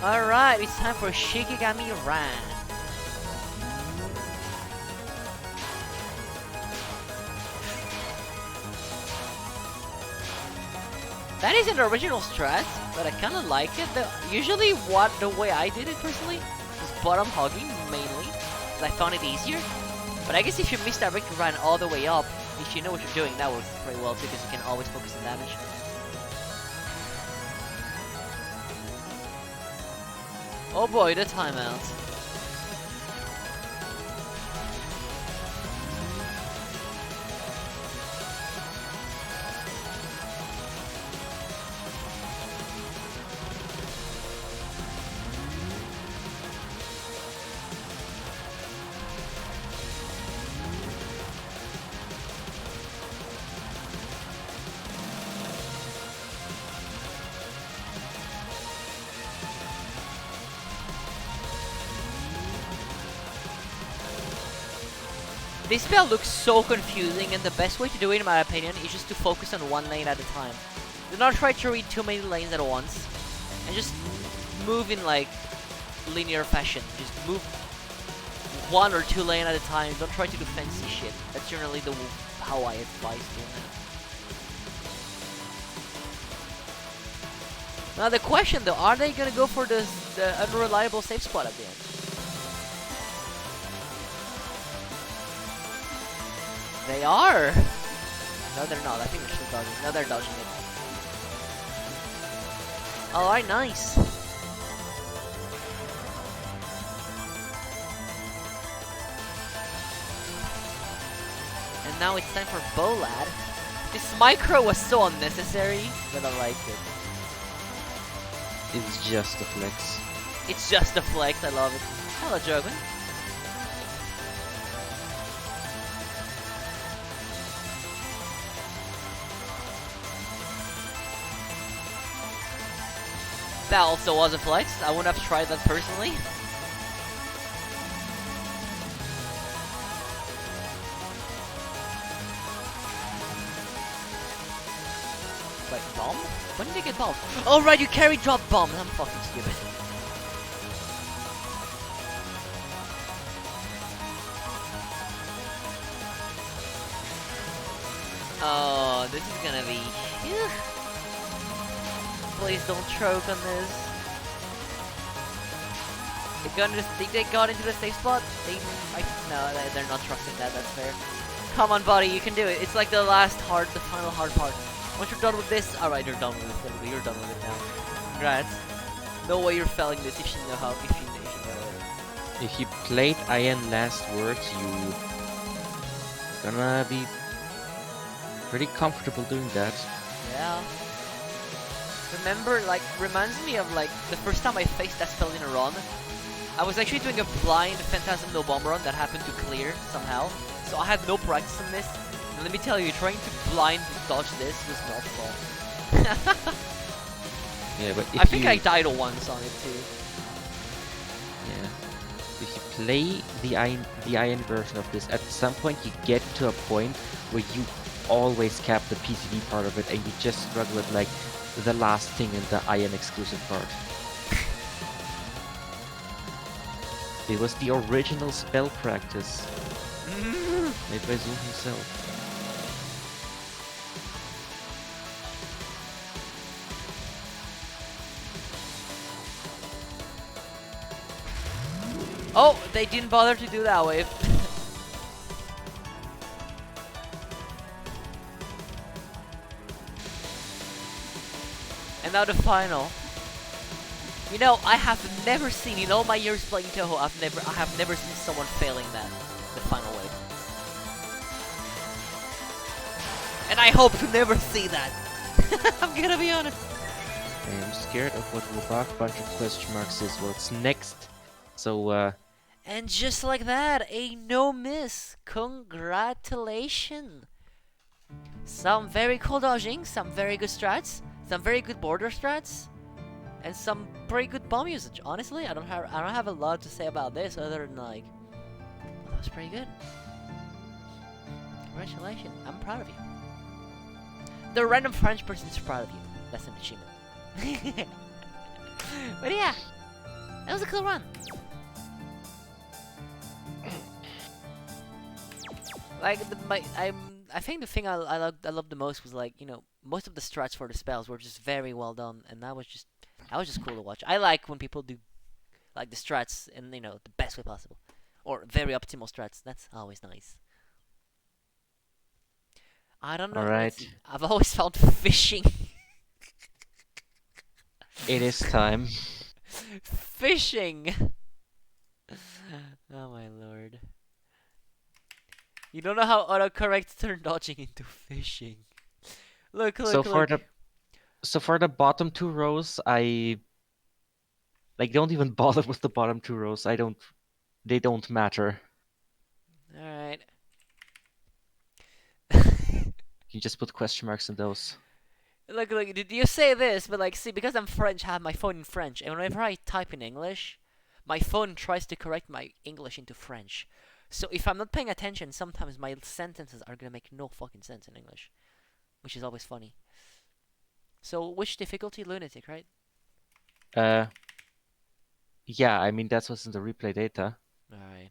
Alright, it's time for Shikigami Ran. That is an original strat, but I kinda like it. Usually the way I did it personally was bottom hogging mainly, because I found it easier. But I guess if you misdirect the Ran all the way up, if you know what you're doing, that works pretty well too, because you can always focus on damage. Oh boy, the timeout. This spell looks so confusing, and the best way to do it, in my opinion, is just to focus on one lane at a time. Do not try to read too many lanes at once, and just move in like linear fashion. Just move one or two lanes at a time. Don't try to do fancy shit. That's generally how I advise doing Now the question though, are they gonna go for the unreliable safe spot at the end? They are! No, they're not. I think they're still dodging. No, they're dodging it. Alright, nice. And now it's time for Bolad. This micro was so unnecessary, but I like it. It's just a flex. It's just a flex, I love it. Hello, Jogan. That also was a flex. I wouldn't have tried that personally. Wait, bomb? When did they get bombed? Oh right, you carry drop bombs. I'm fucking stupid. Oh, this is gonna be... Phew. Please don't choke on this. They got into the safe spot? No, they're not trusting that, that's fair. Come on, buddy, you can do it. It's like the final hard part. Once you're done with this, alright, you're done with it. You're done with it now. Congrats. No way you're failing this if you know how, if you know it. If you played Iron Last Words, you gonna be pretty comfortable doing that. Yeah. Remember, like, reminds me of, like, the first time I faced that spell in a run. I was actually doing a blind Phantasm no bomb run that happened to clear somehow. So I had no practice on this. And let me tell you, trying to blind dodge this was not fun. Yeah, but if I think you, I died once on it too. yeah, if you play the iron version of this, at some point you get to a point where you always cap the PCD part of it, and you just struggle with like the last thing in the iron exclusive part. It was the original spell practice made by Zoom himself. Oh, they didn't bother to do that wave. And now the final. You know, I have never seen, in all my years playing Touhou, I have never seen someone failing that, the final wave. And I hope to never see that. I'm gonna be honest. I am scared of what Robak bunch of question marks is. What's next? So, And just like that, a no miss. Congratulations. Some very cool dodging, some very good strats, some very good border strats, and some pretty good bomb usage. Honestly, I don't have a lot to say about this other than like, that was pretty good. Congratulations, I'm proud of you. The random French person is proud of you. That's an achievement. But yeah, that was a cool run. Like I think the thing I loved the most was, like, you know, most of the strats for the spells were just very well done, and that was just cool to watch. I like when people do like the strats in, you know, the best way possible, or very optimal strats. That's always nice. I don't know. alright, I've always found fishing. it is time. Fishing. Oh my lord. You don't know how autocorrect turned dodging into fishing. Look, So for the bottom two rows, I like don't even bother with the bottom two rows. They don't matter. Alright. You just put question marks in those. Look, did you say this? But like, see, because I'm French, I have my phone in French, and whenever I type in English, my phone tries to correct my English into French. So if I'm not paying attention, sometimes my sentences are gonna make no fucking sense in English, which is always funny. So which difficulty? Lunatic, right? Yeah, I mean that's what's in the replay data. Alright.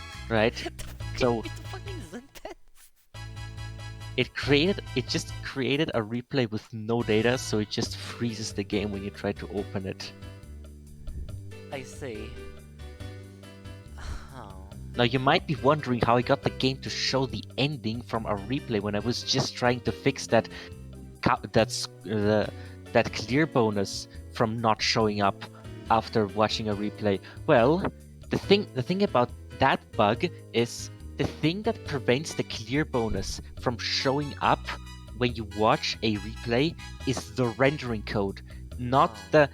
right? So It's fucking Zenpet. it just created a replay with no data, so it just freezes the game when you try to open it. I see. Oh. Now you might be wondering how I got the game to show the ending from a replay when I was just trying to fix that that clear bonus from not showing up after watching a replay. Well, the thing about that bug is the thing that prevents the clear bonus from showing up when you watch a replay is the rendering code, not the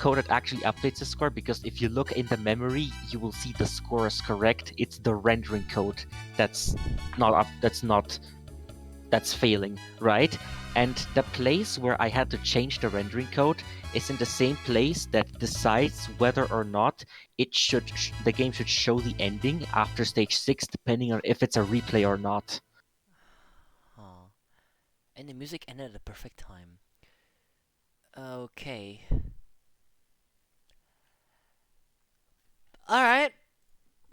code that actually updates the score, because if you look in the memory you will see the score is correct. It's the rendering code that's failing, right? And the place where I had to change the rendering code is in the same place that decides whether or not the game should show the ending after stage 6, depending on if it's a replay or not. Oh. And the music ended at the perfect time. Okay. Alright.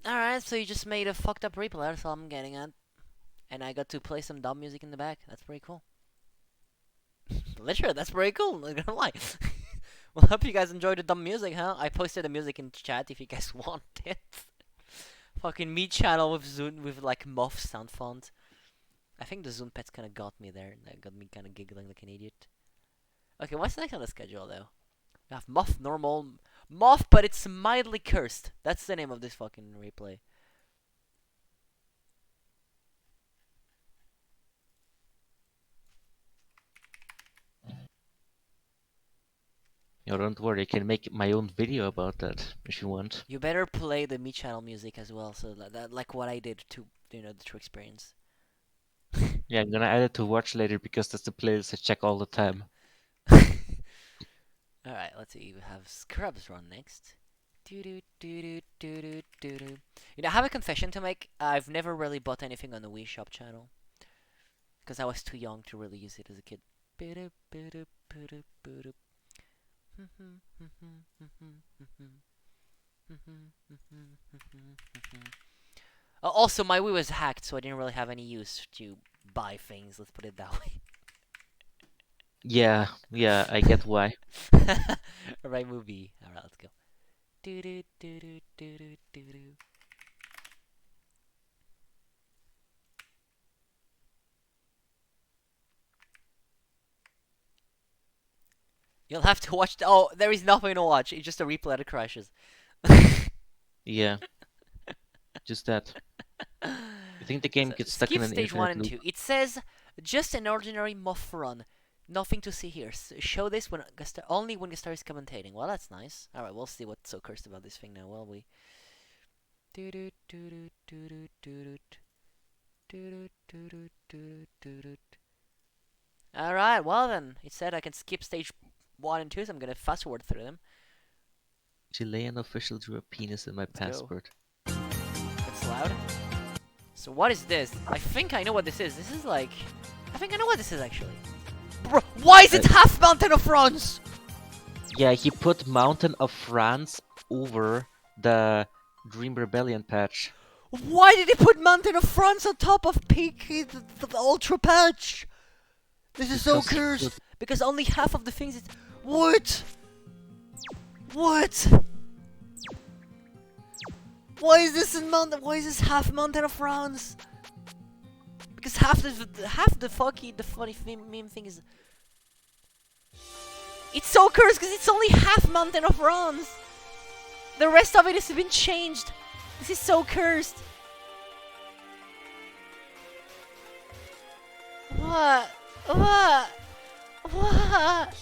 Alright, so you just made a fucked up replay, that's all I'm getting at. And I got to play some dumb music in the back. That's pretty cool. Literally, that's pretty cool, not gonna lie. Well, hope you guys enjoyed the dumb music, huh? I posted the music in chat if you guys want it. Fucking me channel with Zune, with like Muff sound font. I think the Zune pets kinda got me there. That got me kinda giggling like an idiot. Okay, what's next on the schedule though? We have Muff, normal, Muff, but it's mildly cursed. That's the name of this fucking replay. Don't worry, I can make my own video about that if you want. You better play the me channel music as well, so that like what I did to the true experience. Yeah, I'm gonna add it to watch later because that's the playlist I check all the time. Alright, let's see. We have Scrubs run next. You know, I have a confession to make. I've never really bought anything on the Wii Shop channel. Because I was too young to really use it as a kid. Also, my Wii was hacked, so I didn't really have any use to buy things. Let's put it that way. Yeah, I get why. Right movie. Alright, let's go. You'll have to watch. Oh, there is nothing to watch. It's just a replay that crashes. Yeah, just that. I think the game gets stuck Skip in an stage 1 infinite and loop. 2. It says just an ordinary muff run. Nothing to see here. Show this when only when Gastar is commentating. Well, that's nice. Alright, we'll see what's so cursed about this thing now, will we? Alright, well then. It said I can skip stage 1 and 2, so I'm gonna fast forward through them. Chilean official drew a penis in my passport. It's loud. So what is this? I think I know what this is. This is like... I think I know what this is actually. Bro, why is it half Mountain of France? Yeah, he put Mountain of France over the Dream Rebellion patch. Why did he put Mountain of France on top of Peak, the Ultra patch? This is so Because he cursed. Because only half of the things is... What? What? Why is this in Mountain? Why is this half Mountain of France? Because half the funny meme thing is... It's so cursed because it's only half Mountain of France. The rest of it has been changed. This is so cursed. What? What? What?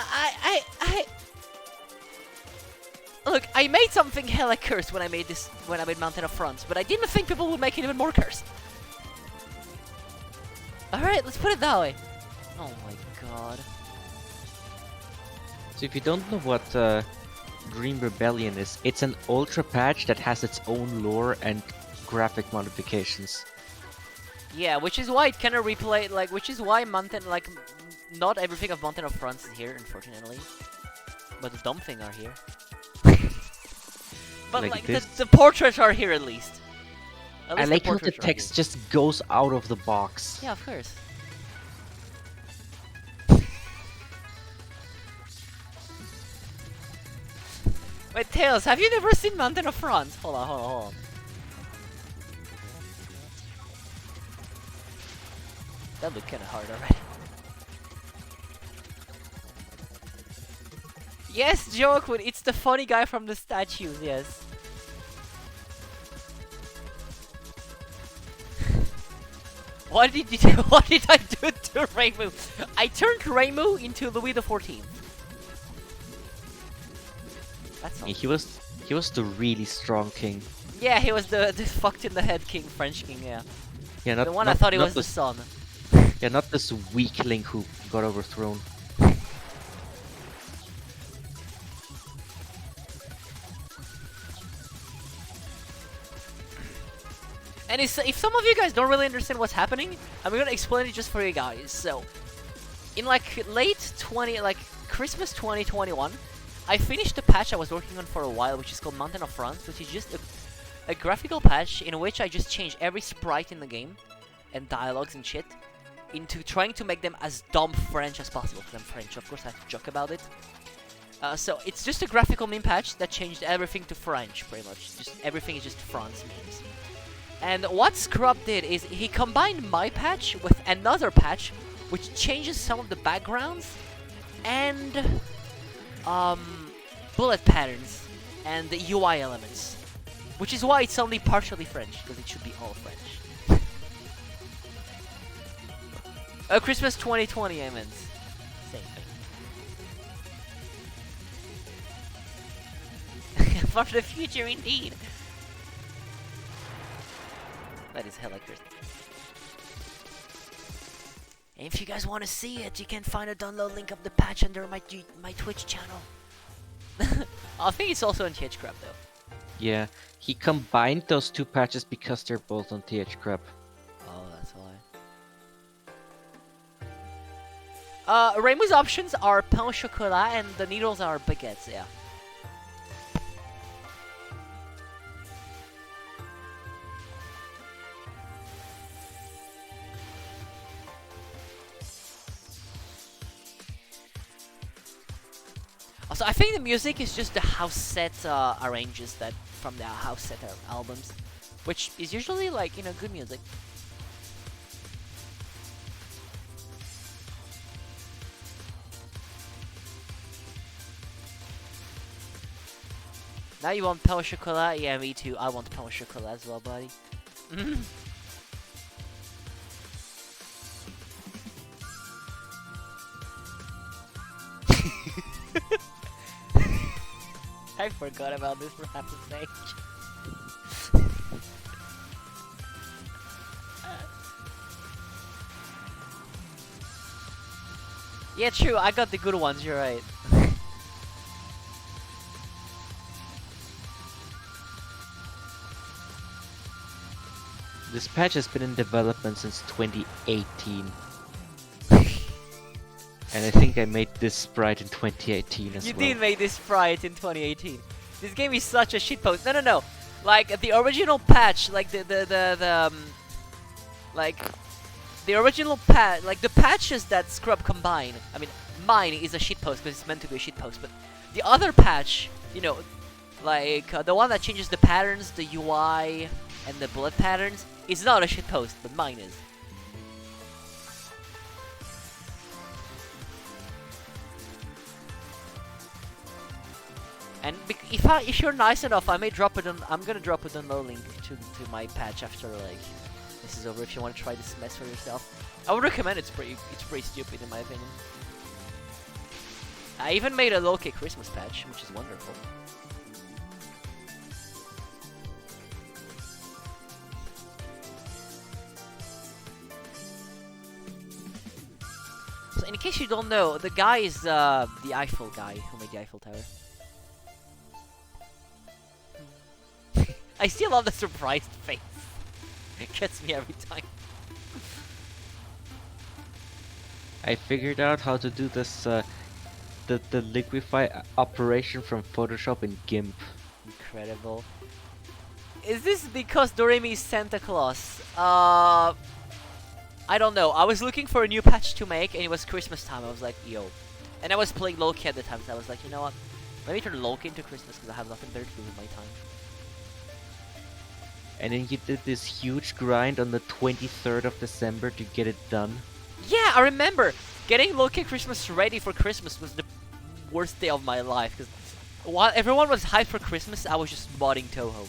I Look, I made something hella cursed when I made Mountain of France, but I didn't think people would make it even more cursed. Alright, let's put it that way. Oh my god. So if you don't know what Dream Rebellion is, it's an ultra patch that has its own lore and graphic modifications. Yeah, which is why it kind of replay, like, which is why Mountain, like, not everything of Mountain of France is here, unfortunately. But the dumb thing are here. But Like like this. the portraits are here at least. At I least like how the portraits are text here. just goes out of the box. Yeah, of course. Wait, Tails, have you never seen Mountain of France? Hold on, hold on, hold on. That looked kinda hard already. Yes, Joaquin, it's the funny guy from the statues, yes. What did you do? What did I do to Reimu? I turned Reimu into Louis XIV. That's all. He was the really strong king. Yeah, he was the fucked in the head king, French king, yeah. Yeah, not The one not, I thought he not was the this, son. Yeah, not this weakling who got overthrown. And if some of you guys don't really understand what's happening, I'm gonna explain it just for you guys. So, in like Christmas 2021, I finished the patch I was working on for a while, which is called Mountain of France, which is just a graphical patch in which I just changed every sprite in the game and dialogues and shit into trying to make them as dumb French as possible. Because I'm French, of course I have to joke about it. So it's just a graphical meme patch that changed everything to French, pretty much. Just everything is just France memes. And what Scrub did is he combined my patch with another patch, which changes some of the backgrounds and bullet patterns and the UI elements, which is why it's only partially French, because it should be all French. Christmas 2020, I meant. Same thing. For the future, indeed. That is hella Christmas. And if you guys want to see it, you can find a download link of the patch under my Twitch channel. I think it's also on THCrab though. Yeah, he combined those two patches because they're both on THCrab. Oh, that's why. Reimu's options are pain au chocolat and the needles are baguettes, yeah. Also, I think the music is just the house set arranges that from the house set albums, which is usually like, you know, good music. Now you want pain au chocolat? Yeah, me too. I want pain au chocolat as well, buddy. I forgot about this for half a stage. Yeah, true. I got the good ones. You're right. This patch has been in development since 2018. And I think I made this sprite in 2018 as You well. did make this sprite in 2018. This game is such a shitpost. No. Like the original patch, like the original patch, like the patches that Scrub combined. I mean, mine is a shitpost because it's meant to be a shitpost, but the other patch, you know, like the one that changes the patterns, the UI, and the bullet patterns, is not a shitpost, but mine is. And if you're nice enough, I may drop it on. I'm gonna drop it on the link to my patch after like this is over. If you want to try this mess for yourself, I would recommend. It's pretty stupid in my opinion. I even made a low-key Christmas patch, which is wonderful. So in case you don't know, the guy is the Eiffel guy who made the Eiffel Tower. I still love the surprised face. It gets me every time. I figured out how to do this the liquefy operation from Photoshop in GIMP. Incredible. Is this because Doremi is Santa Claus? I don't know. I was looking for a new patch to make, and it was Christmas time. I was like, yo. And I was playing Loki at the time, so I was like, you know what? Let me turn Loki into Christmas, because I have nothing better to do with my time. And then you did this huge grind on the 23rd of December to get it done. Yeah, I remember! Getting Loki Christmas ready for Christmas was the worst day of my life, because while everyone was hyped for Christmas, I was just modding Touhou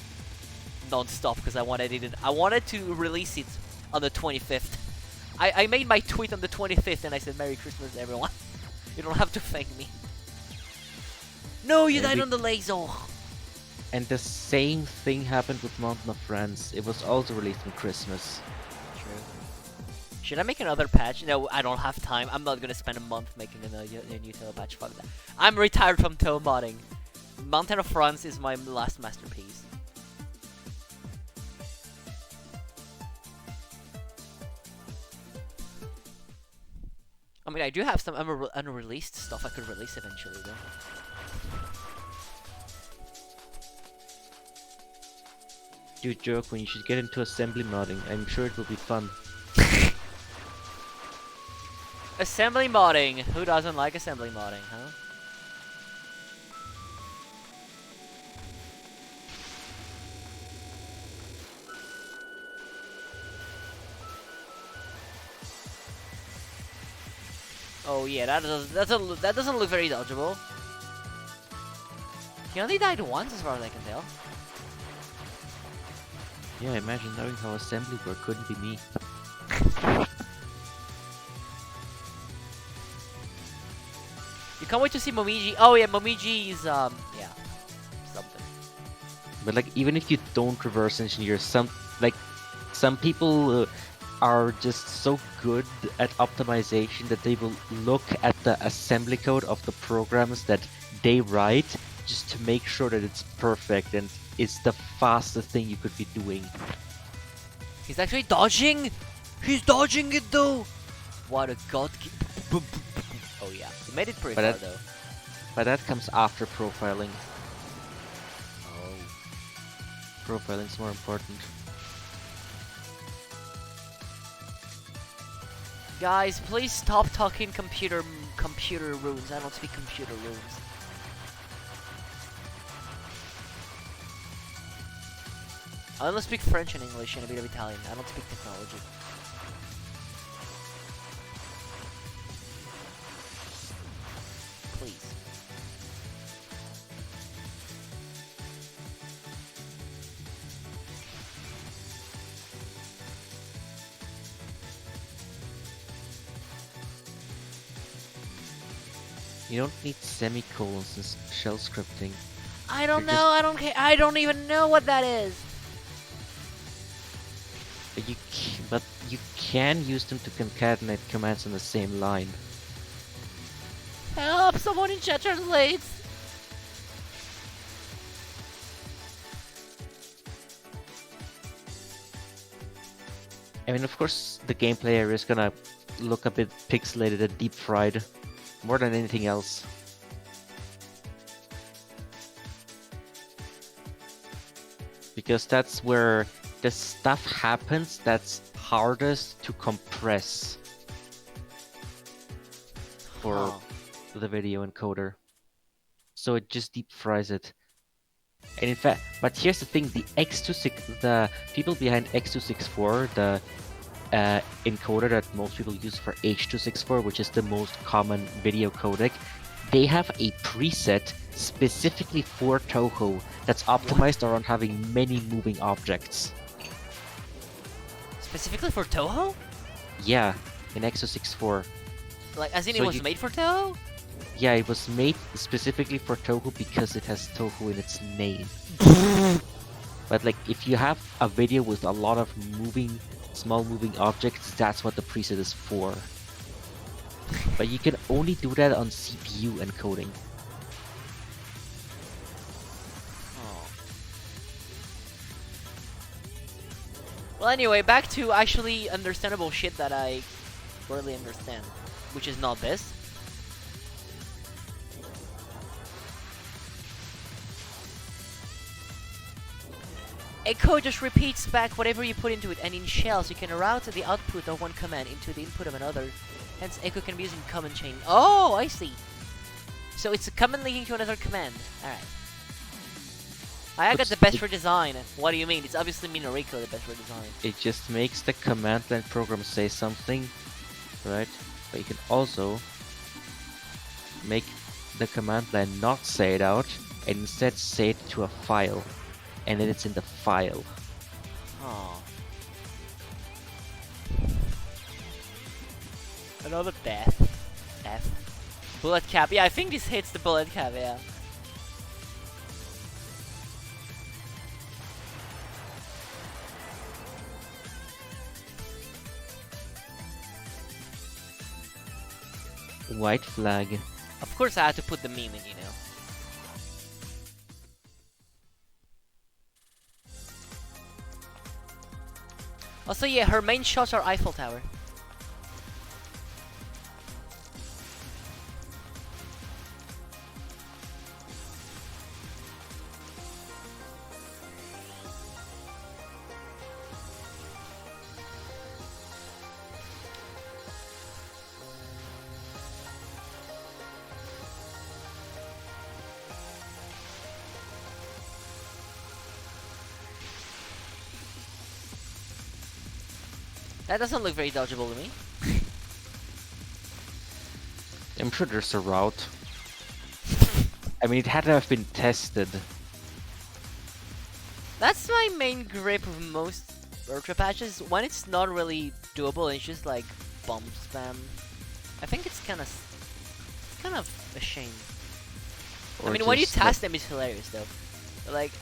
non-stop, because I wanted to release it on the 25th. I made my tweet on the 25th and I said Merry Christmas everyone. You don't have to thank me. No, you died on the laser. And the same thing happened with Mountain of France. It was also released on Christmas. True. Should I make another patch? No, I don't have time. I'm not gonna spend a month making a new Touhou patch. Fuck that. I'm retired from Touhou modding. Mountain of France is my last masterpiece. I mean, I do have some unreleased stuff I could release eventually, though. Dude, joke when you should get into assembly modding. I'm sure it will be fun. Assembly modding. Who doesn't like assembly modding, huh? Oh yeah, that doesn't look very dodgeable. He only died once, as far as I can tell. Yeah, imagine knowing how assembly work couldn't be me. You can't wait to see Momiji. Oh yeah, Momiji is yeah, something. But like, even if you don't reverse engineer, some people are just so good at optimization that they will look at the assembly code of the programs that they write just to make sure that it's perfect and it's the fastest thing you could be doing. He's actually dodging. He's dodging it though. What a god. Oh yeah, he made it pretty far though. But that comes after profiling. Oh. Profiling's more important. Guys, please stop talking computer runes. I don't speak computer runes. I only speak French and English and a bit of Italian. I don't speak technology. Please. You don't need semicolons in shell scripting. I don't know. I don't care. I don't even know what that is. But you can use them to concatenate commands on the same line. Help! Someone in chat translates. I mean, of course, the gameplay area is gonna look a bit pixelated and deep fried, more than anything else. Because that's where the stuff happens that's hardest to compress for the video encoder. So it just deep fries it. And in fact, but here's the thing, the people behind X264, the encoder that most people use for H264, which is the most common video codec, they have a preset specifically for Touhou that's optimized around having many moving objects. Specifically for Touhou? Yeah, in X264. Like, as in So it was made for Touhou? Yeah, it was made specifically for Touhou because it has Touhou in its name. But like, if you have a video with a lot of small moving objects, that's what the preset is for. But you can only do that on CPU encoding. Well, anyway, back to actually understandable shit that I barely understand, which is not this. Echo just repeats back whatever you put into it, and in shells you can route the output of one command into the input of another. Hence, Echo can be used in command chain. Oh, I see. So it's a command linking to another command. Alright. I got the best for design. What do you mean? It's obviously Minorico, the best for design. It just makes the command line program say something, right? But you can also make the command line not say it out, and instead say it to a file. And then it's in the file. Oh. Another death. Bullet cap. Yeah, I think this hits the bullet cap, yeah. White flag. Of course I had to put the meme in, you know. Also, yeah, her main shots are Eiffel Tower. That doesn't look very dodgeable to me. I'm sure there's a route. I mean, it had to have been tested. That's my main grip of most Ultra patches. When it's not really doable and it's just like bomb spam. I think it's kind of a shame. I mean, when you test them, it's hilarious though. Like,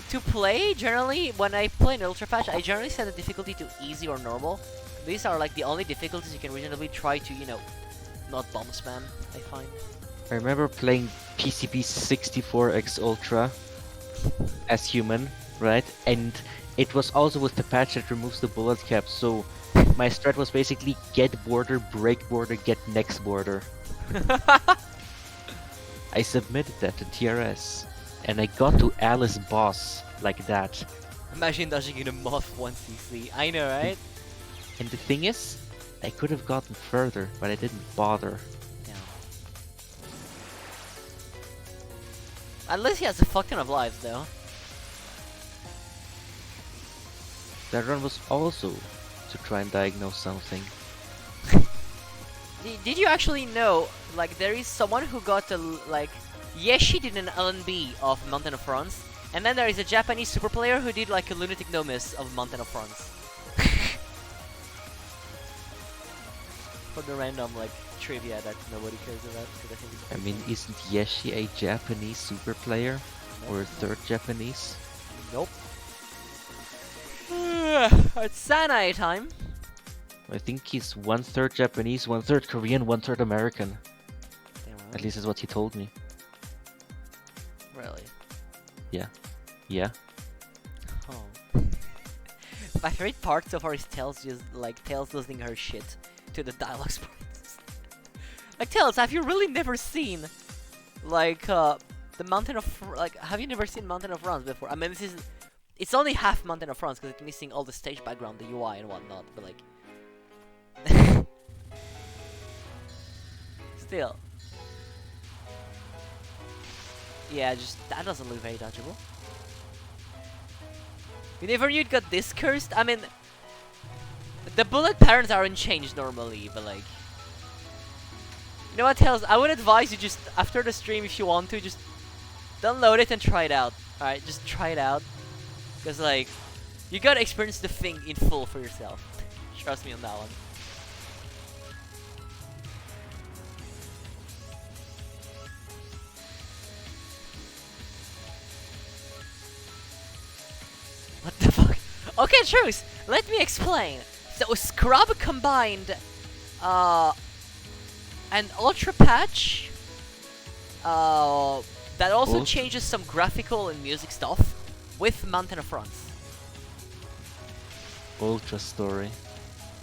to play, generally, when I play an Ultra patch, I generally set the difficulty to easy or normal. These are like the only difficulties you can reasonably try to, you know, not bomb spam, I find. I remember playing PCB 64X Ultra as human, right? And it was also with the patch that removes the bullet cap, so my strat was basically get border, break border, get next border. I submitted that to TRS, and I got to Alice boss like that. Imagine dodging in a moth 1cc. I know, right? And the thing is, I could have gotten further, but I didn't bother. Yeah. At least he has a fuck ton of lives, though. That run was also to try and diagnose something. Did you actually know, like, there is someone who got a, like, yes, she did an LNB of Mountain of France, and then there is a Japanese super player who did, like, a Lunatic No Miss of Mountain of France. For the random, like, trivia that nobody cares about. I think I mean, isn't Yeshi a Japanese super player? Nope. Or a third Japanese? Nope. It's Sanae time. I think he's 1/3 Japanese, 1/3 Korean, 1/3 American. At least is what he told me. Really? Yeah. Yeah. Oh. My favorite part so far is Tails just like Tails losing her shit to the dialogue sprites. Like, Tails, have you really never seen like the Mountain of have you never seen Mountain of France before? I mean, it's only half Mountain of France because it's missing all the stage background, the UI and whatnot, but like still. Yeah, just that doesn't look very dodgeable. You never knew it got this cursed? I mean, the bullet patterns aren't changed normally, but like, you know what, Tails? I would advise you just after the stream, if you want to, just download it and try it out. Alright, just try it out, because like, you gotta experience the thing in full for yourself. Trust me on that one. What the fuck? Okay, truce! Let me explain. So, Scrub combined an Ultra patch that also changes some graphical and music stuff with Mountain of France. Ultra story.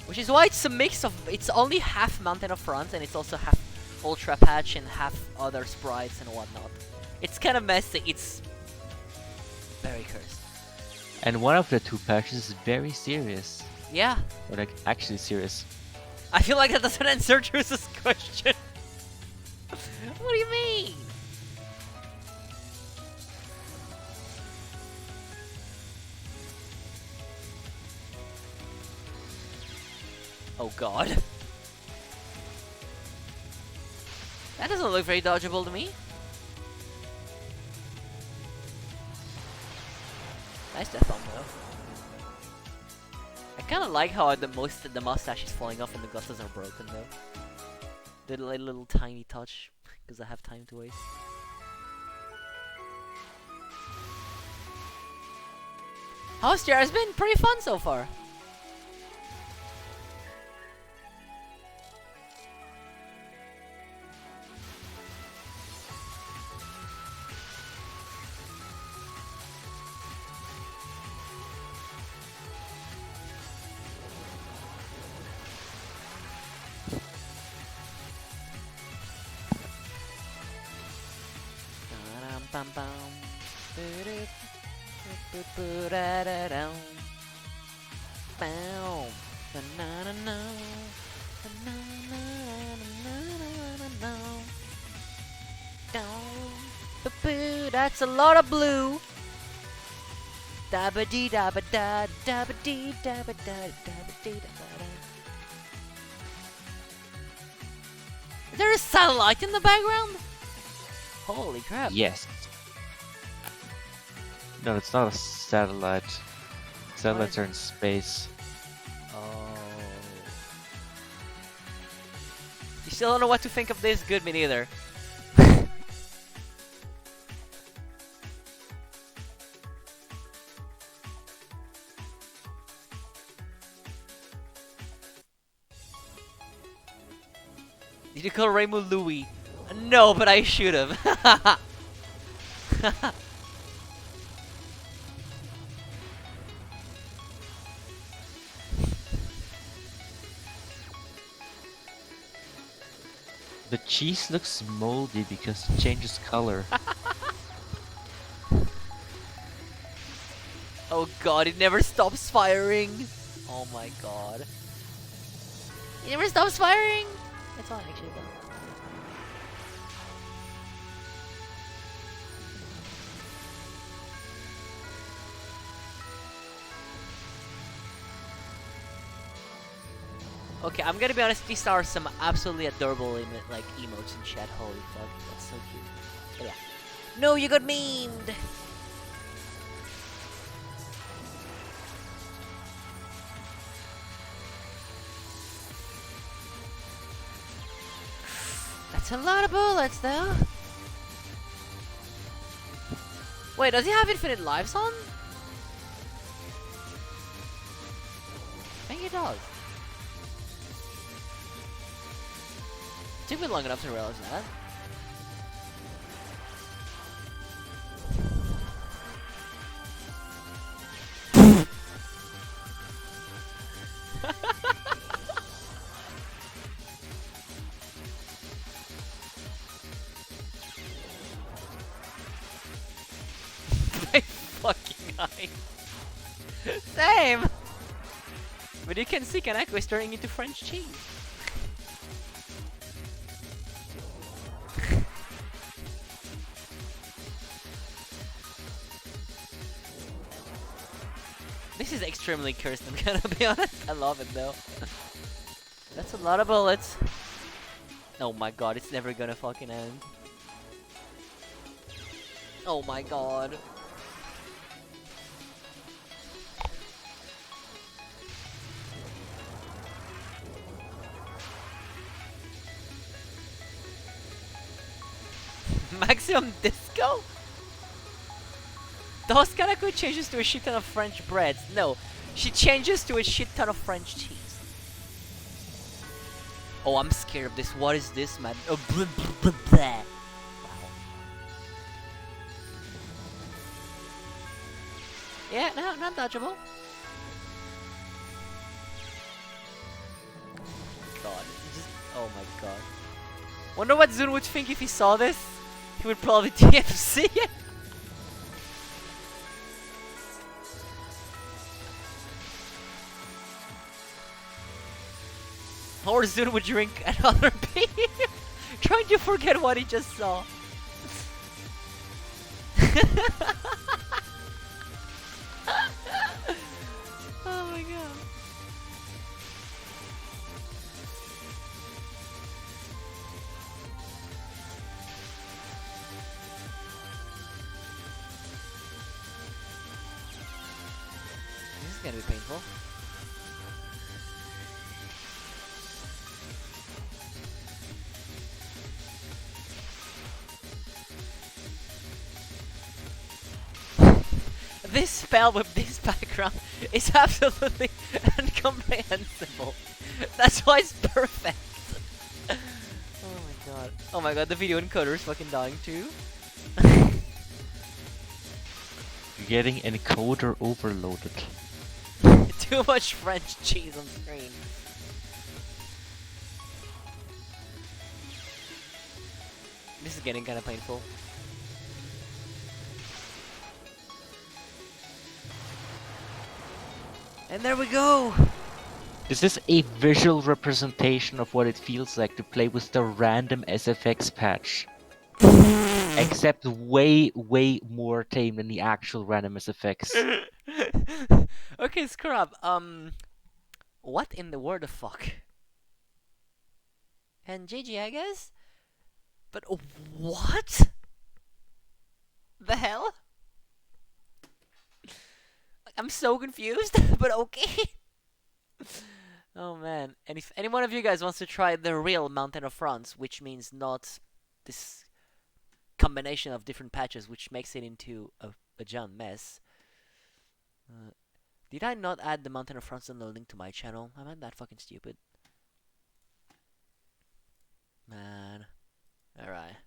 Which is why it's a mix of, it's only half Mountain of France and it's also half Ultra patch and half other sprites and whatnot. It's kind of messy, it's very cursed. And one of the two patches is very serious. Yeah. Or like actually serious. I feel like that doesn't answer Truce's question. What do you mean? Oh god. That doesn't look very dodgeable to me. Nice death bomb though. I kinda like how the mustache is falling off and the glasses are broken though. The little tiny touch, because I have time to waste. How's your? It's been pretty fun so far. Bum bum. Ba-da-da-da-dum. Bow. Ba-na-na-na. Ba-na-na-na-na-na-na-na. Down. Ba-boo. That's a lot of blue. Dabba-dee dabba-da. Dabba-dee dabba-da. Dabba-dee dabba-da. Is there a satellite in the background? Holy crap. Yes. No, it's not a satellite. Satellites are in space. Oh. You still don't know what to think of this? Good, me neither. Did you call Rainbow Louie? No, but I should have. The cheese looks moldy because it changes color. Oh god, it never stops firing. Oh my god. It never stops firing. It's on actually though. Okay, I'm gonna be honest, these are some absolutely adorable like emotes in chat. Holy fuck, that's so cute. But yeah. No, you got memed! That's a lot of bullets though. Wait, does he have infinite lives on? I think he does. Took me long enough to realize that. My fucking eye. Same! But you can see Kaneko is turning into French cheese. This is extremely cursed, I'm gonna be honest. I love it though. That's a lot of bullets. Oh my god, it's never gonna fucking end. Oh my god. Maximum disco? The Hoskanaku changes to a shit ton of French breads. No, she changes to a shit ton of French cheese. Oh, I'm scared of this. What is this, man? Oh, blah, blah, blah, blah. Wow. Yeah, no, not dodgeable. God, just, oh my god. Wonder what Zun would think if he saw this. He would probably TFC it. Or Zun would drink another beer, trying to forget what he just saw. Oh my god. This is gonna be painful. This spell with this background is absolutely incomprehensible. That's why it's perfect. Oh my god. Oh my god, the video encoder is fucking dying too. You're getting encoder overloaded. Too much French cheese on screen. This is getting kinda painful. And there we go! This is a visual representation of what it feels like to play with the random SFX patch. Except way, way more tame than the actual random SFX. Okay, Scrub, what in the world of fuck? And GG, I guess? But what? The hell? I'm so confused, but okay. Oh man, and if any one of you guys wants to try the real Mountain of France, which means not this combination of different patches, which makes it into a giant mess. Did I not add the Mountain of France on the link to my channel? Am I that fucking stupid? Man. Alright.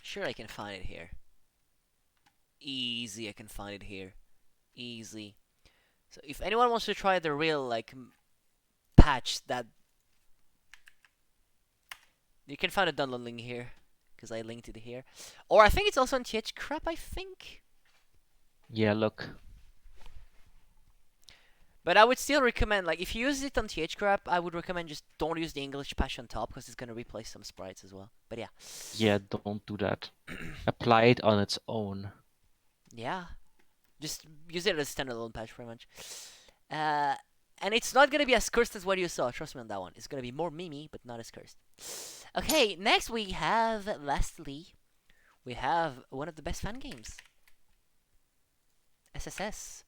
Sure I can find it here. Easy, I can find it here. Easy. So if anyone wants to try the real, like, patch that... You can find a download link here. Because I linked it here. Or I think it's also on TH Crap, I think. Yeah, look. But I would still recommend, like, if you use it on TH Crap, I would recommend just don't use the English patch on top, because it's going to replace some sprites as well. But yeah. Yeah, don't do that. Apply it on its own. Yeah. Just use it as a standalone patch, pretty much. And it's not going to be as cursed as what you saw. Trust me on that one. It's going to be more memey, but not as cursed. Okay, next we have, lastly, we have one of the best fan games. SSS.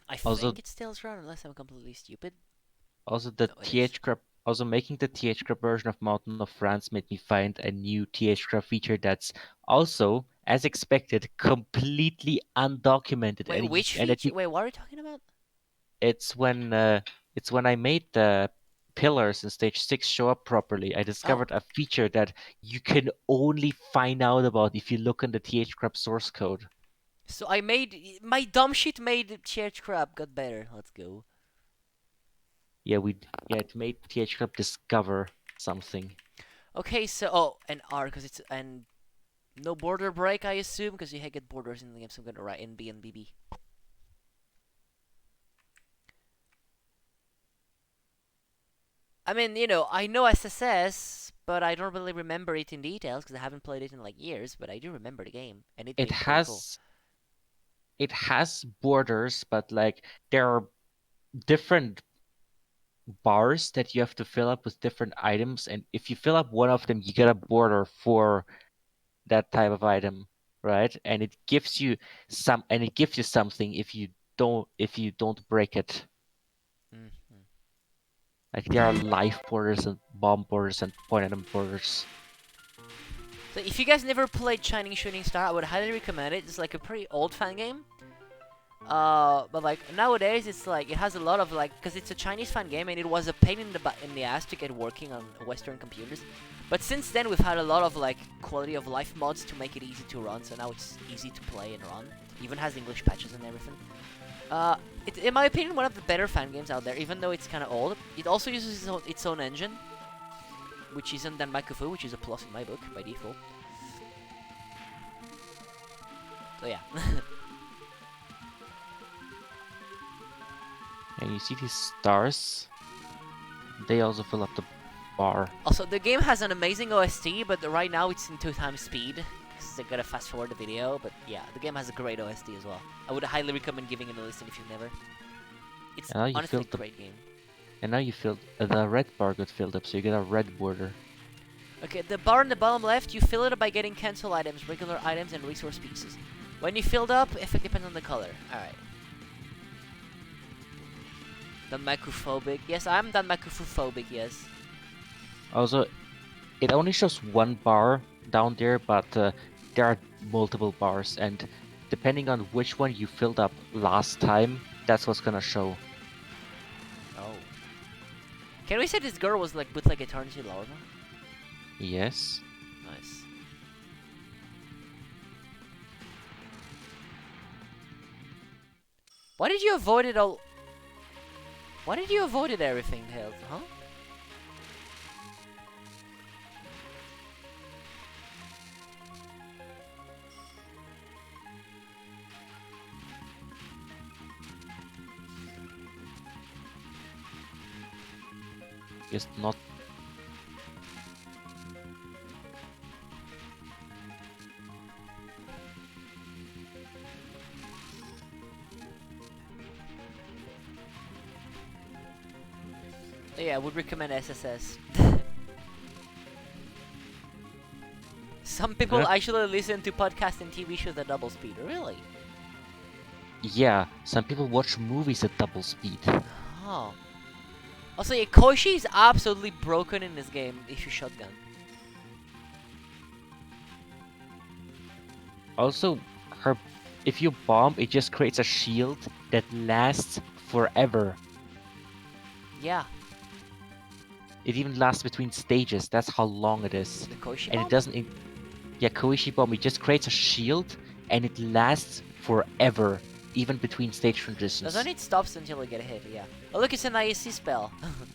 I Also- think it still run unless I'm completely stupid. Also, the No, it is. THCrab, also making the THCrab version of Mountain of France made me find a new THCrab feature that's also, as expected, completely undocumented. Wait, which feature? Wait, what are you talking about? It's when I made the pillars in stage 6 show up properly. I discovered a feature that you can only find out about if you look in the THCrab source code. So I made... My dumb shit made Church Crab got better. Let's go. Yeah, it made THCrab discover something. Okay, so... Oh, and R, because it's... And... No border break, I assume, because you get borders in the game, so I'm gonna write in B and BB. I mean, you know, I know SSS, but I don't really remember it in details, because I haven't played it in, like, years, but I do remember the game. And it has borders, but like there are different bars that you have to fill up with different items, and if you fill up one of them, you get a border for that type of item, right? And it gives you something if you don't break it. Mm-hmm. Like there are life borders and bomb borders and point item borders. So if you guys never played Shining Shooting Star, I would highly recommend it. It's like a pretty old fan game. But like nowadays, it's like it has a lot of like, because it's a Chinese fan game, and it was a pain in the ass to get working on Western computers. But since then, we've had a lot of like quality of life mods to make it easy to run. So now it's easy to play and run. Even has English patches and everything. It's, in my opinion, one of the better fan games out there, even though it's kind of old. It also uses its own engine, which isn't Danmakufu, which is a plus in my book, by default. So yeah. And you see these stars? They also fill up the bar. Also, the game has an amazing OST, but right now it's in 2x speed, because I gotta fast forward the video, but yeah, the game has a great OST as well. I would highly recommend giving it a listen if you've never. It's And now you honestly a filled the great game. and now you filled the red bar got filled up, so you get a red border. Okay, the bar on the bottom left, you fill it up by getting cancel items, regular items, and resource pieces. When you filled up, effect depends on the color. Alright. Danmaku-phobic. Yes, I'm Danmaku-phobic, yes. Also, it only shows one bar down there, but there are multiple bars, and depending on which one you filled up last time, that's what's gonna show. Oh. Can we say this girl was like with like Eternity Larva? Yes. Nice. Why did you avoid it all? Why did you avoid it everything, Tails? Huh? Just not. Yeah, I would recommend SSS. Some people Yeah. actually listen to podcasts and TV shows at double speed. Really? Yeah, some people watch movies at double speed. Oh. Also, yeah, Koshi is absolutely broken in this game if you shotgun. Also, if you bomb, it just creates a shield that lasts forever. Yeah, It even lasts between stages. That's how long it is. the Koshi And bomb? it doesn't. Yeah, Koishi bomb. It just creates a shield, and it lasts forever, even between stage transitions. Doesn't it stops until you get hit? Yeah. Oh, look, it's an ISC spell.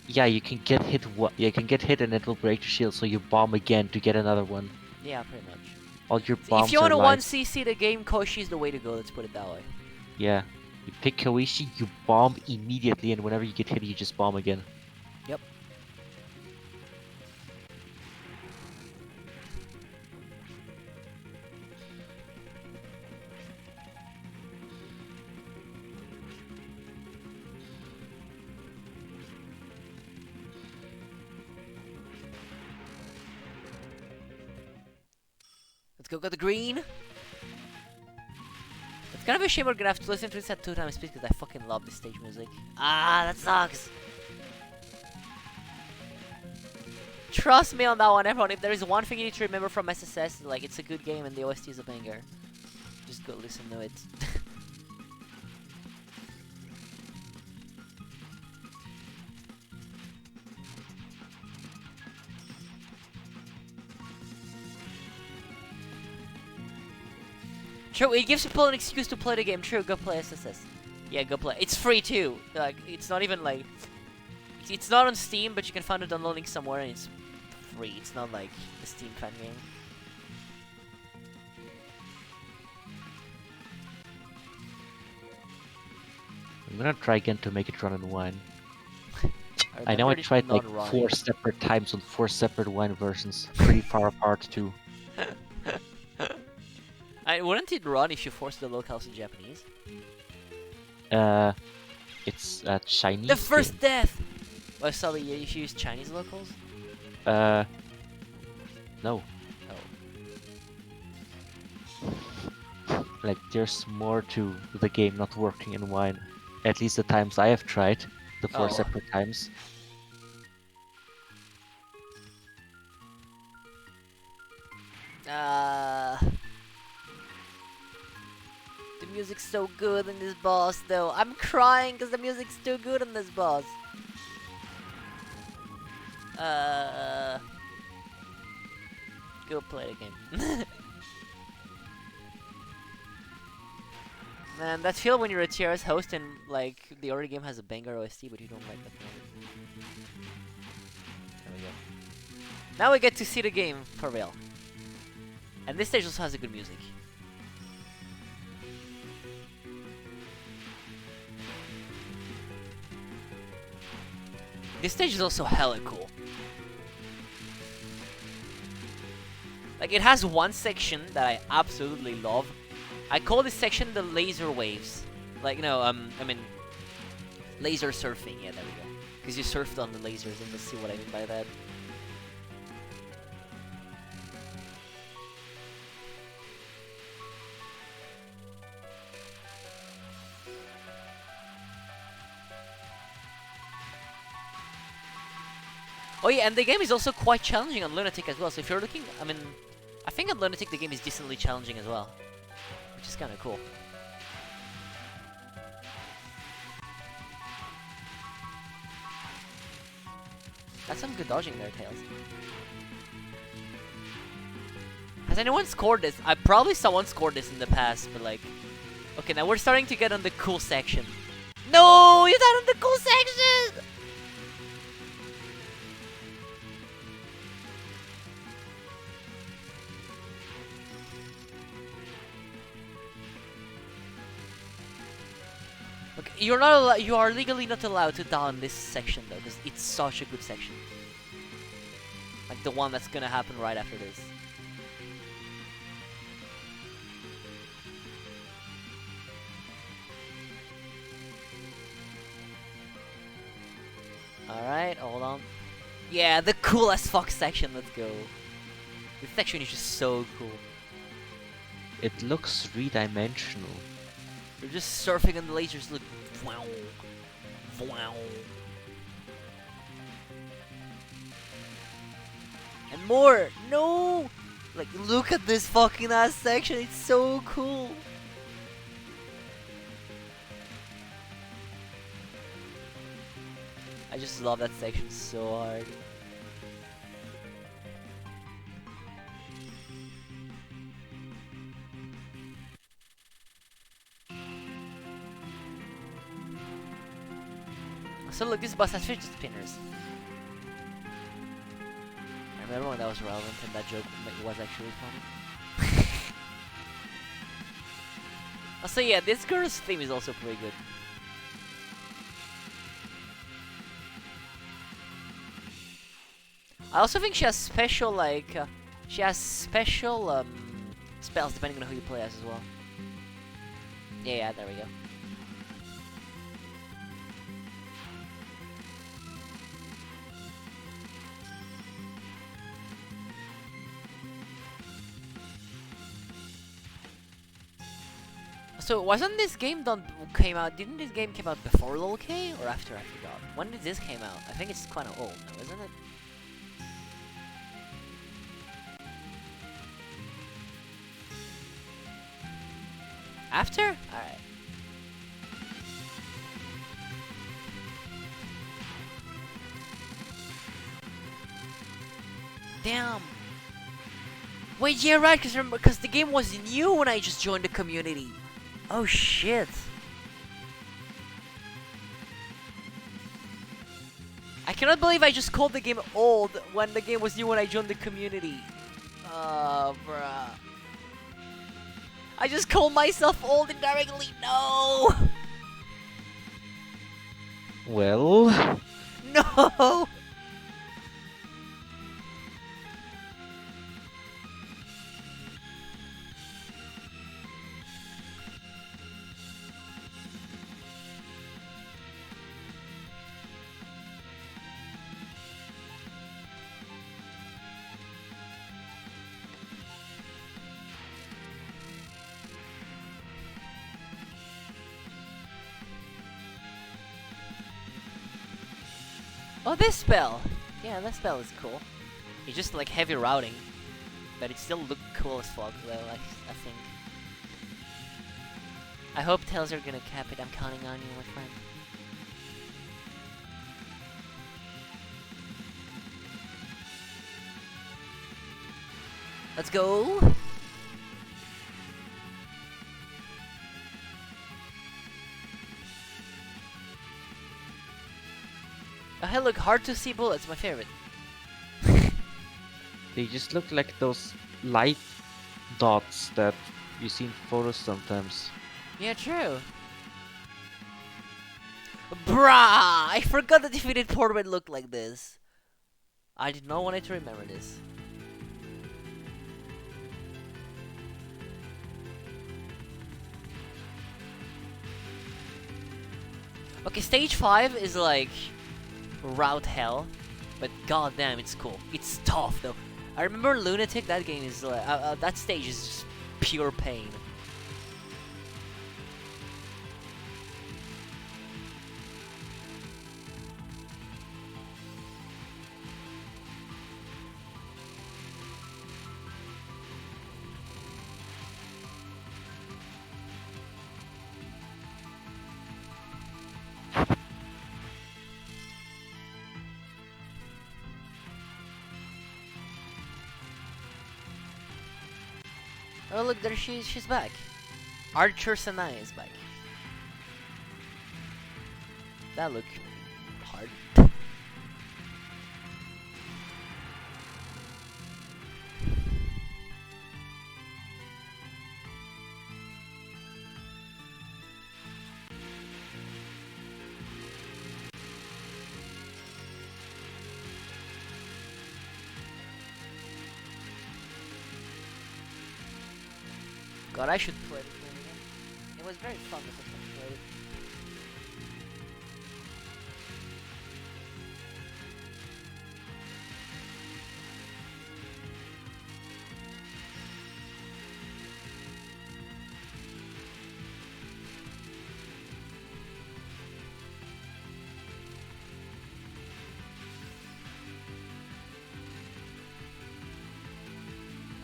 Yeah, you can get hit. You can get hit, and it will break the shield. So you bomb again to get another one. Yeah, pretty much. All your So bombs if you are want to live. 1cc the game, Koshi is the way to go. Let's put it that way. Yeah, you pick Koishi, you bomb immediately, and whenever you get hit, you just bomb again. Yep. Let's go get the green. It's kind of a shame we're gonna have to listen to this at 2x speed because I fucking love this stage music. Ah, that sucks. Trust me on that one, everyone. If there is one thing you need to remember from SSS, like it's a good game and the OST is a banger. Just go listen to it. True, it gives people an excuse to play the game. True, go play SSS. Yeah, go play. It's free too. Like, it's not even like... It's not on Steam, but you can find it downloading somewhere and it's free. It's not like the Steam fan game. I'm gonna try again to make it run in wine. I know remember I it tried like not running. 4 separate times on 4 separate wine versions, pretty far apart too. Wouldn't it run if you forced the locals in Japanese? It's a Chinese. The first game. death! Oh, sorry, if you use Chinese locals? No. Oh. Like there's more to the game not working in wine. At least the times I have tried, the 4 Oh. separate times. The music's so good in this boss, though. I'm crying because the music's too good in this boss. Go play the game. Man, that feel when you're a TRS host and like the other game has a banger OST, but you don't like that. There we go. Now we get to see the game for real. And this stage also has a good music. This stage is also hella cool. Like, it has one section that I absolutely love. I call this section the laser waves. Like, I mean, laser surfing. Yeah, there we go. Because you surfed on the lasers, and you'll see what I mean by that. Oh yeah, and the game is also quite challenging on Lunatic as well. So if you're looking, I mean, I think on Lunatic the game is decently challenging as well, which is kind of cool. That's some good dodging there, Tails. Has anyone scored this? I probably someone scored this in the past, but like, okay, now we're starting to get on the cool section. No, you're not on the cool section. Okay, you're not allowed. You are legally not allowed to die on this section though, because it's such a good section. Like the one that's gonna happen right after this. Alright, hold on. Yeah, the cool as fuck section, let's go. This section is just so cool. It looks three-dimensional. You're just surfing on the lasers, look. Wow. Wow. And more! No! Like, look at this fucking ass section, it's so cool! I just love that section so hard. So look, this bus has fidget spinners. I remember when that was relevant and that joke was actually funny. Also, yeah, this girl's theme is also pretty good. I also think she has special, like, spells depending on who you play as well. Yeah, there we go. So wasn't this game didn't this game came out before LOL K or after? I forgot. When did this came out? I think it's kind of old now, isn't it? After? Alright. Damn. Wait, yeah, right, because the game was new when I just joined the community. Oh shit. I cannot believe I just called the game old when the game was new when I joined the community. Oh, bruh. I just called myself old indirectly. No! Well... No! Oh, this spell! Yeah, that spell is cool. It's just like heavy routing, but it still looked cool as fuck though, I think. I hope Tails are gonna cap it. I'm counting on you, my friend. Let's go! look, hard to see bullets, my favorite. They just look like those light dots that you see in photos sometimes. Yeah, true. Bruh! I forgot the defeated portrait looked like this. I did not want it to remember this. Okay, stage 5 is like route hell, but goddamn, it's cool. It's tough though. I remember Lunatic. That game is like that stage is just pure pain. Oh look, there she's back. Archer Sanai is back. That look hard. God, I should play this game again. It was very fun the first time I played it.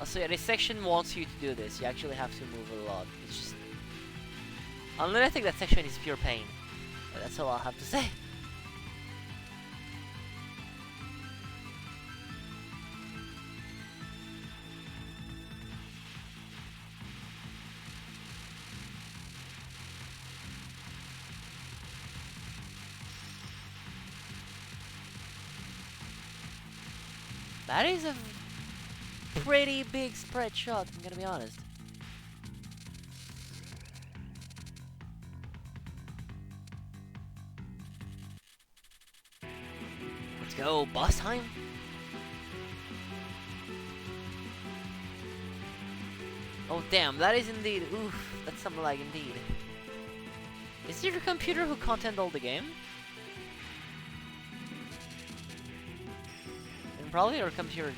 Also, yeah, this section wants you to do this. You actually have to move a lot. It's just... I think that section is pure pain. That's all I'll have to say. That is a pretty big spread shot, I'm gonna be honest. Let's go, boss time. Oh damn, that is indeed, oof, that's something like indeed. Is it your computer who can't handle the game? And probably your computer,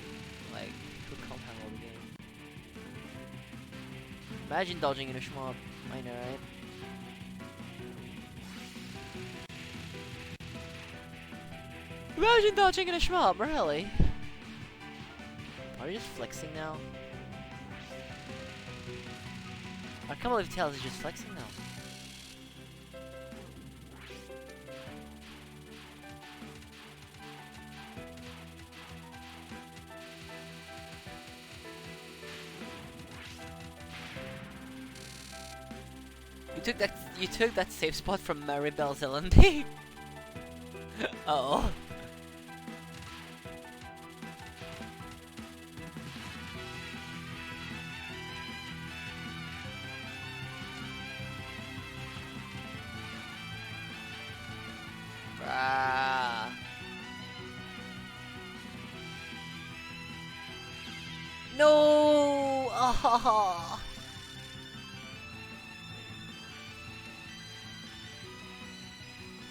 like, who can't handle the game. Imagine dodging in a shmup, I know, right? Imagine dodging in a shmup, really? Are you just flexing now? I can't believe Tails is just flexing now. You took that safe spot from Maribel's LMD. Uh oh. Ah. No! Ah.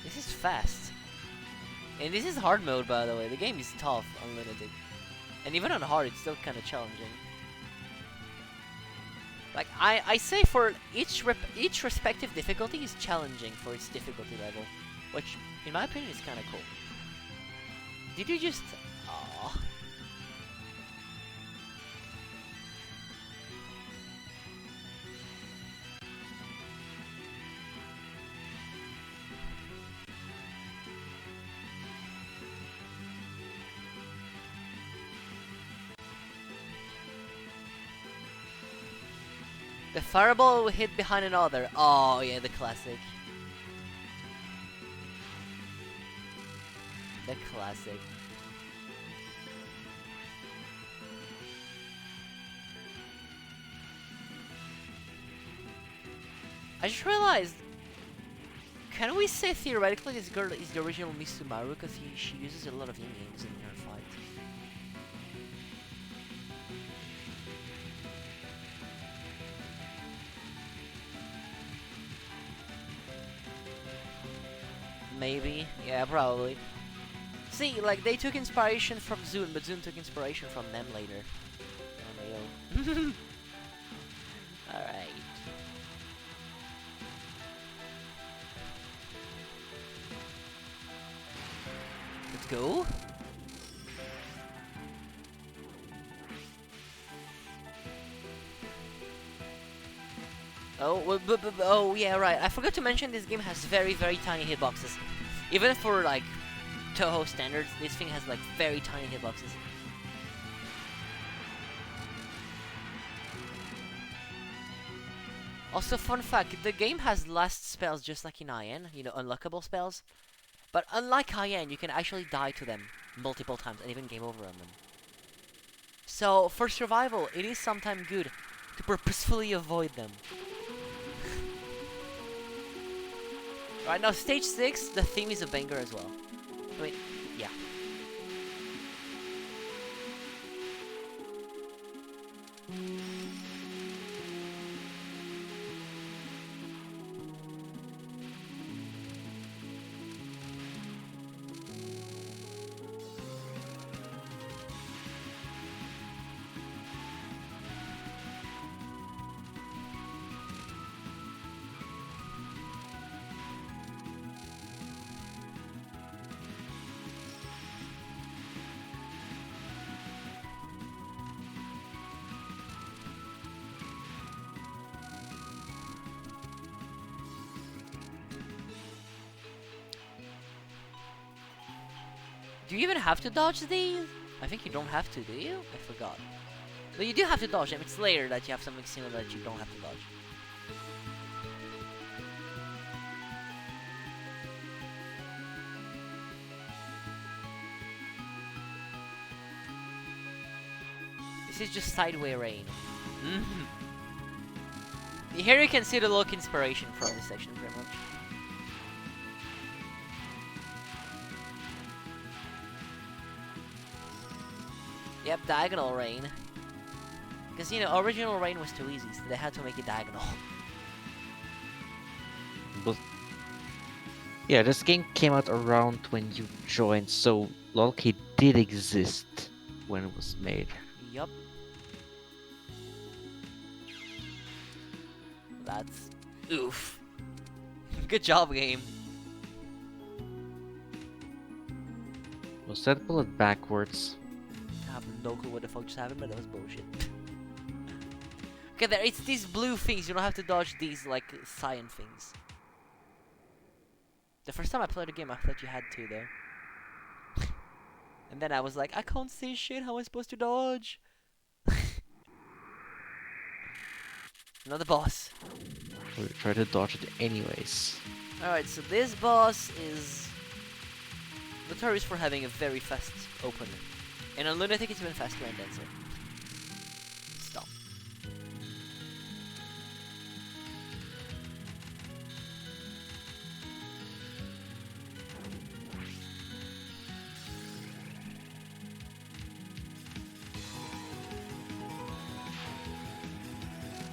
This is fast. And this is hard mode, by the way. The game is tough on Lunatic. And even on hard, it's still kind of challenging. Like, I say for each respective difficulty is challenging for its difficulty level. Which, in my opinion, is kind of cool. Did you just... Aww. The fireball will hit behind another. Oh, yeah, the classic. the classic. I just realized, can we say theoretically this girl is the original Misumaru because she uses a lot of yin-yangs in her fight? Maybe, yeah, probably. See, like, they took inspiration from Zune, but Zune took inspiration from them later. Alright. Let's go. Oh, oh yeah, right. I forgot to mention this game has very, very tiny hitboxes. Even for, like, Touhou standards, this thing has, like, very tiny hitboxes. Also, fun fact, the game has last spells just like in IN, you know, unlockable spells. But unlike IN, you can actually die to them multiple times and even game over on them. So, for survival, it is sometimes good to purposefully avoid them. Right, now stage 6, the theme is a banger as well. I mean, yeah. Do you even have to dodge these? I think you don't have to, do you? I forgot. But you do have to dodge them. It's later that you have something similar that you don't have to dodge. This is just sideway rain. Here you can see the look inspiration from this section pretty much. Yep, diagonal rain. Because, you know, original rain was too easy, so they had to make it diagonal. But yeah, this game came out around when you joined, so Lolkey did exist when it was made. Yup. That's... oof. Good job, game. Was that bullet backwards? I have no clue what the fuck just happened, but that was bullshit. Okay, there, it's these blue things. You don't have to dodge these, like, cyan things. The first time I played the game, I thought you had to, though. And then I was like, I can't see shit. How am I supposed to dodge? Another boss. We'll try to dodge it anyways. Alright, so this boss is notorious for having a very fast opener. And on Lunatic it's even faster and denser. Stop.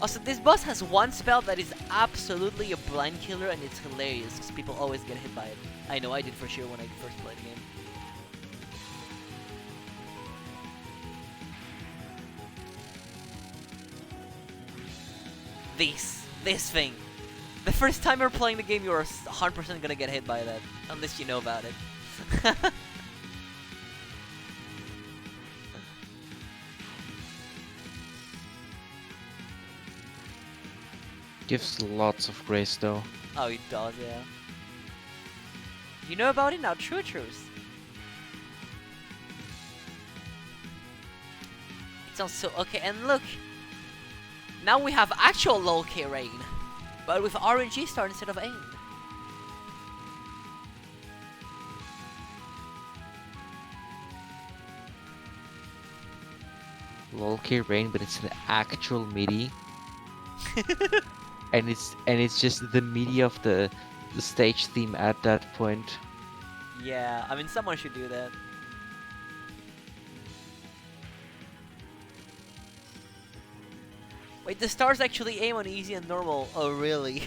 Also, this boss has one spell that is absolutely a blind killer and it's hilarious because people always get hit by it. I know I did for sure when I first played the game. This thing. The first time you're playing the game, you're 100% gonna get hit by that, unless you know about it. Gives lots of grace though. Oh, it does, yeah. You know about it now, true or truth? It sounds so okay, and look! Now we have actual low K rain, but with RNG star instead of aim. lol-k rain, but it's an actual MIDI, and it's just the MIDI of the stage theme at that point. Yeah, I mean, someone should do that. Wait, the stars actually aim on easy and normal. Oh, really?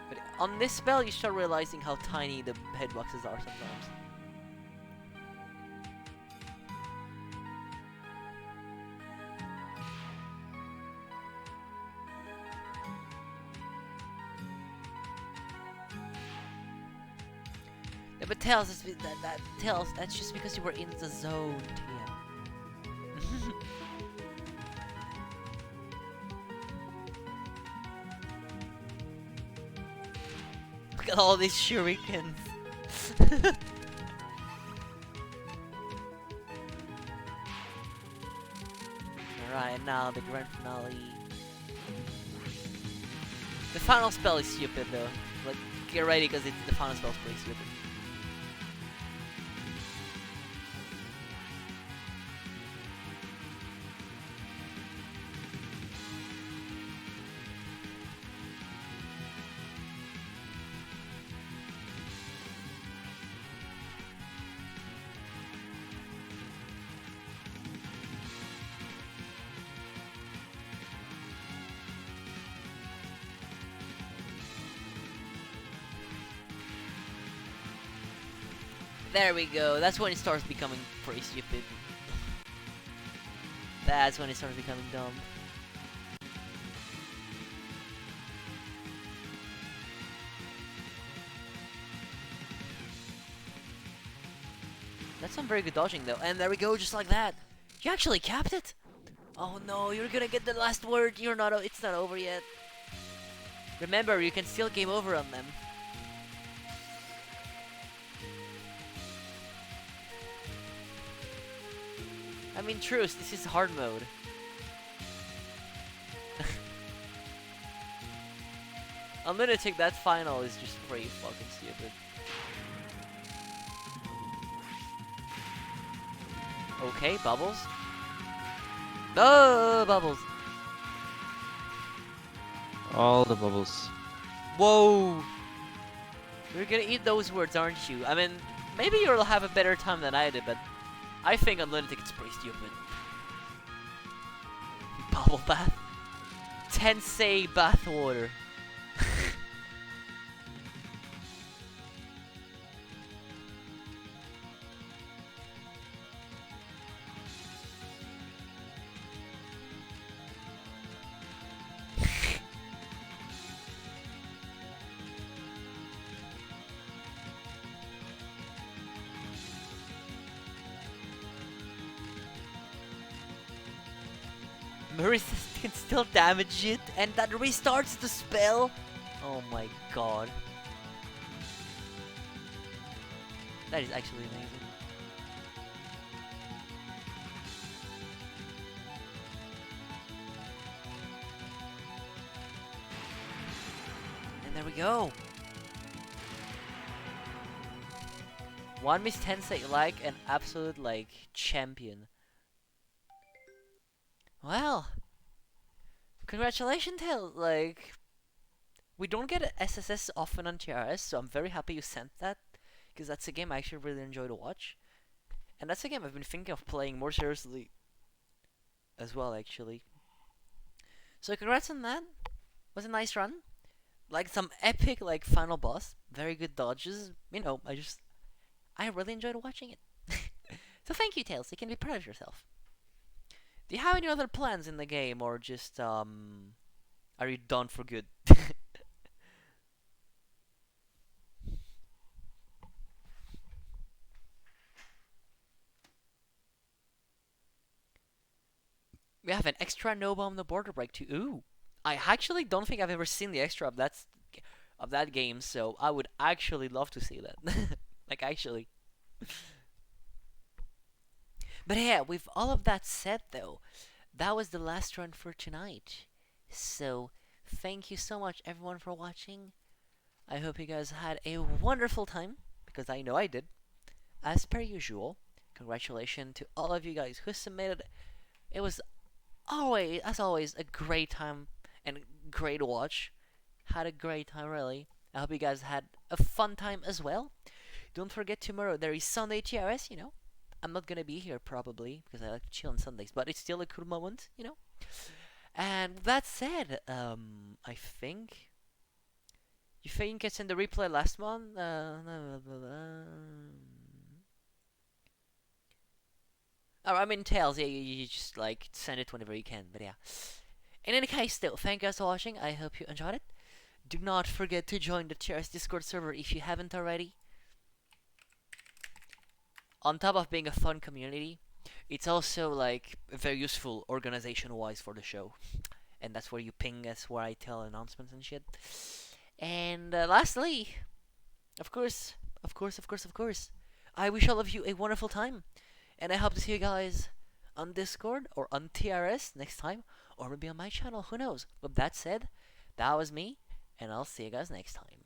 But on this spell, you start realizing how tiny the hitboxes are sometimes. Yeah, but Tails, Tails, that's just because you were in the zone, TM. Look at all these shurikens. Alright, now the grand finale. The final spell is stupid though. Like, get ready because the final spell is pretty stupid. There we go. That's when it starts becoming pretty stupid. That's when it starts becoming dumb. That's some very good dodging though. And there we go, just like that. You actually capped it? Oh no, you're gonna get the last word. You're not. It's not over yet. Remember, you can still game over on them. I mean, truce, this is hard mode. I'm gonna take that final is just pretty fucking stupid. Okay, bubbles. No, bubbles. All the bubbles. Whoa. You're gonna eat those words, aren't you? I mean, maybe you'll have a better time than I did, but I think on Lunatic it's pretty stupid. Bubble bath. Tensei bathwater. Resist can still damage it, and that restarts the spell. Oh my god. That is actually amazing. And there we go. One Miss Tensei like an absolute like champion. Well, congratulations, Tail. Like, we don't get SSS often on TRS, so I'm very happy you sent that, because that's a game I actually really enjoy to watch. And that's a game I've been thinking of playing more seriously as well, actually. So congrats on that. Was a nice run. Like some epic, like, final boss. Very good dodges. You know, I really enjoyed watching it. So thank you, Tails. You can be proud of yourself. Do you have any other plans in the game, or just, are you done for good? We have an extra Nova on the border break too. Ooh, I actually don't think I've ever seen the extra of that game, so I would actually love to see that. Like actually. But yeah, with all of that said though, that was the last run for tonight. So thank you so much everyone for watching. I hope you guys had a wonderful time, because I know I did. As per usual, congratulations to all of you guys who submitted. It was always, as always, a great time and great watch. Had a great time, really. I hope you guys had a fun time as well. Don't forget, tomorrow there is Sunday TRS, you know. I'm not gonna be here probably because I like to chill on Sundays, but it's still a cool moment, you know. And with that said, I think you think it's in the replay last month. Oh, I mean Tails. Yeah, you just like send it whenever you can. But yeah. In any case, though, thank you guys for watching. I hope you enjoyed it. Do not forget to join the TRS Discord server if you haven't already. On top of being a fun community, it's also like very useful organization-wise for the show, and that's where you ping us, where I tell announcements and shit. And lastly, of course, I wish all of you a wonderful time, and I hope to see you guys on Discord or on TRS next time, or maybe on my channel. Who knows? With that said, that was me, and I'll see you guys next time.